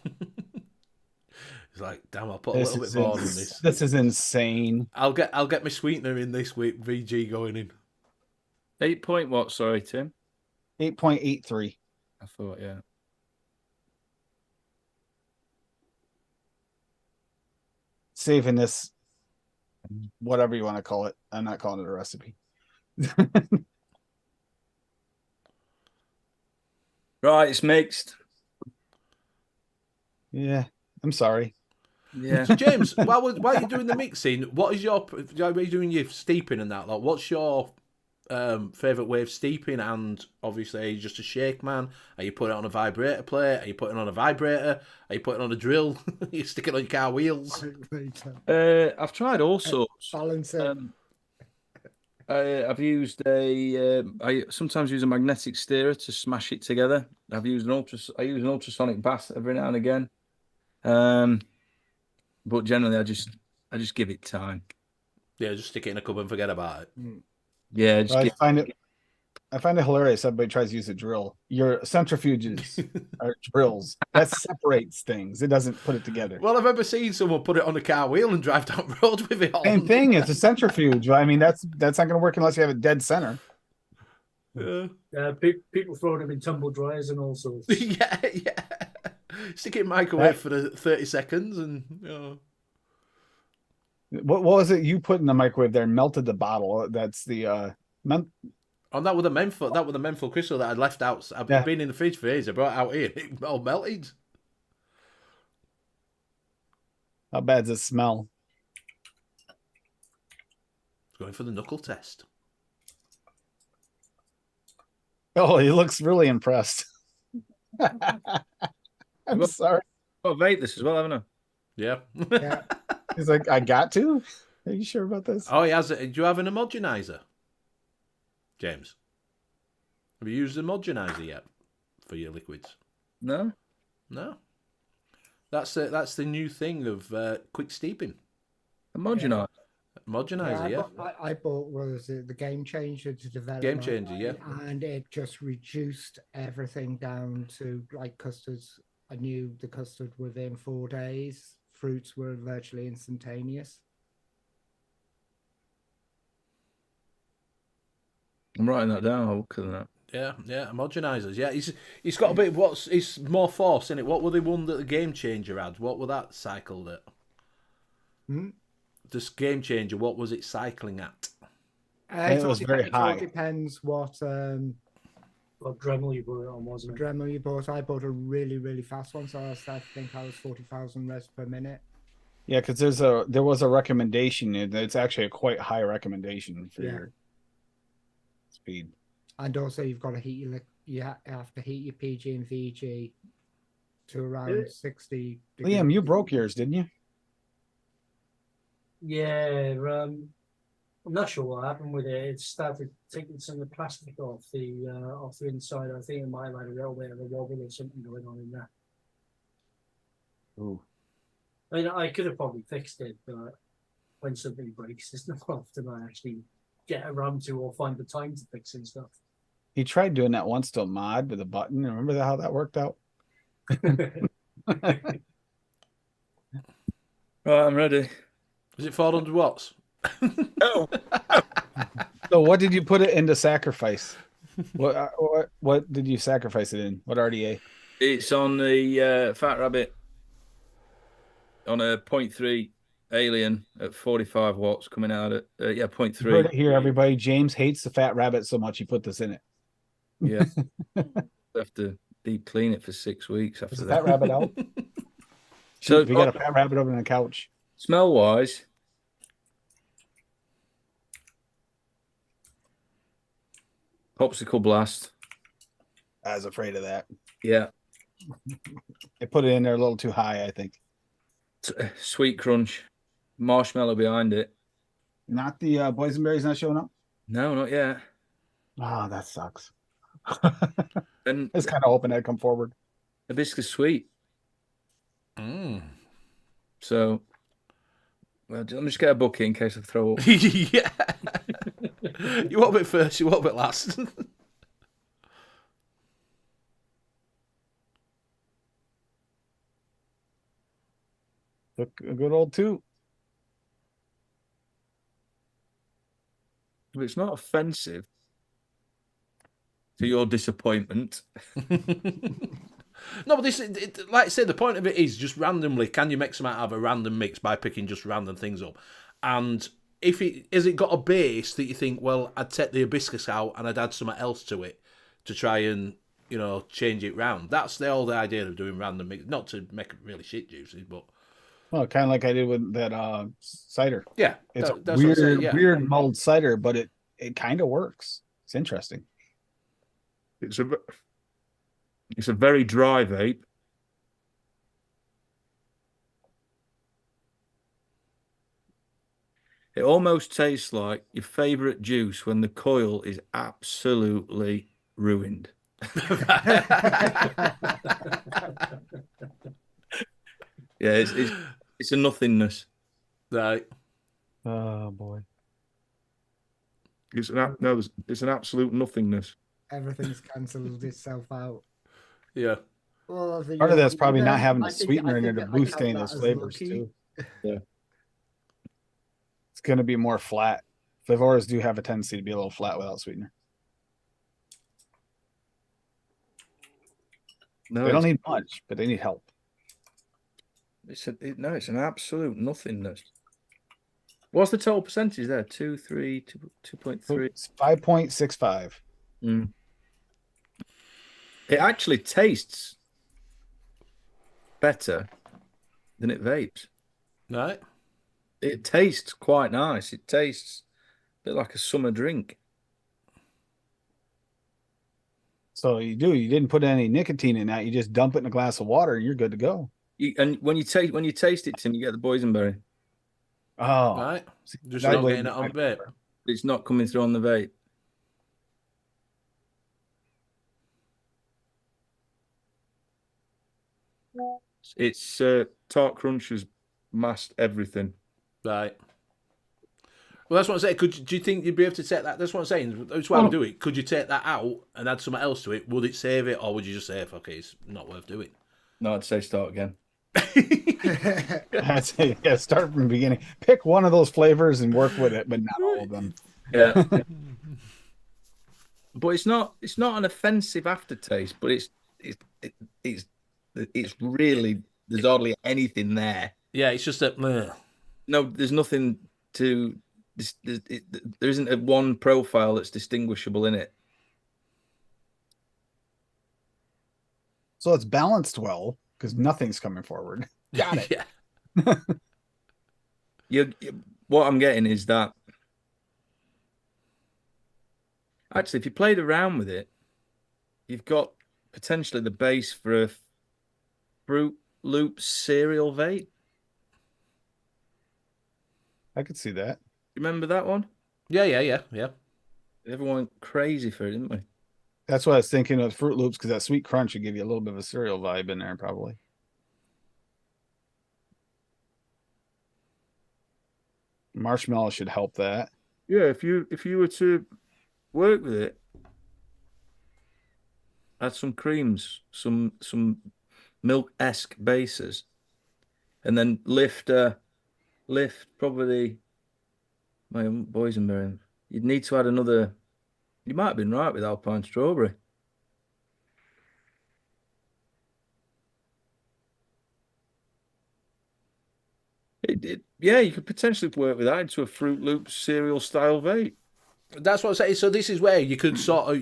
[SPEAKER 3] It's like, damn, I'll put a little bit more than this.
[SPEAKER 4] This is insane.
[SPEAKER 3] I'll get my sweetener in this week. VG going in.
[SPEAKER 2] 8 point what? Sorry, Tim.
[SPEAKER 4] 8.83.
[SPEAKER 2] I thought, yeah.
[SPEAKER 4] Saving this, whatever you want to call it. I'm not calling it a recipe.
[SPEAKER 2] Right, it's mixed.
[SPEAKER 4] Yeah, I'm sorry.
[SPEAKER 2] Yeah.
[SPEAKER 3] So James, while you're doing the mixing, what is your? Are you doing your steeping and that? Like, what's your favourite way of steeping? And obviously, are you just a shake man? Are you putting it on a vibrator plate? Are you putting it on a vibrator? Are you putting it on a drill? You stick it on your car wheels?
[SPEAKER 2] I've tried all sorts.
[SPEAKER 6] Balance it.
[SPEAKER 2] I've used I sometimes use a magnetic stirrer to smash it together. I use an ultrasonic bath every now and again. But generally, I just give it time.
[SPEAKER 3] Yeah, just stick it in a cup and forget about it.
[SPEAKER 2] Yeah,
[SPEAKER 4] I find it hilarious. Everybody tries to use a drill. Your centrifuges are drills. That separates things. It doesn't put it together.
[SPEAKER 3] Well, I've ever seen someone put it on a car wheel and drive down the road with it on.
[SPEAKER 4] Same thing. It's a centrifuge. I mean, that's not going to work unless you have a dead center.
[SPEAKER 5] People throw them in tumble dryers and all sorts.
[SPEAKER 3] yeah. Stick it in microwave for the 30 seconds and.
[SPEAKER 4] What was it you put in the microwave there and melted the bottle? That's the
[SPEAKER 3] that was the menthol crystal that I'd left out. I've been in the fridge for ages. I brought it out here. It all melted.
[SPEAKER 4] How bad does it smell?
[SPEAKER 3] Going for the knuckle test.
[SPEAKER 4] Oh, he looks really impressed. I'm sorry.
[SPEAKER 2] I've vape this as well, haven't I?
[SPEAKER 3] Yeah.
[SPEAKER 4] He's like, I got to? Are you sure about this?
[SPEAKER 3] Oh, he has it. Do you have an homogenizer, James? Have you used an homogenizer yet for your liquids?
[SPEAKER 2] No.
[SPEAKER 3] That's the new thing of quick steeping.
[SPEAKER 2] Homogenizer.
[SPEAKER 3] Homogenizer, yeah.
[SPEAKER 6] I bought the Game Changer to develop.
[SPEAKER 3] Game Changer, yeah.
[SPEAKER 6] And it just reduced everything down to like custards. I knew the custard within 4 days. Fruits were virtually instantaneous.
[SPEAKER 2] I'm writing that down. I'll look at that.
[SPEAKER 3] Yeah, homogenizers. Yeah, he's got a bit. It's more force in it. What were the one that the Game Changer had? What were that cycled at? This Game Changer, what was it cycling at?
[SPEAKER 4] It was very high.
[SPEAKER 6] It depends what
[SPEAKER 5] Dremel you bought it on, wasn't it?
[SPEAKER 6] Dremel you bought. I bought a really, really fast one, so I think I was 40,000 revs per minute.
[SPEAKER 4] Yeah, because there was a recommendation. It's actually a quite high recommendation for your speed.
[SPEAKER 6] And also, you've got to heat you have to heat your PG and VG to around 60 degrees.
[SPEAKER 4] Liam, you broke yours, didn't you?
[SPEAKER 5] Yeah, I'm not sure what happened with it. It started taking some of the plastic off the inside. I think it might have had a little bit of a wobble or something going on in there.
[SPEAKER 4] Ooh.
[SPEAKER 5] I mean, I could have probably fixed it, but when something breaks, it's not often I actually get around to or find the time to fix and stuff.
[SPEAKER 4] He tried doing that once to a mod with a button. Remember how that worked out?
[SPEAKER 2] Right, I'm ready.
[SPEAKER 3] Is it 400 watts?
[SPEAKER 2] Oh.
[SPEAKER 4] So what did you put it into sacrifice? What did you sacrifice it in? What RDA?
[SPEAKER 2] It's on the Fat Rabbit on a 0.3 Alien at 45 watts coming out at 0.3.
[SPEAKER 4] You heard it here, everybody. James hates the Fat Rabbit so much he put this in it.
[SPEAKER 2] Yeah. I have to deep clean it for 6 weeks after
[SPEAKER 4] Is the
[SPEAKER 2] that.
[SPEAKER 4] Fat Rabbit out? So we got a Fat Rabbit over on the couch.
[SPEAKER 2] Smell wise, Popsicle Blast.
[SPEAKER 4] I was afraid of that.
[SPEAKER 2] Yeah.
[SPEAKER 4] They put it in there a little too high, I think.
[SPEAKER 2] Sweet Crunch. Marshmallow behind it.
[SPEAKER 4] Not the boysenberries not showing up?
[SPEAKER 2] No, not yet.
[SPEAKER 4] Oh, that sucks.
[SPEAKER 2] And
[SPEAKER 4] It's kind of hoping that'd come forward.
[SPEAKER 2] Hibiscus Sweet. So, well, let me just get a bucket in case I throw up.
[SPEAKER 3] Yeah. You want a bit first, you want a bit last.
[SPEAKER 4] A good old two.
[SPEAKER 2] But it's not offensive to your disappointment.
[SPEAKER 3] No, but like I said, the point of it is just randomly, can you make some out of a random mix by picking just random things up? And has it got a base that you think, well, I'd take the hibiscus out and I'd add something else to it to try and, change it round. That's the whole idea of doing random mix, not to make it really shit juicy, but...
[SPEAKER 4] Well, kind of like I did with that cider.
[SPEAKER 3] Yeah.
[SPEAKER 4] It's
[SPEAKER 3] that's what I'm saying, yeah.
[SPEAKER 4] weird mulled cider, but it it kind of works. It's interesting.
[SPEAKER 2] It's a very dry vape. It almost tastes like your favourite juice when the coil is absolutely ruined. Yeah, it's a nothingness.
[SPEAKER 3] Right.
[SPEAKER 4] Oh boy.
[SPEAKER 2] It's an absolute nothingness.
[SPEAKER 6] Everything's cancelled itself out.
[SPEAKER 3] Yeah.
[SPEAKER 6] Well,
[SPEAKER 4] Part of that's probably not having the
[SPEAKER 6] I think-
[SPEAKER 4] sweetener
[SPEAKER 6] I
[SPEAKER 4] in
[SPEAKER 6] think
[SPEAKER 4] there to
[SPEAKER 6] I
[SPEAKER 4] boost
[SPEAKER 6] count
[SPEAKER 4] any of
[SPEAKER 6] that
[SPEAKER 4] those
[SPEAKER 6] as
[SPEAKER 4] flavors
[SPEAKER 6] lucky.
[SPEAKER 4] too.
[SPEAKER 2] Yeah.
[SPEAKER 4] It's going to be more flat. Flavoras do have a tendency to be a little flat without sweetener.
[SPEAKER 2] No,
[SPEAKER 4] They don't need much, but they need help.
[SPEAKER 2] it's an absolute nothingness. What's the total percentage there? 2.3.
[SPEAKER 4] It's 5.65.
[SPEAKER 2] It actually tastes better than it vapes.
[SPEAKER 3] Right.
[SPEAKER 2] It tastes quite nice. It tastes a bit like a summer drink.
[SPEAKER 4] So you didn't put any nicotine in that. You just dump it in a glass of water and you're good to go.
[SPEAKER 2] And when you taste it, Tim, you get the boysenberry.
[SPEAKER 4] Oh,
[SPEAKER 3] Right. Just
[SPEAKER 4] that
[SPEAKER 3] not
[SPEAKER 4] would
[SPEAKER 3] getting
[SPEAKER 4] be
[SPEAKER 3] it on
[SPEAKER 4] my
[SPEAKER 3] vape.
[SPEAKER 4] favorite.
[SPEAKER 2] It's not coming through on the vape. It's Tart Crunch has masked everything.
[SPEAKER 3] Right. Well, that's what I'm saying. Do you think you'd be able to take that? That's what I'm saying. That's why I'm doing it. Could you take that out and add something else to it? Would it save it, or would you just say, "Okay, it's not worth doing"?
[SPEAKER 2] No, I'd say start again.
[SPEAKER 4] I'd say, yeah, start from the beginning. Pick one of those flavors and work with it, but not all of them.
[SPEAKER 2] Yeah. But it's not an offensive aftertaste, but it's really, there's hardly anything there.
[SPEAKER 3] Yeah, it's just that.
[SPEAKER 2] No, there's nothing to there isn't a one profile that's distinguishable in it.
[SPEAKER 4] So it's balanced well because nothing's coming forward. Got it.
[SPEAKER 3] Yeah.
[SPEAKER 2] What I'm getting is that actually, if you played around with it, you've got potentially the base for a Fruit Loops cereal vape.
[SPEAKER 4] I could see that.
[SPEAKER 2] Remember that one?
[SPEAKER 3] Yeah.
[SPEAKER 2] Everyone went crazy for it, didn't we?
[SPEAKER 4] That's what I was thinking of Fruit Loops because that sweet crunch would give you a little bit of a cereal vibe in there, probably. Marshmallow should help that.
[SPEAKER 2] Yeah, if you were to work with it, add some creams, some milk-esque bases, and then lift probably my boysenberry. You'd need to add another. You might have been right with Alpine strawberry. Yeah, you could potentially work with that into a Fruit Loops cereal style vape.
[SPEAKER 3] That's what I'm saying. So this is where you could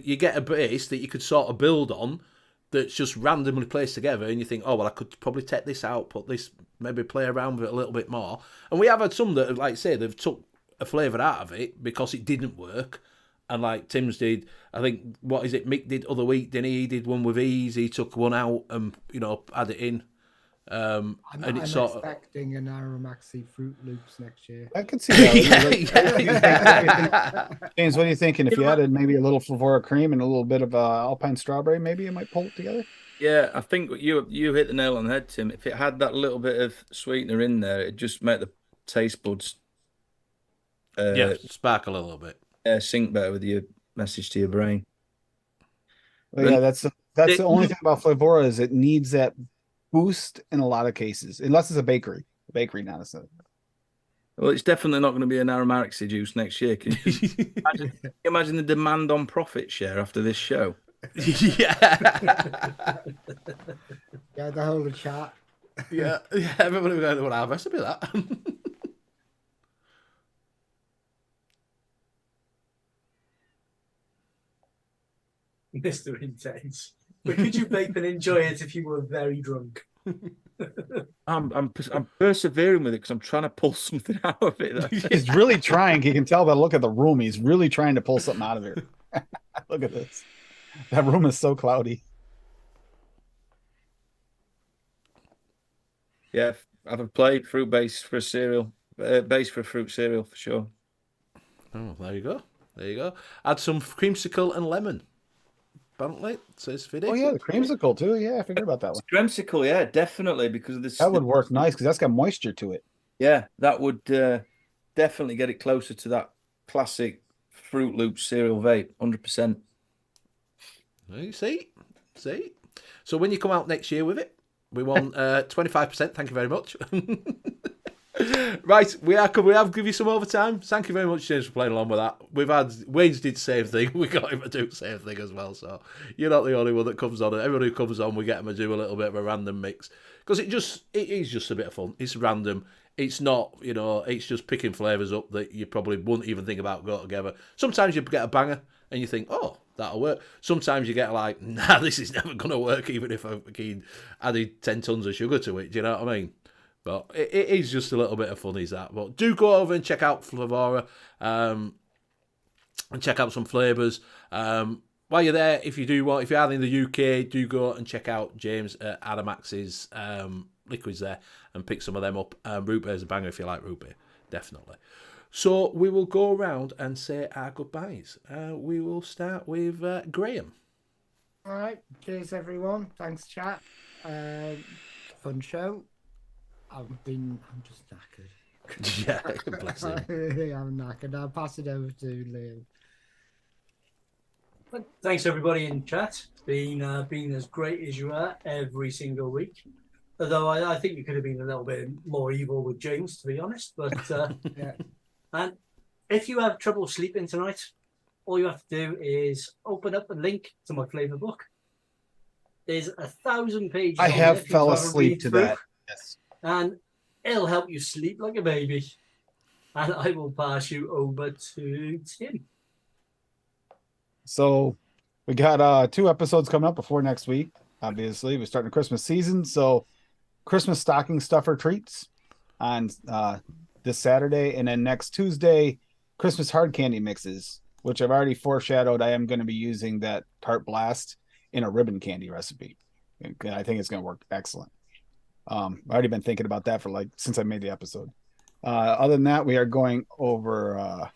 [SPEAKER 3] you get a base that you could sort of build on, that's just randomly placed together, and you think, oh well, I could probably take this out, put this, maybe play around with it a little bit more. And we have had some that, like say, they've took a flavour out of it because it didn't work. And like Tim's did, I think, what is it, Mick did other week, didn't he? He did one with ease, he took one out and, add it in.
[SPEAKER 6] I'm
[SPEAKER 3] it's
[SPEAKER 6] expecting an Aromaxi Fruit Loops next year.
[SPEAKER 4] I could see that. James, what are you thinking? If you added maybe a little Flavour cream and a little bit of Alpine strawberry, maybe you might pull it together?
[SPEAKER 2] Yeah, I think you hit the nail on the head, Tim. If it had that little bit of sweetener in there, it'd just make the taste buds
[SPEAKER 3] sparkle a little bit.
[SPEAKER 2] Sync better with your message to your brain.
[SPEAKER 4] Well, yeah, that's the only thing about Flavora is it needs that boost in a lot of cases, unless it's a bakery. A bakery, not a.
[SPEAKER 2] Well, it's definitely not going to be an Aromaxi juice next year. Can you imagine the demand on profit share after this show?
[SPEAKER 3] Yeah.
[SPEAKER 6] Yeah, the whole chat.
[SPEAKER 3] Yeah. Everybody will go, well, I'll recipe that.
[SPEAKER 5] Mr. Intense. But could you vape and enjoy it if you were very drunk?
[SPEAKER 2] I'm persevering with it because I'm trying to pull something out of it.
[SPEAKER 4] He's really trying. You can tell by the look at the room. He's really trying to pull something out of here. Look at this. That room is so cloudy.
[SPEAKER 2] Yeah, I've played fruit base for a cereal, base for a fruit cereal for sure.
[SPEAKER 3] Oh, there you go. There you go. Add some creamsicle and lemon. Apparently, says Fiddy.
[SPEAKER 4] Oh yeah, the creamsicle too. Yeah, I forgot about that one.
[SPEAKER 2] Creamsicle, yeah, definitely, because of this.
[SPEAKER 4] That would work nice because that's got moisture to it.
[SPEAKER 2] Yeah, that would definitely get it closer to that classic Fruit Loops cereal vape, 100%.
[SPEAKER 3] You see. So when you come out next year with it, we want 25%. Thank you very much. Right, we have give you some overtime. Thank you very much, James, for playing along with that. We've had Wayne's did the same thing. We got him to do the same thing as well. So you're not the only one that comes on. Everyone who comes on, we get them to do a little bit of a random mix because it is just a bit of fun. It's random. It's not, it's just picking flavours up that you probably wouldn't even think about go together. Sometimes you get a banger and you think, oh, that'll work. Sometimes you get like, nah, this is never going to work, even if I added 10 tons of sugar to it. Do you know what I mean? But it is just a little bit of fun, is that? But do go over and check out Flavorah and check out some flavours. While you're there, if you're out in the UK, do go and check out James at Adamax's liquids there and pick some of them up. Root beer's a banger if you like root beer, definitely. So we will go around and say our goodbyes. We will start with Graham.
[SPEAKER 6] All right. Cheers, everyone. Thanks, chat. Fun show. I'm just knackered.
[SPEAKER 3] Yeah, bless him.
[SPEAKER 6] I'm knackered. I'll pass it over to Liam.
[SPEAKER 5] Thanks everybody in chat. Been as great as you are every single week. Although I think you could have been a little bit more evil with James, to be honest. But
[SPEAKER 6] Yeah.
[SPEAKER 5] And if you have trouble sleeping tonight, all you have to do is open up a link to my flavour book. There's 1,000 pages.
[SPEAKER 4] I have
[SPEAKER 5] if you
[SPEAKER 4] fell
[SPEAKER 5] have a
[SPEAKER 4] asleep
[SPEAKER 5] read
[SPEAKER 4] to
[SPEAKER 5] through,
[SPEAKER 4] that. Yes.
[SPEAKER 5] and it'll help you sleep like a baby. And I will pass you over to Tim.
[SPEAKER 4] So we got 2 episodes coming up before next week. Obviously, we're starting the Christmas season, so Christmas stocking stuffer treats on this Saturday, and then next Tuesday, Christmas hard candy mixes, which I've already foreshadowed. I am going to be using that tart blast in a ribbon candy recipe. I think it's going to work excellent. I've already been thinking about that for since I made the episode. Other than that, we are going over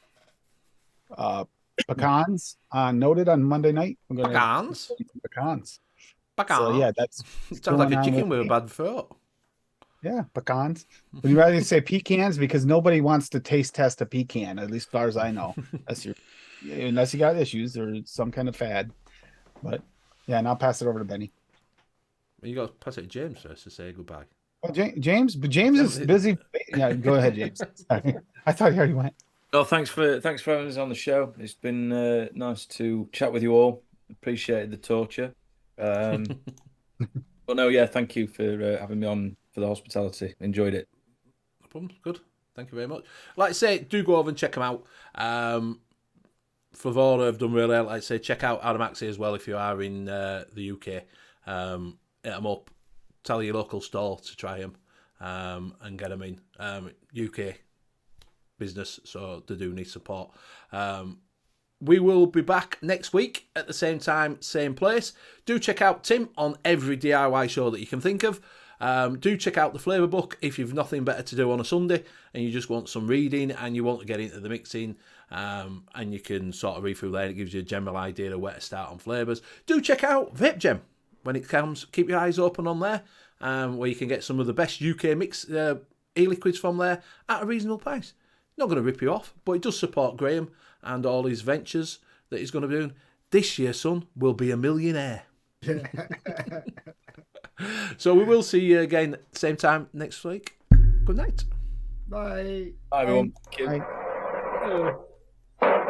[SPEAKER 4] pecans noted on Monday night.
[SPEAKER 3] Pecans?
[SPEAKER 4] Pecans.
[SPEAKER 3] Pecans.
[SPEAKER 4] So yeah, that's
[SPEAKER 3] sounds like a chicken with a bad throat.
[SPEAKER 4] Yeah, pecans. Would you rather say pecans? Because nobody wants to taste test a pecan, at least as far as I know. Unless you got issues or some kind of fad. But yeah, and I'll pass it over to Benny.
[SPEAKER 3] You got to pass it to James first to say goodbye.
[SPEAKER 4] Well, James is busy. Yeah, go ahead, James. Sorry. I thought he already went.
[SPEAKER 2] Oh, thanks for having us on the show. It's been nice to chat with you all. Appreciated the torture. But no, yeah, thank you for having me on, for the hospitality. Enjoyed it.
[SPEAKER 3] No problem. Good. Thank you very much. Like I say, do go over and check them out. Flavorah have done really well. Like I say, check out Adamaxi as well if you are in the UK. Hit them up. Tell your local store to try them and get them in. UK business, so they do need support. We will be back next week at the same time, same place. Do check out Tim on every DIY show that you can think of. Do check out the flavour book if you've nothing better to do on a Sunday and you just want some reading and you want to get into the mixing, and you can sort of read through there. It gives you a general idea of where to start on flavours. Do check out Vape Gem when it comes. Keep your eyes open on there, where you can get some of the best UK mix e-liquids from there at a reasonable price. Not going to rip you off, but it does support Graham and all his ventures that he's going to be doing. This year, son, will be a millionaire. So we will see you again same time next week. Good night.
[SPEAKER 6] Bye.
[SPEAKER 2] Bye, everyone.
[SPEAKER 4] Bye.